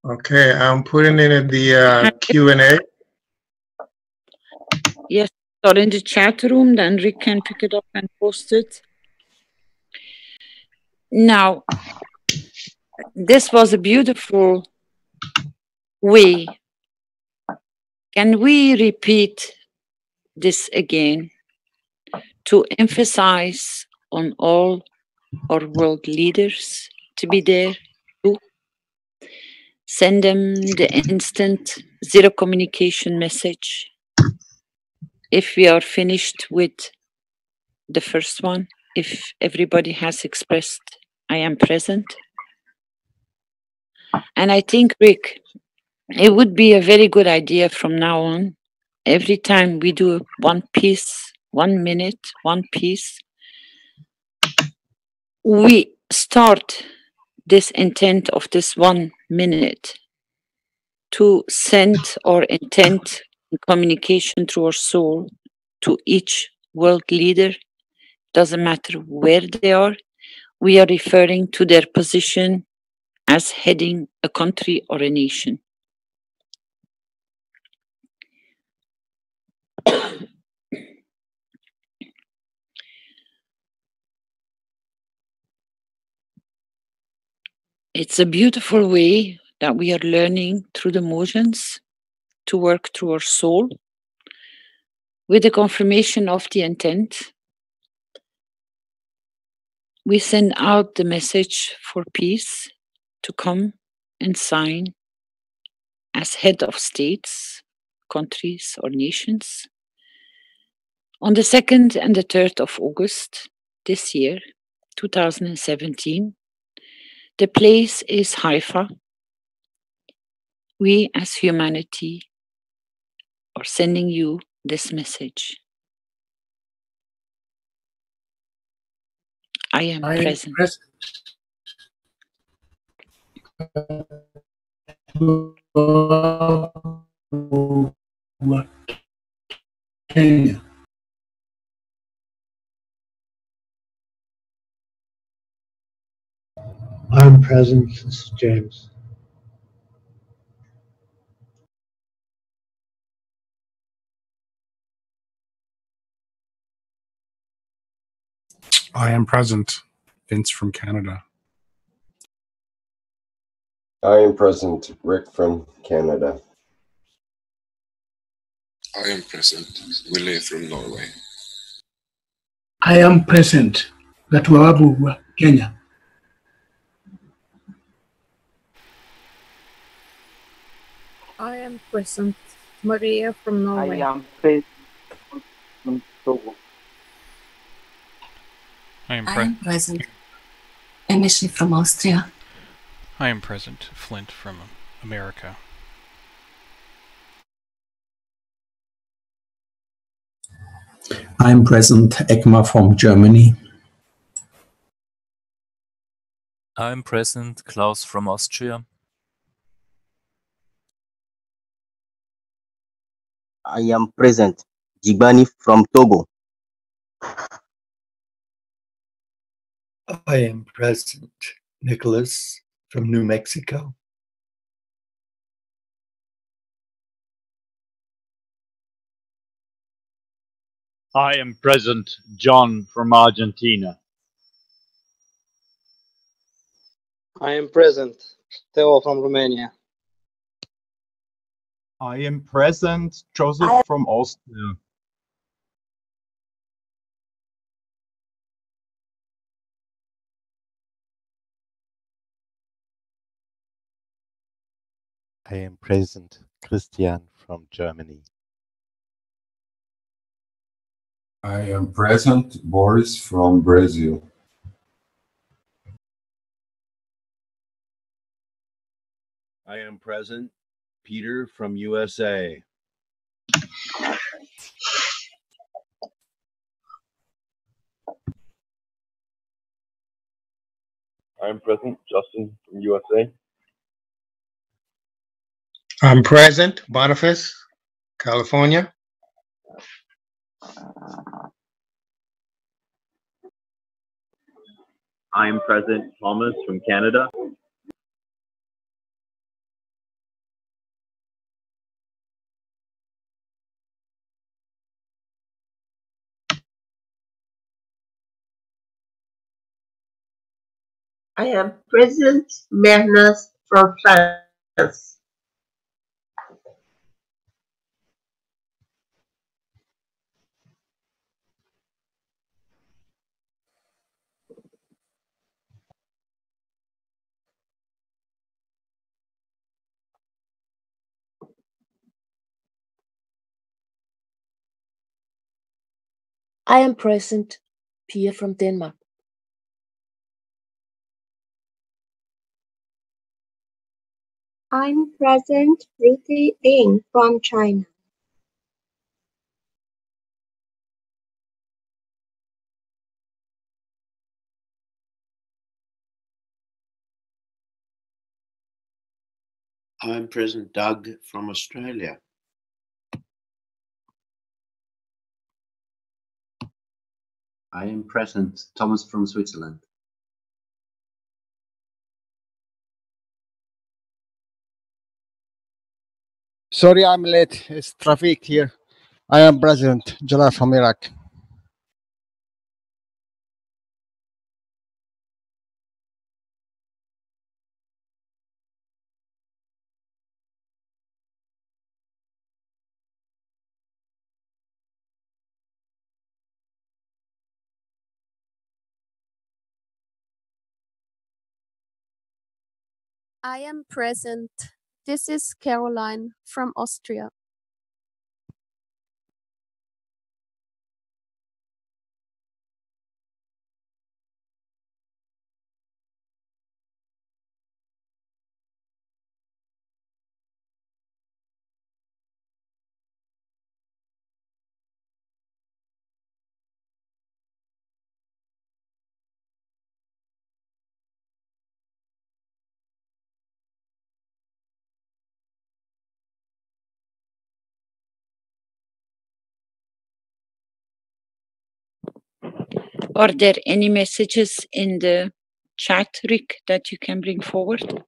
Okay, I'm putting it in the Q&A. Yes, or in the chat room, then Rick can pick it up and post it. Now, this was a beautiful way. Can we repeat this again to emphasize on all our world leaders to be there too? Send them the instant zero communication message. if we are finished with the first one, if everybody has expressed I am present. And I think, Rick, it would be a very good idea from now on, every time we do one piece, 1 minute, one piece, we start this intent of this 1 minute to send our intent in communication through our soul to each world leader, doesn't matter where they are. We are referring to their position as heading a country or a nation. It's a beautiful way that we are learning through the motions to work through our soul with the confirmation of the intent. We send out the message for peace to come and sign as head of states, countries, or nations on the 2nd and the 3rd of August this year, 2017. The place is Haifa. We as humanity are sending you this message. I am present. Kenya. I'm present, this is James. I am present. Vince from Canada. I am present. Rick from Canada. I am present. Willie from Norway. I am present. Gatwabu, Kenya. I am present. Maria from Norway. I am present from Togo. I am present. Emily from Austria. I am present. Flint from America. I'm present. Ekma from Germany. I'm present. Klaus from Austria. I am present. Jibani from Togo. I am present. Nicholas from New Mexico. I am present. John from Argentina. I am present. Theo from Romania. I am present. Joseph from Austria. I am present. Christian from Germany. I am present. Boris from Brazil. I am present. Peter from USA. I'm present. Justin from USA. I'm present. Boniface, California. I am present. Thomas from Canada. I am present. Mehran from France. I am present, Pia from Denmark. I'm present, Ruthie Ing from China. I'm present, Doug from Australia. I am present, Thomas from Switzerland. Sorry, I'm late. It's traffic here. I am present, Jalal from Iraq. I am present. This is Caroline from Austria. Are there any messages in the chat, Rick, that you can bring forward?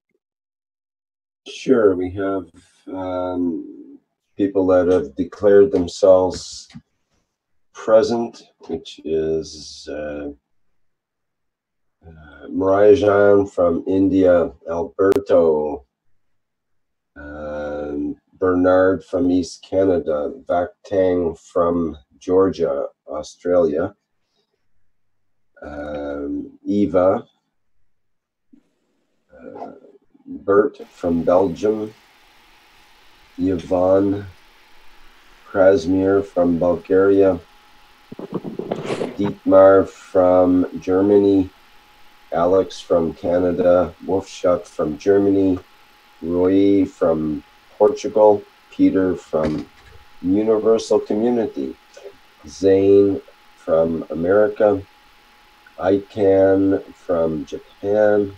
Sure, we have people that have declared themselves present, which is Marijan from India, Alberto, Bernard from East Canada, Vak Tang from Georgia, Australia, Eva, Bert from Belgium, Yvonne Krasmir from Bulgaria, Dietmar from Germany, Alex from Canada, Wolfshut from Germany, Roy from Portugal, Peter from Universal Community, Zane from America, Ican from Japan,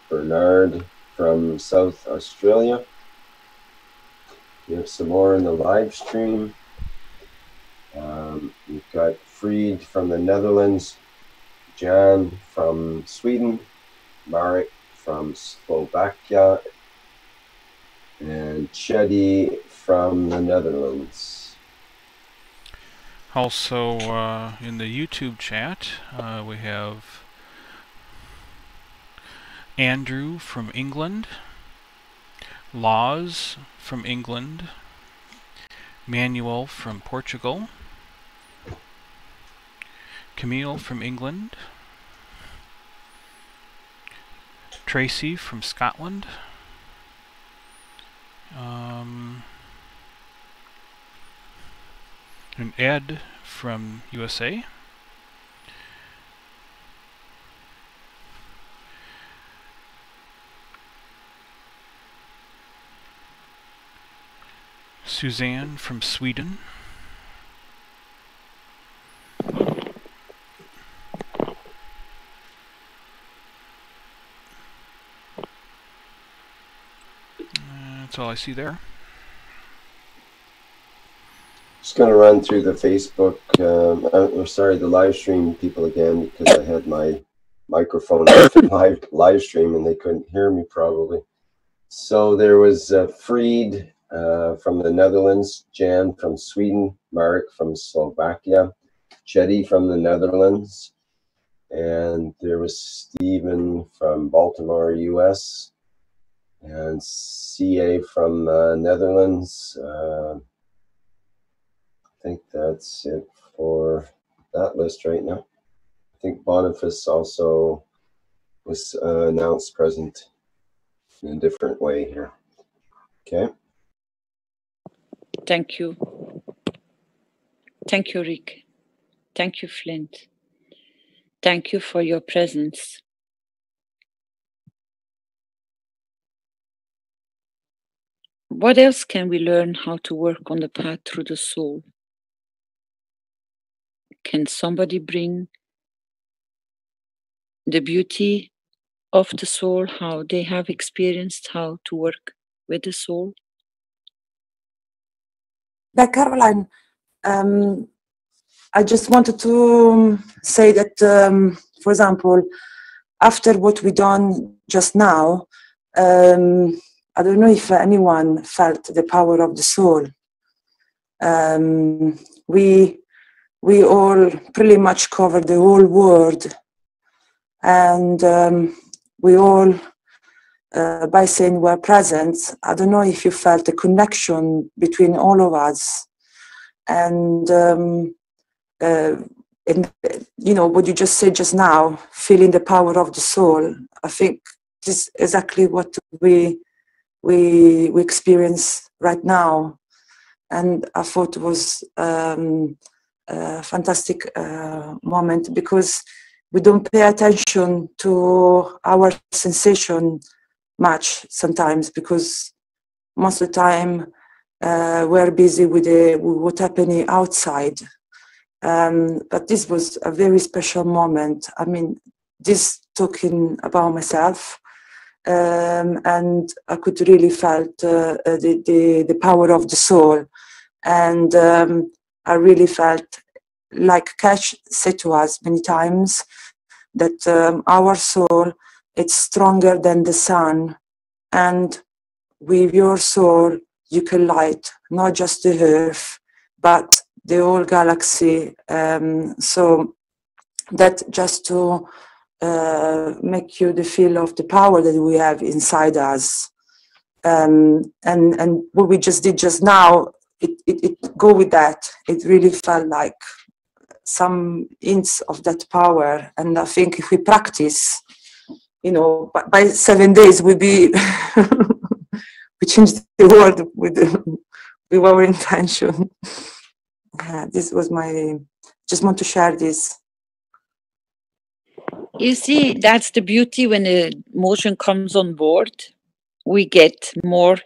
Bernard from South Australia. We have some more in the live stream. We've got Fried from the Netherlands, Jan from Sweden, Marek from Slovakia, and Chedi from the Netherlands. Also, in the YouTube chat, we have Andrew from England, Laws from England, Manuel from Portugal, Camille from England, Tracy from Scotland, and Ed from USA. Suzanne from Sweden. That's all I see there. Just going to run through the Facebook, or sorry, the live stream people again, because I had my microphone off in live stream and they couldn't hear me probably. So there was Fried from the Netherlands, Jan from Sweden, Marek from Slovakia, Chetty from the Netherlands, and there was Stephen from Baltimore, US, and CA from Netherlands. I think that's it for that list right now. I think Boniface also was announced present in a different way here. Okay. Thank you. Thank you, Rick. Thank you, Flint. Thank you for your presence. What else can we learn how to work on the path through the soul? Can somebody bring the beauty of the soul, how they have experienced how to work with the soul? Yeah, Caroline, I just wanted to say that, for example, after what we done just now, I don't know if anyone felt the power of the soul. We all pretty much covered the whole world, and we all, by saying we're present, I don't know if you felt a connection between all of us. And you know what you just said just now, feeling the power of the soul. I think this is exactly what we experience right now, and I thought it was a fantastic moment, because we don't pay attention to our sensation much sometimes, because most of the time we're busy with what's happening outside. But this was a very special moment. I mean, this talking about myself, and I could really felt the power of the soul, and I really felt, like Keshe said to us many times, that our soul, it's stronger than the sun, and with your soul you can light not just the earth but the whole galaxy. So that just to make you the feel of the power that we have inside us, and what we just did just now, it go with that. It really felt like some hints of that power, and I think if we practice, you know, by 7 days we'll be we change the world with our intention. This was my, just want to share this. You see, that's the beauty when the emotion comes on board. We get more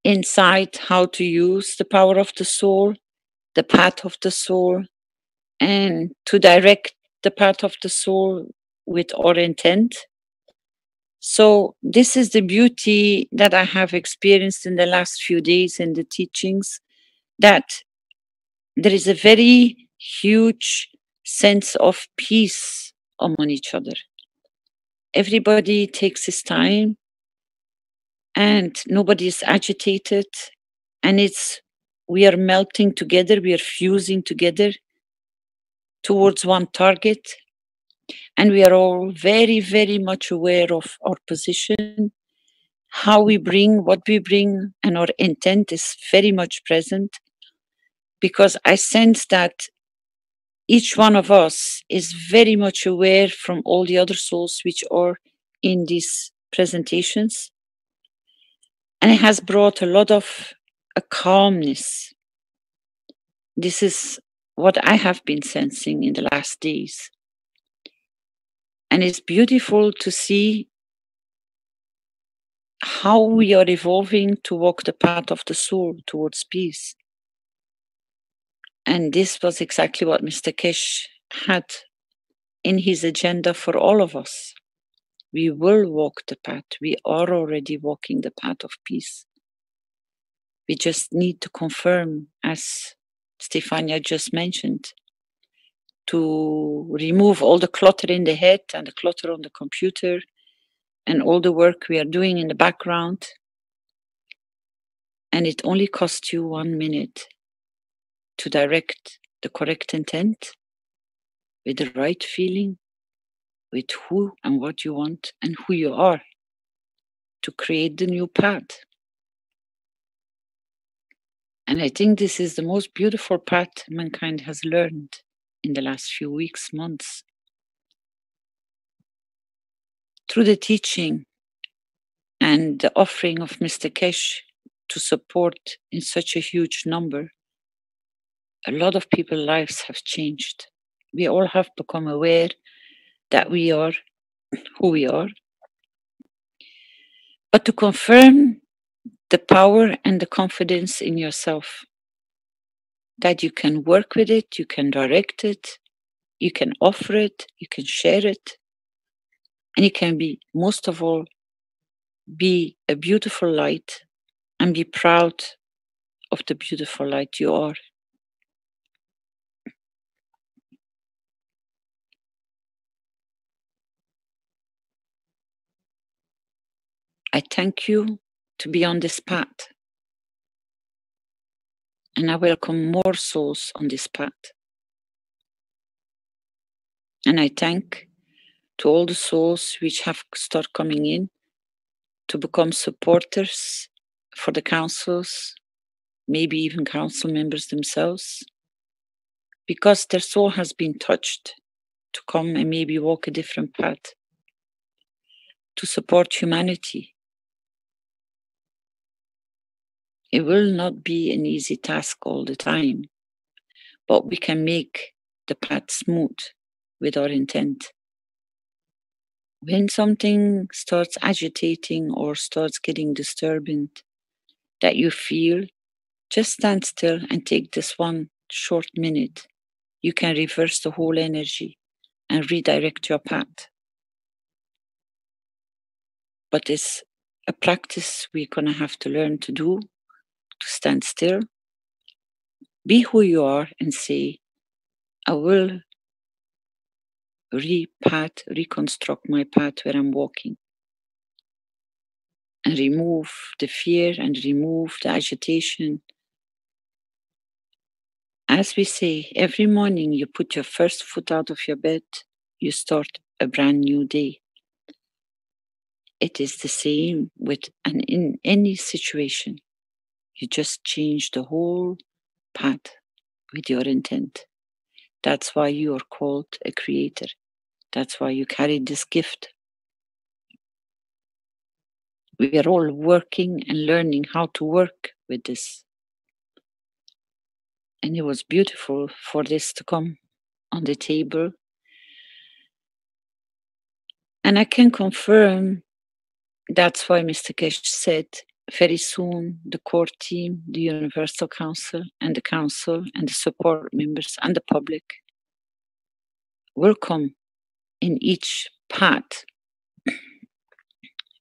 insight how to use the power of the soul, the path of the soul, and to direct the path of the soul with our intent. So this is the beauty that I have experienced in the last few days in the teachings, that there is a very huge sense of peace among each other. Everybody takes his time and nobody is agitated, and we are melting together, we are fusing together towards one target, and we are all very, very much aware of our position, how we bring, what we bring, and our intent is very much present, because I sense that each one of us is very much aware from all the other souls which are in these presentations. And it has brought a lot of a calmness. This is what I have been sensing in the last days. And it's beautiful to see how we are evolving to walk the path of the soul towards peace. And this was exactly what Mr. Keshe had in his agenda for all of us. We will walk the path. We are already walking the path of peace. We just need to confirm, as Stefania just mentioned, to remove all the clutter in the head and the clutter on the computer and all the work we are doing in the background. And it only costs you 1 minute to direct the correct intent with the right feeling, with who and what you want and who you are, to create the new path. And I think this is the most beautiful path mankind has learned in the last few weeks, months. Through the teaching and the offering of Mr. Keshe to support in such a huge number, a lot of people's lives have changed. We all have become aware that we are who we are. But to confirm the power and the confidence in yourself, that you can work with it, you can direct it, you can offer it, you can share it, and you can be, most of all, be a beautiful light and be proud of the beautiful light you are. I thank you to be on this path, and I welcome more souls on this path. And I thank to all the souls which have started coming in to become supporters for the councils, maybe even council members themselves, because their soul has been touched to come and maybe walk a different path, to support humanity. It will not be an easy task all the time, but we can make the path smooth with our intent. When something starts agitating or starts getting disturbing that you feel, just stand still and take this one short minute. You can reverse the whole energy and redirect your path. But it's a practice we're going to have to learn to do, to stand still, be who you are and say, I will reconstruct my path where I'm walking, and remove the fear and remove the agitation. As we say, every morning you put your first foot out of your bed, you start a brand new day. It is the same in any situation. You just change the whole path with your intent. That's why you are called a creator. That's why you carry this gift. We are all working and learning how to work with this. And it was beautiful for this to come on the table. And I can confirm that's why Mr. Keshe said very soon the core team, the Universal Council and the support members and the public will come in each path,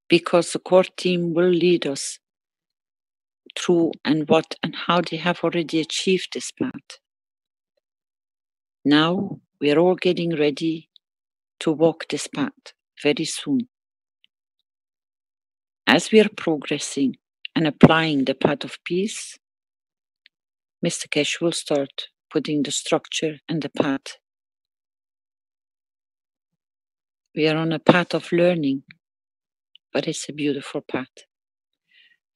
because the core team will lead us through and what and how they have already achieved this path. Now we are all getting ready to walk this path very soon. As we are progressing and applying the path of peace, Mr. Keshe will start putting the structure and the path. We are on a path of learning, but it's a beautiful path.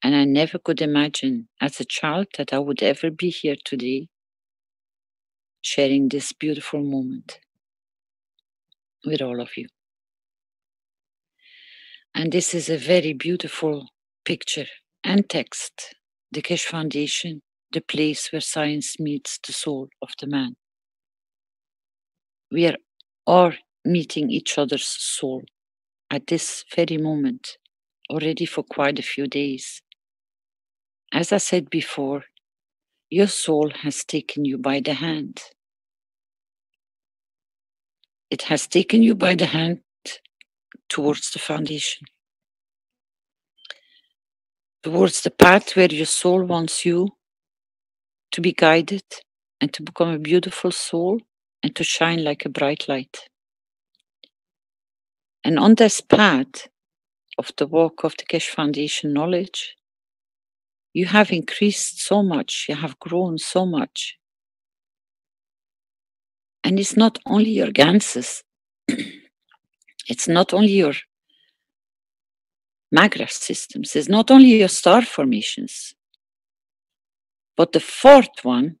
And I never could imagine as a child that I would ever be here today sharing this beautiful moment with all of you. And this is a very beautiful picture and text, the Keshe Foundation, the place where science meets the soul of the man. We are meeting each other's soul at this very moment, already for quite a few days. As I said before, your soul has taken you by the hand. It has taken you by the hand towards the foundation, towards the path where your soul wants you to be guided and to become a beautiful soul and to shine like a bright light. And on this path of the walk of the Keshe Foundation knowledge, you have increased so much, you have grown so much. And it's not only your ganses, it's not only your maggraph systems, it's not only your star formations, but the fourth one,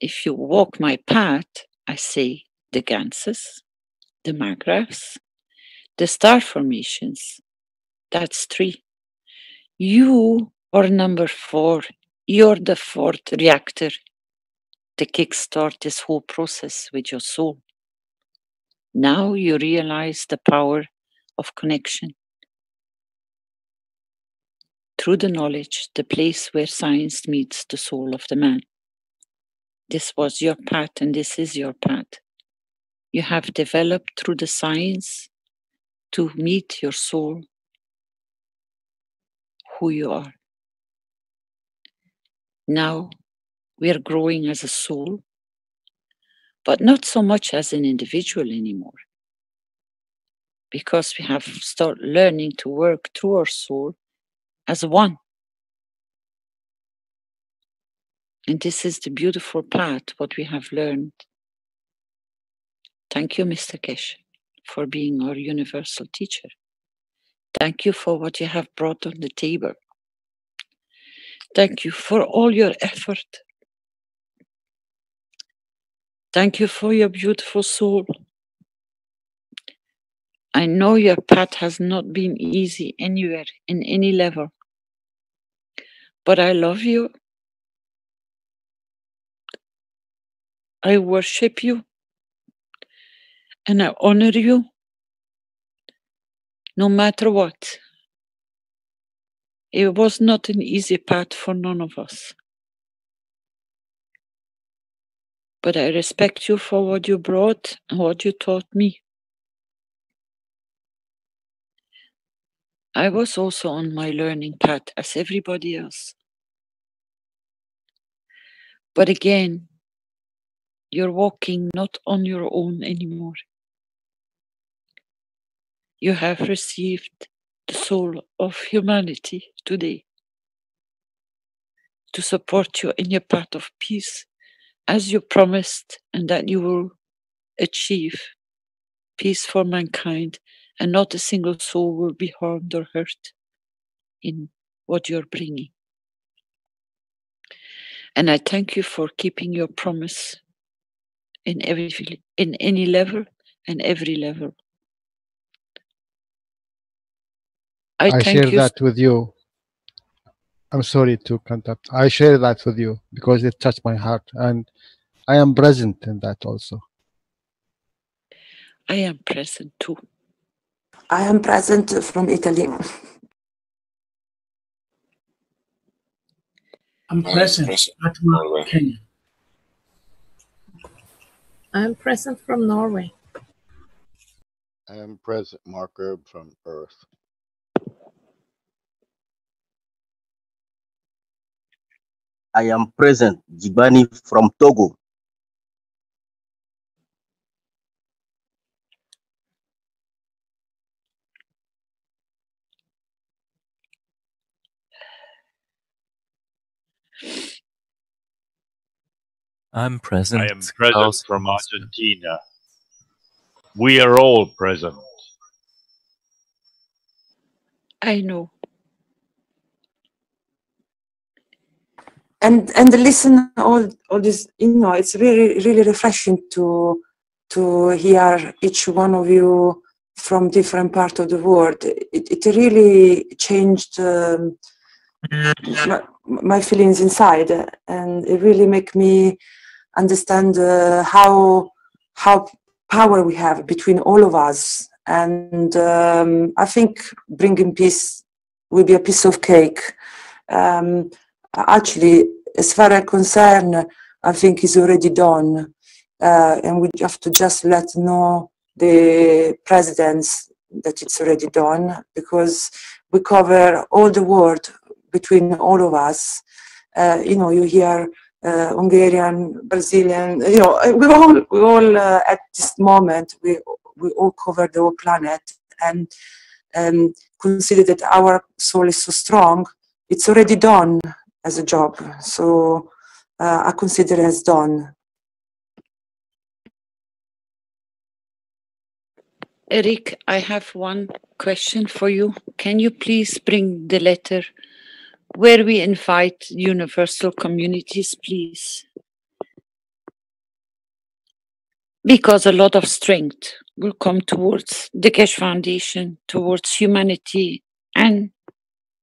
if you walk my path, I say the ganses, the maggraphs, the star formations, that's 3. You are number 4, you're the 4th reactor to kickstart this whole process with your soul. Now you realize the power of connection through the knowledge, the place where science meets the soul of the man. This was your path and this is your path. You have developed through the science to meet your soul, who you are. Now we are growing as a soul, but not so much as an individual anymore, because we have started learning to work through our soul as one. And this is the beautiful path, what we have learned. Thank you, Mr. Keshe, for being our universal teacher. Thank you for what you have brought on the table. Thank you for all your effort. Thank you for your beautiful soul. I know your path has not been easy anywhere, in any level. But I love you. I worship you. And I honor you, no matter what. It was not an easy path for none of us. But I respect you for what you brought and what you taught me. I was also on my learning path as everybody else. But again, you're walking not on your own anymore. You have received the soul of humanity today to support you in your path of peace, as you promised, and that you will achieve peace for mankind, and not a single soul will be harmed or hurt in what you're bringing. And I thank you for keeping your promise in any level and every level. I share that with you. I'm sorry to contact. I share that with you because it touched my heart, and I am present in that also. I am present too. I am present from Italy. I'm present at Kenya. I'm present from Norway. I am present, Mark Erb from Earth. I am present, Jibani from Togo. I'm present. I am present from Argentina. We are all present. I know. And listen, all this, it's really refreshing to hear each one of you from different parts of the world. It really changed my feelings inside, and it really make me understand how power we have between all of us. And I think bringing peace will be a piece of cake. Actually, as far as I'm concerned, I think it's already done. And we have to just let know the presidents that it's already done, because we cover all the world between all of us. You hear Hungarian, Brazilian, we all at this moment, we all cover the whole planet, and consider that our soul is so strong. It's already done as a job, so I consider it as done. Eric, I have one question for you. Can you please bring the letter where we invite universal communities, please? Because a lot of strength will come towards the Keshe Foundation, towards humanity, and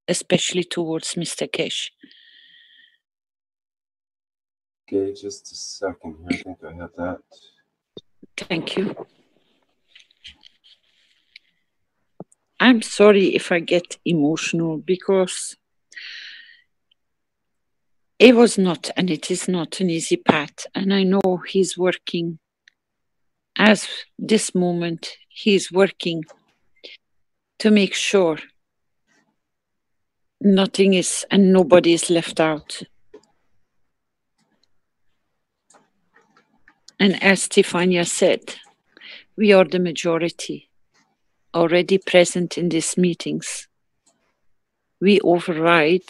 especially towards Mr. Keshe. Okay, just a second here. I think I have that. Thank you. I'm sorry if I get emotional because it was not and it is not an easy path. And I know he's working as this moment, he's working to make sure nothing is and nobody is left out. And as Stefania said, we are the majority already present in these meetings. We override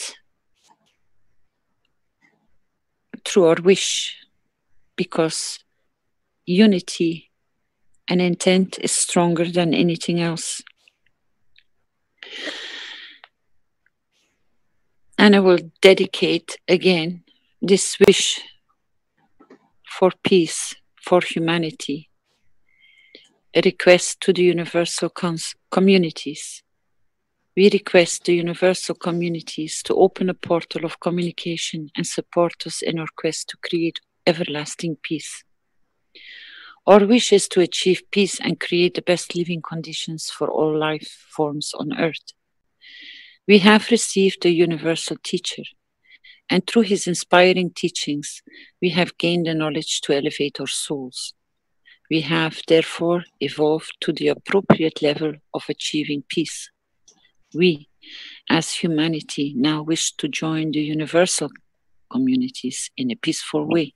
through our wish because unity and intent is stronger than anything else. And I will dedicate again this wish for peace, for humanity, a request to the universal communities. We request the universal communities to open a portal of communication and support us in our quest to create everlasting peace. Our wish is to achieve peace and create the best living conditions for all life forms on Earth. We have received a universal teacher, and through his inspiring teachings, we have gained the knowledge to elevate our souls. We have therefore evolved to the appropriate level of achieving peace. We, as humanity, now wish to join the universal communities in a peaceful way.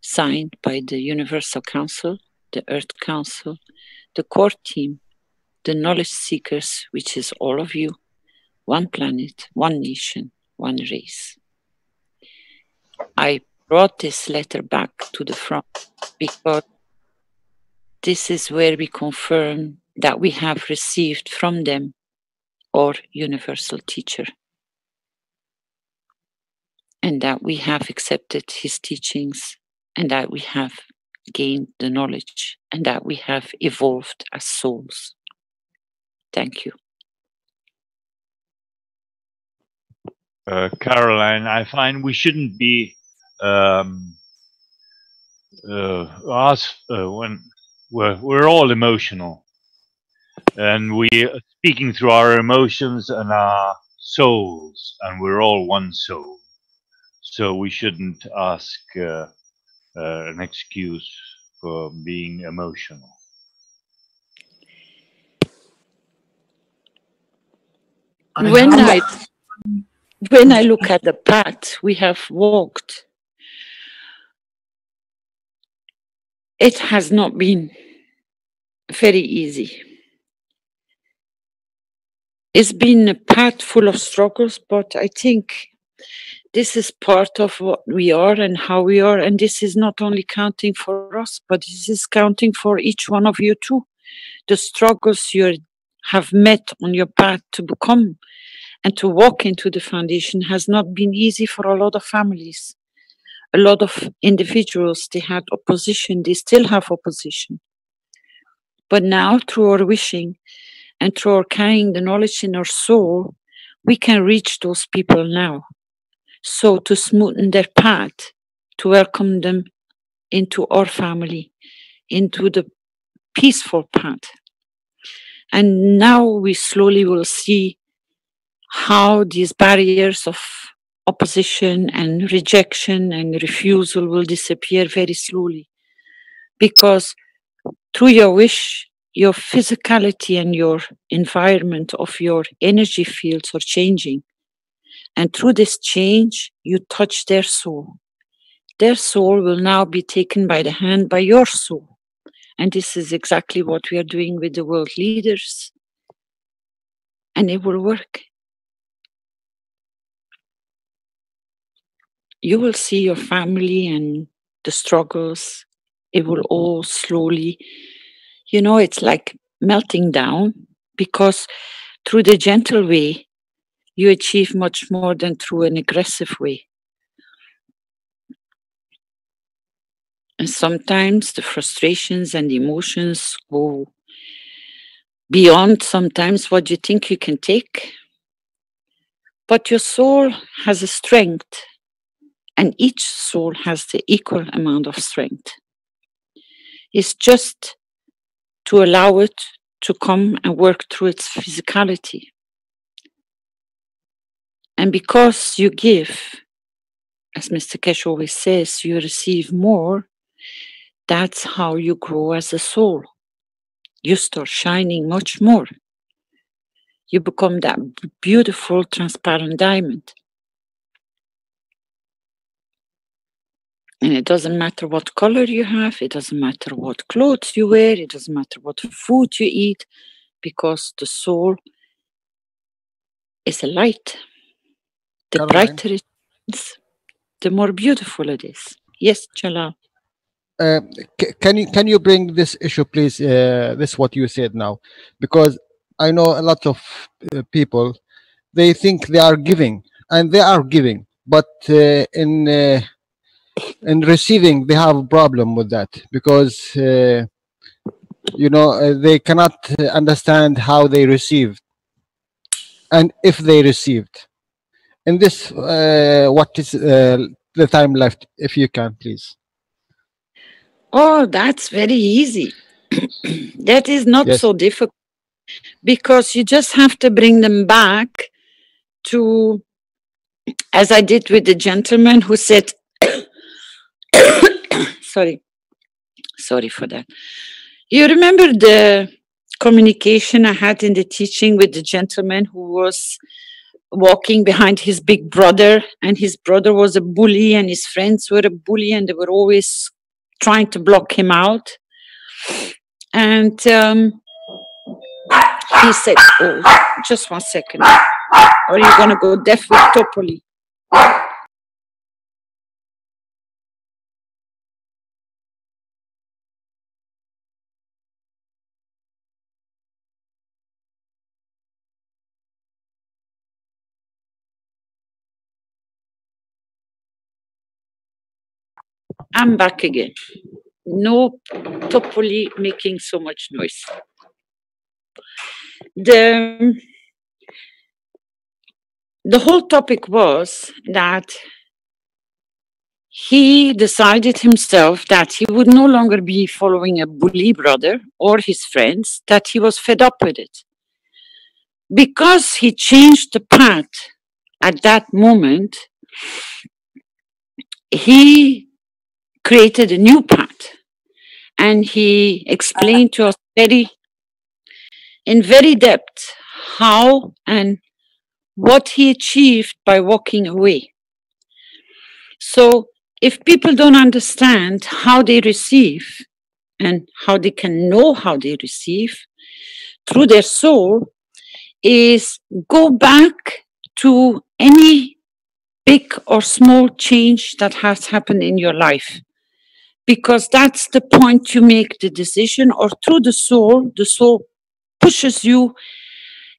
Signed by the Universal Council, the Earth Council, the core team, the knowledge seekers, which is all of you, one planet, one nation, one race. I brought this letter back to the front because this is where we confirm that we have received from them our universal teacher and that we have accepted his teachings and that we have gained the knowledge and that we have evolved as souls. Thank you. Caroline, I find we shouldn't be when we're all emotional, and we are speaking through our emotions and our souls, and we're all one soul. So we shouldn't ask an excuse for being emotional. When I look at the path we have walked, it has not been very easy. It's been a path full of struggles, but I think this is part of what we are and how we are. And this is not only counting for us, but this is counting for each one of you too. The struggles you have met on your path to become and to walk into the foundation has not been easy for a lot of families. A lot of individuals, they had opposition, they still have opposition. But now, through our wishing and through our carrying the knowledge in our soul, we can reach those people now. So to smoothen their path, to welcome them into our family, into the peaceful path. And now we slowly will see how these barriers of opposition and rejection and refusal will disappear very slowly. Because through your wish, your physicality and your environment of your energy fields are changing. And through this change, you touch their soul. Their soul will now be taken by the hand by your soul. And this is exactly what we are doing with the world leaders. And it will work. You will see your family and the struggles. It will all slowly, it's like melting down, because through the gentle way, you achieve much more than through an aggressive way. And sometimes the frustrations and the emotions go beyond sometimes what you think you can take. But your soul has a strength and each soul has the equal amount of strength. It's just to allow it to come and work through its physicality. And because you give, as Mr. Keshe always says, you receive more, that's how you grow as a soul. You start shining much more. You become that beautiful, transparent diamond. And it doesn't matter what color you have, it doesn't matter what clothes you wear, it doesn't matter what food you eat, because the soul is a light. The brighter it is, the more beautiful it is. Yes, Jalal. Can you bring this issue, please? This what you said now, because I know a lot of people, they think they are giving, and they are giving, but in receiving they have a problem with that, because they cannot understand how they received and if they received. In this, what is the time left, if you can, please? Oh, that's very easy. That is not so difficult, because you just have to bring them back to, as I did with the gentleman who said, sorry for that. You remember the communication I had in the teaching with the gentleman who was walking behind his big brother, and his brother was a bully and his friends were a bully and they were always trying to block him out. And he said, oh, just 1 second. Or you're going to go deaf with Topoli. I'm back again. No Topoli making so much noise. The whole topic was that he decided himself that he would no longer be following a bully brother or his friends, that he was fed up with it. Because he changed the path at that moment, he created a new path. And he explained to us in very depth how and what he achieved by walking away. So if people don't understand how they receive and how they can know how they receive through their soul, is go back to any big or small change that has happened in your life. Because that's the point you make the decision, or through the soul pushes you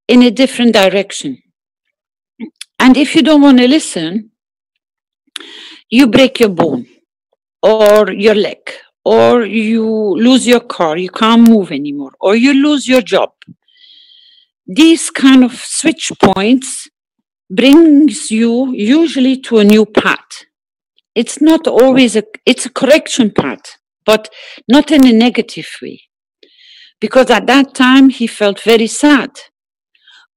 in a different direction. And if you don't want to listen, you break your bone or your leg, or you lose your car, you can't move anymore, or you lose your job. These kind of switch points brings you usually to a new path. It's not always it's a correction path, but not in a negative way. Because at that time he felt very sad,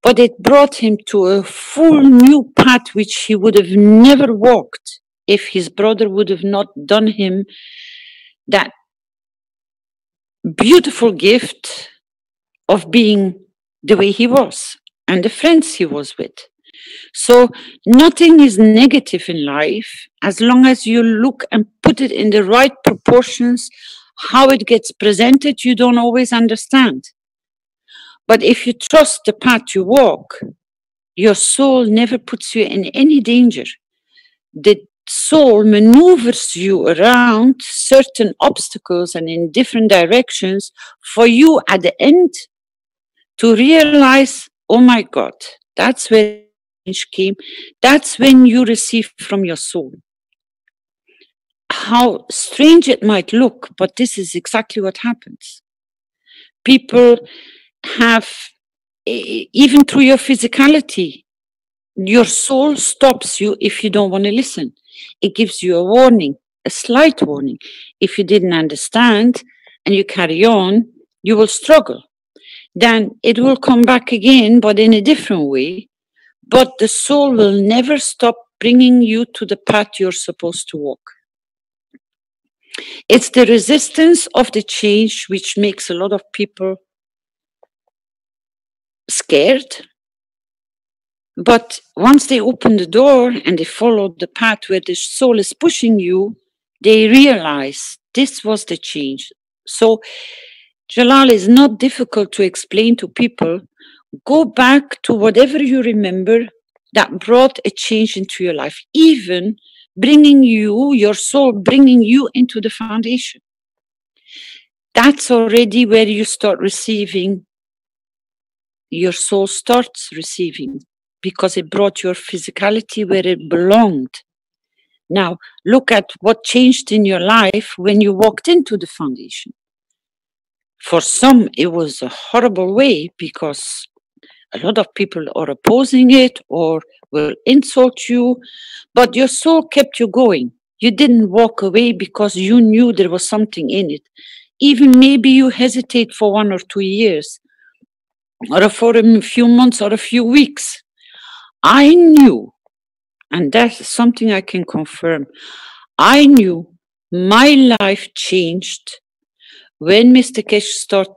but it brought him to a full new path which he would have never walked if his brother would have not done him that beautiful gift of being the way he was and the friends he was with. So nothing is negative in life as long as you look and put it in the right proportions. How it gets presented, you don't always understand. But if you trust the path you walk, your soul never puts you in any danger. The soul maneuvers you around certain obstacles and in different directions for you at the end to realize, oh my God, that's where change came. That's when you receive from your soul. How strange it might look, but this is exactly what happens. People have, even through your physicality, your soul stops you if you don't want to listen. It gives you a warning, a slight warning. If you didn't understand and you carry on, you will struggle. Then it will come back again, but in a different way. But the soul will never stop bringing you to the path you're supposed to walk. It's the resistance of the change which makes a lot of people scared. But once they open the door and they follow the path where the soul is pushing you, they realize this was the change. So Jalal, is not difficult to explain to people. Go back to whatever you remember that brought a change into your life, even bringing you, your soul, bringing you into the foundation. That's already where you start receiving, your soul starts receiving, because it brought your physicality where it belonged. Now, look at what changed in your life when you walked into the foundation. For some, it was a horrible way because a lot of people are opposing it or will insult you, but your soul kept you going. You didn't walk away because you knew there was something in it. Even maybe you hesitate for 1 or 2 years, or for a few months or a few weeks. I knew, and that's something I can confirm, I knew my life changed when Mr. Keshe started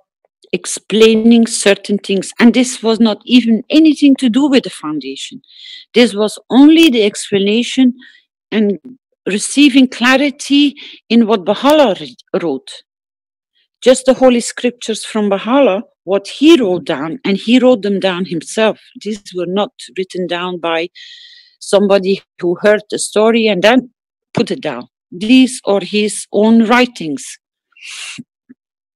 explaining certain things, and this was not even anything to do with the foundation. This was only the explanation and receiving clarity in what Baha'u'llah wrote. Just the holy scriptures from Baha'u'llah, what he wrote down, and he wrote them down himself. These were not written down by somebody who heard the story and then put it down. These are his own writings.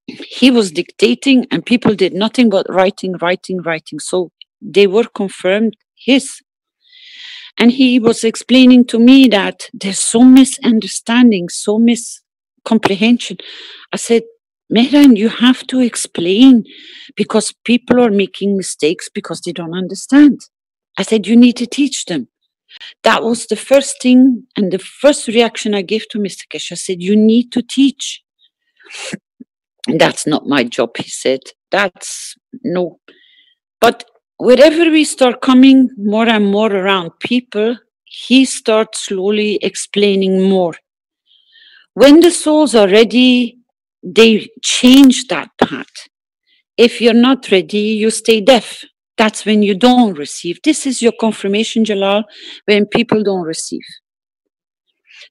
He was dictating and people did nothing but writing. So they were confirmed his. And he was explaining to me that there's so misunderstanding, so miscomprehension. I said, Mehran, you have to explain because people are making mistakes because they don't understand. I said, you need to teach them. That was the first thing and the first reaction I gave to Mr. Keshe. I said, you need to teach. That's not my job, he said. That's no. But wherever we start coming more and more around people, he starts slowly explaining more. When the souls are ready, they change that path. If you're not ready, you stay deaf. That's when you don't receive. This is your confirmation, Jalal, when people don't receive.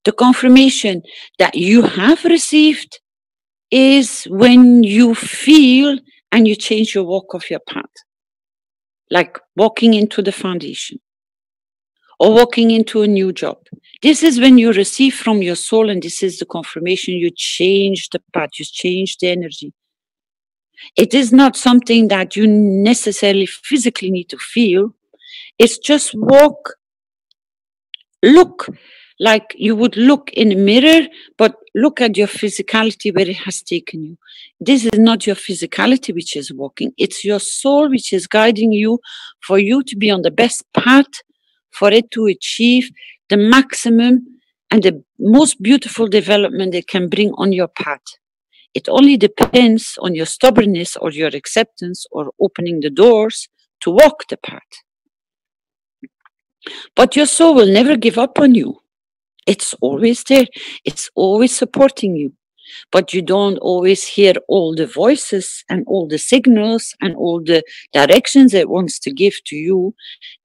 The confirmation that you have received is when you feel and you change your walk of your path. Like walking into the foundation or walking into a new job. This is when you receive from your soul, and this is the confirmation you change the path, you change the energy. It is not something that you necessarily physically need to feel. It's just walk, look like you would look in a mirror, but look at your physicality where it has taken you. This is not your physicality which is walking. It's your soul which is guiding you for you to be on the best path, for it to achieve the maximum and the most beautiful development it can bring on your path. It only depends on your stubbornness or your acceptance or opening the doors to walk the path. But your soul will never give up on you. It's always there. It's always supporting you. But you don't always hear all the voices and all the signals and all the directions it wants to give to you.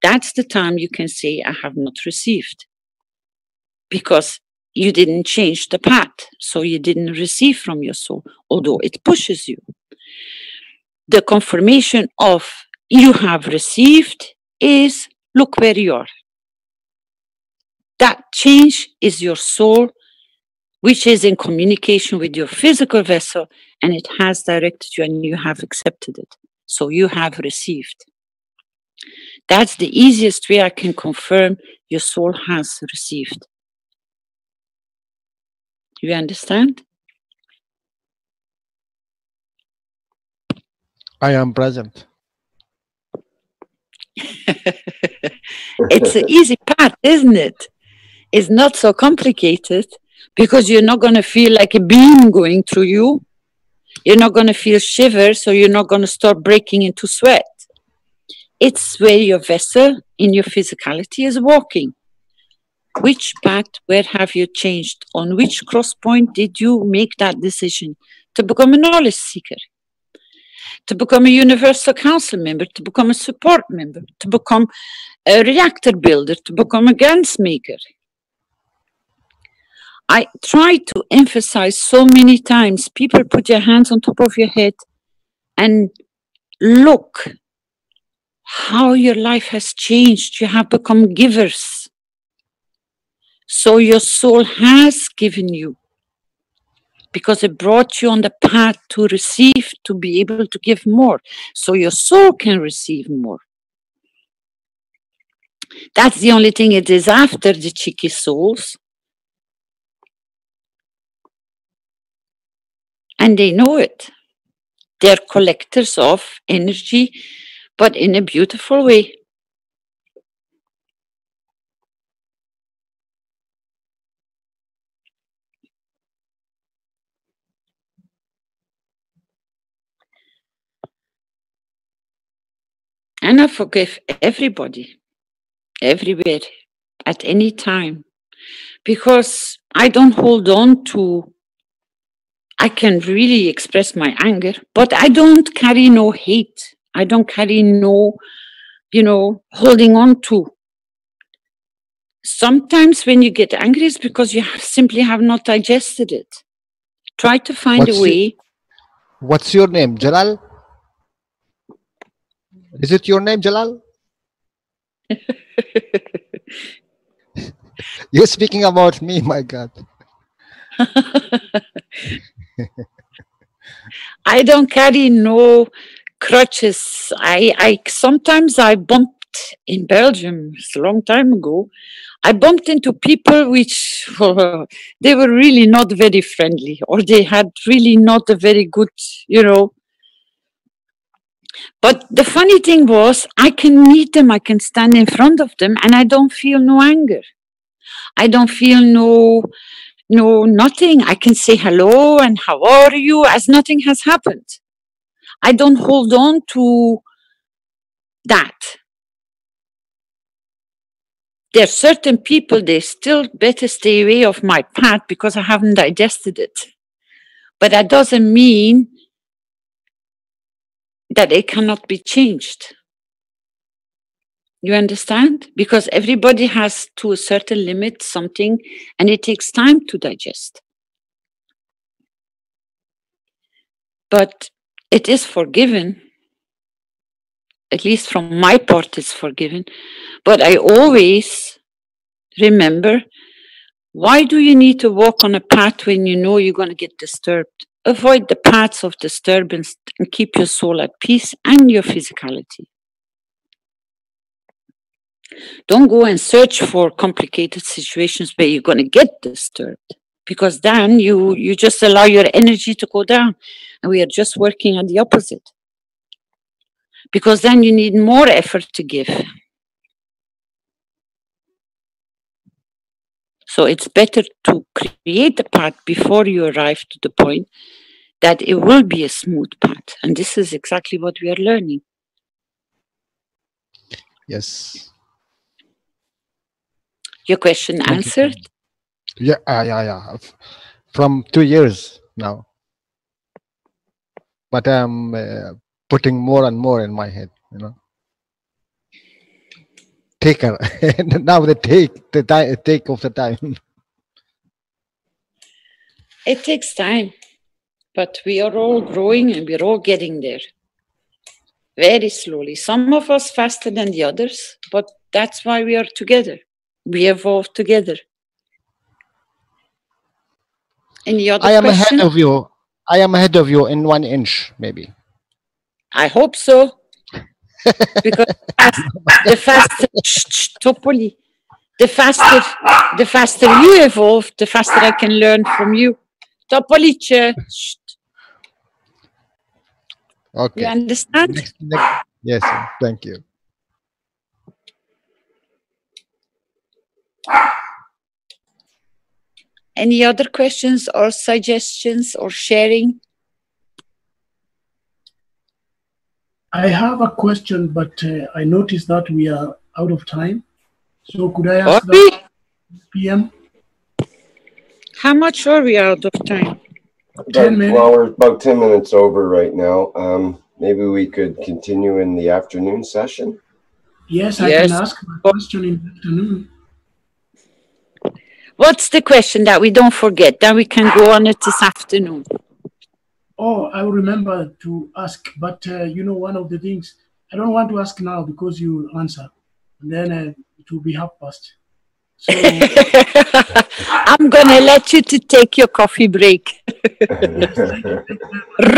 That's the time you can say, I have not received. Because you didn't change the path. So you didn't receive from your soul, although it pushes you. The confirmation of you have received is, look where you are. That change is your soul, which is in communication with your physical vessel, and it has directed you and you have accepted it. So you have received. That's the easiest way I can confirm your soul has received. You understand? I am present. It's an easy path, isn't it? is not so complicated, because you're not going to feel like a beam going through you. You're not going to feel shivers, so you're not going to start breaking into sweat. It's where your vessel in your physicality is walking. Which path, where have you changed? On which cross point did you make that decision to become a knowledge seeker, to become a universal council member, to become a support member, to become a reactor builder, to become a grants maker? I try to emphasize so many times, people, put your hands on top of your head and look how your life has changed. You have become givers. So your soul has given you, because it brought you on the path to receive, to be able to give more. So your soul can receive more. That's the only thing it is after, the cheeky souls. And they know it. They're collectors of energy, but in a beautiful way. And I forgive everybody, everywhere, at any time, because I don't hold on to, I can really express my anger, but I don't carry no hate. I don't carry no, holding on to. Sometimes when you get angry, it's because you simply have not digested it. Try to find a way. What's your name, Jalal? Is it your name, Jalal? You're speaking about me, my God. I don't carry no crutches. I sometimes I bumped in Belgium, it's a long time ago. I bumped into people which they were really not very friendly, or they had really not a very good, But the funny thing was, I can meet them, I can stand in front of them, and I don't feel no anger. I don't feel no, nothing. I can say hello and how are you, as nothing has happened. I don't hold on to that. There are certain people, they still better stay away of my path because I haven't digested it. But that doesn't mean that it cannot be changed. You understand? Because everybody has, to a certain limit, something, and it takes time to digest. But it is forgiven. At least from my part, it's forgiven. But I always remember, why do you need to walk on a path when you know you're going to get disturbed? Avoid the paths of disturbance and keep your soul at peace and your physicality. Don't go and search for complicated situations where you're going to get disturbed, because then you just allow your energy to go down, and we are just working on the opposite. Because then you need more effort to give. So it's better to create the path before you arrive to the point that it will be a smooth path. And this is exactly what we are learning. Yes. Your question answered? Yeah, yeah. From 2 years now. But I'm putting more and more in my head, Taker. Now the take of the time. It takes time, but we are all growing and we're all getting there. Very slowly. Some of us faster than the others, but that's why we are together. We evolve together. Any other question? Ahead of you. I am ahead of you in 1 inch, maybe. I hope so. Because the faster, Topoli, the faster you evolve, the faster I can learn from you. Topolice. Okay. You understand? Yes, thank you. Any other questions or suggestions or sharing? I have a question, but I noticed that we are out of time. So could I ask that PM? How much are we out of time? 10 minutes. Well, we're about 10 minutes over right now. Maybe we could continue in the afternoon session. Yes, I can ask my question in the afternoon. What's the question that we don't forget, that we can go on it this afternoon? Oh, I will remember to ask, but you know, one of the things, I don't want to ask now because you will answer, and then it will be 1:30. So I'm gonna let you to take your coffee break.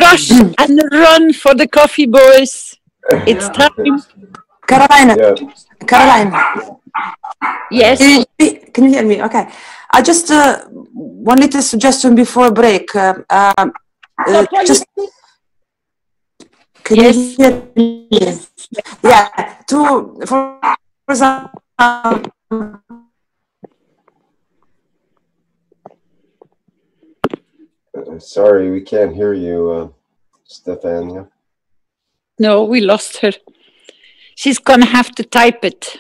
Rush and run for the coffee, boys. It's time. Caroline. Yeah. Caroline. Yes. Can you hear me? Okay. I just one little suggestion before break. Just can you hear me? Yeah. For example. Sorry, we can't hear you, Stefania. No, we lost her. She's gonna have to type it.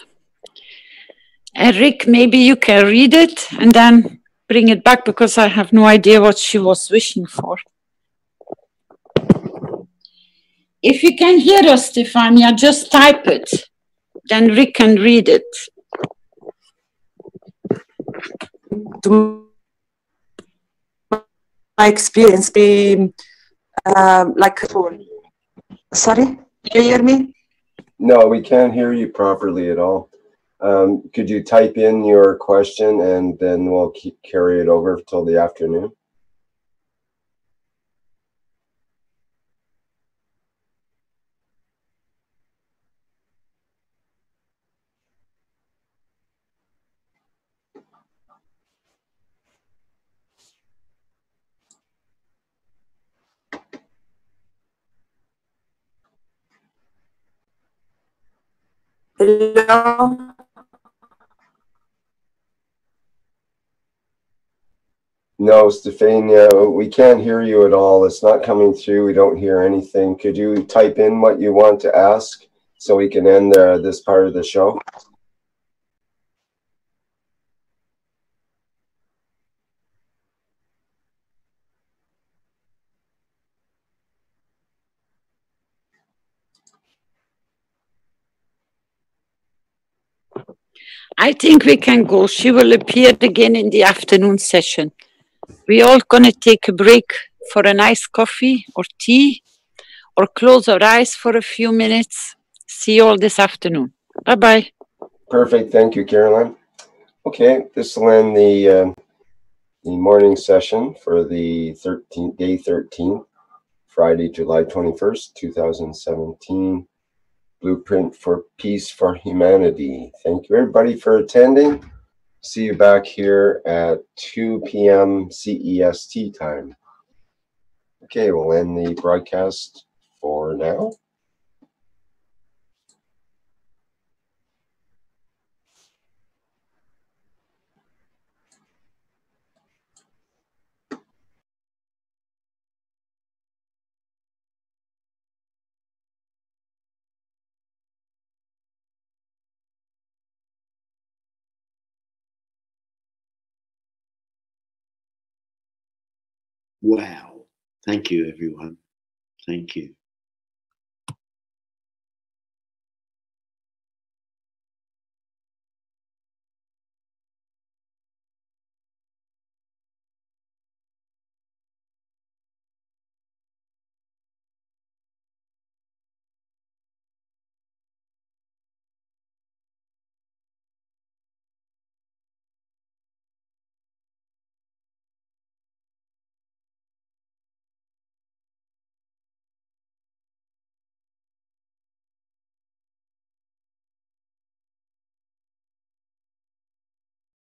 Rick, maybe you can read it and then bring it back, because I have no idea what she was wishing for. If you can hear us, Stefania, just type it. Then Rick can read it. To my experience, like, sorry, can you hear me? No, we can't hear you properly at all. Could you type in your question and then we'll carry it over till the afternoon? Hello? No, Stefania, we can't hear you at all. It's not coming through. We don't hear anything. Could you type in what you want to ask so we can end this part of the show? I think we can go. She will appear again in the afternoon session. We all gonna take a break for a nice coffee or tea, or close our eyes for a few minutes. See you all this afternoon. Bye-bye. Perfect. Thank you, Caroline. Okay, this will end the morning session for the day 13, Friday, July 21st, 2017. Blueprint for Peace for Humanity. Thank you, everybody, for attending. See you back here at 2 p.m. CEST time. Okay, we'll end the broadcast for now. Wow. Thank you, everyone. Thank you.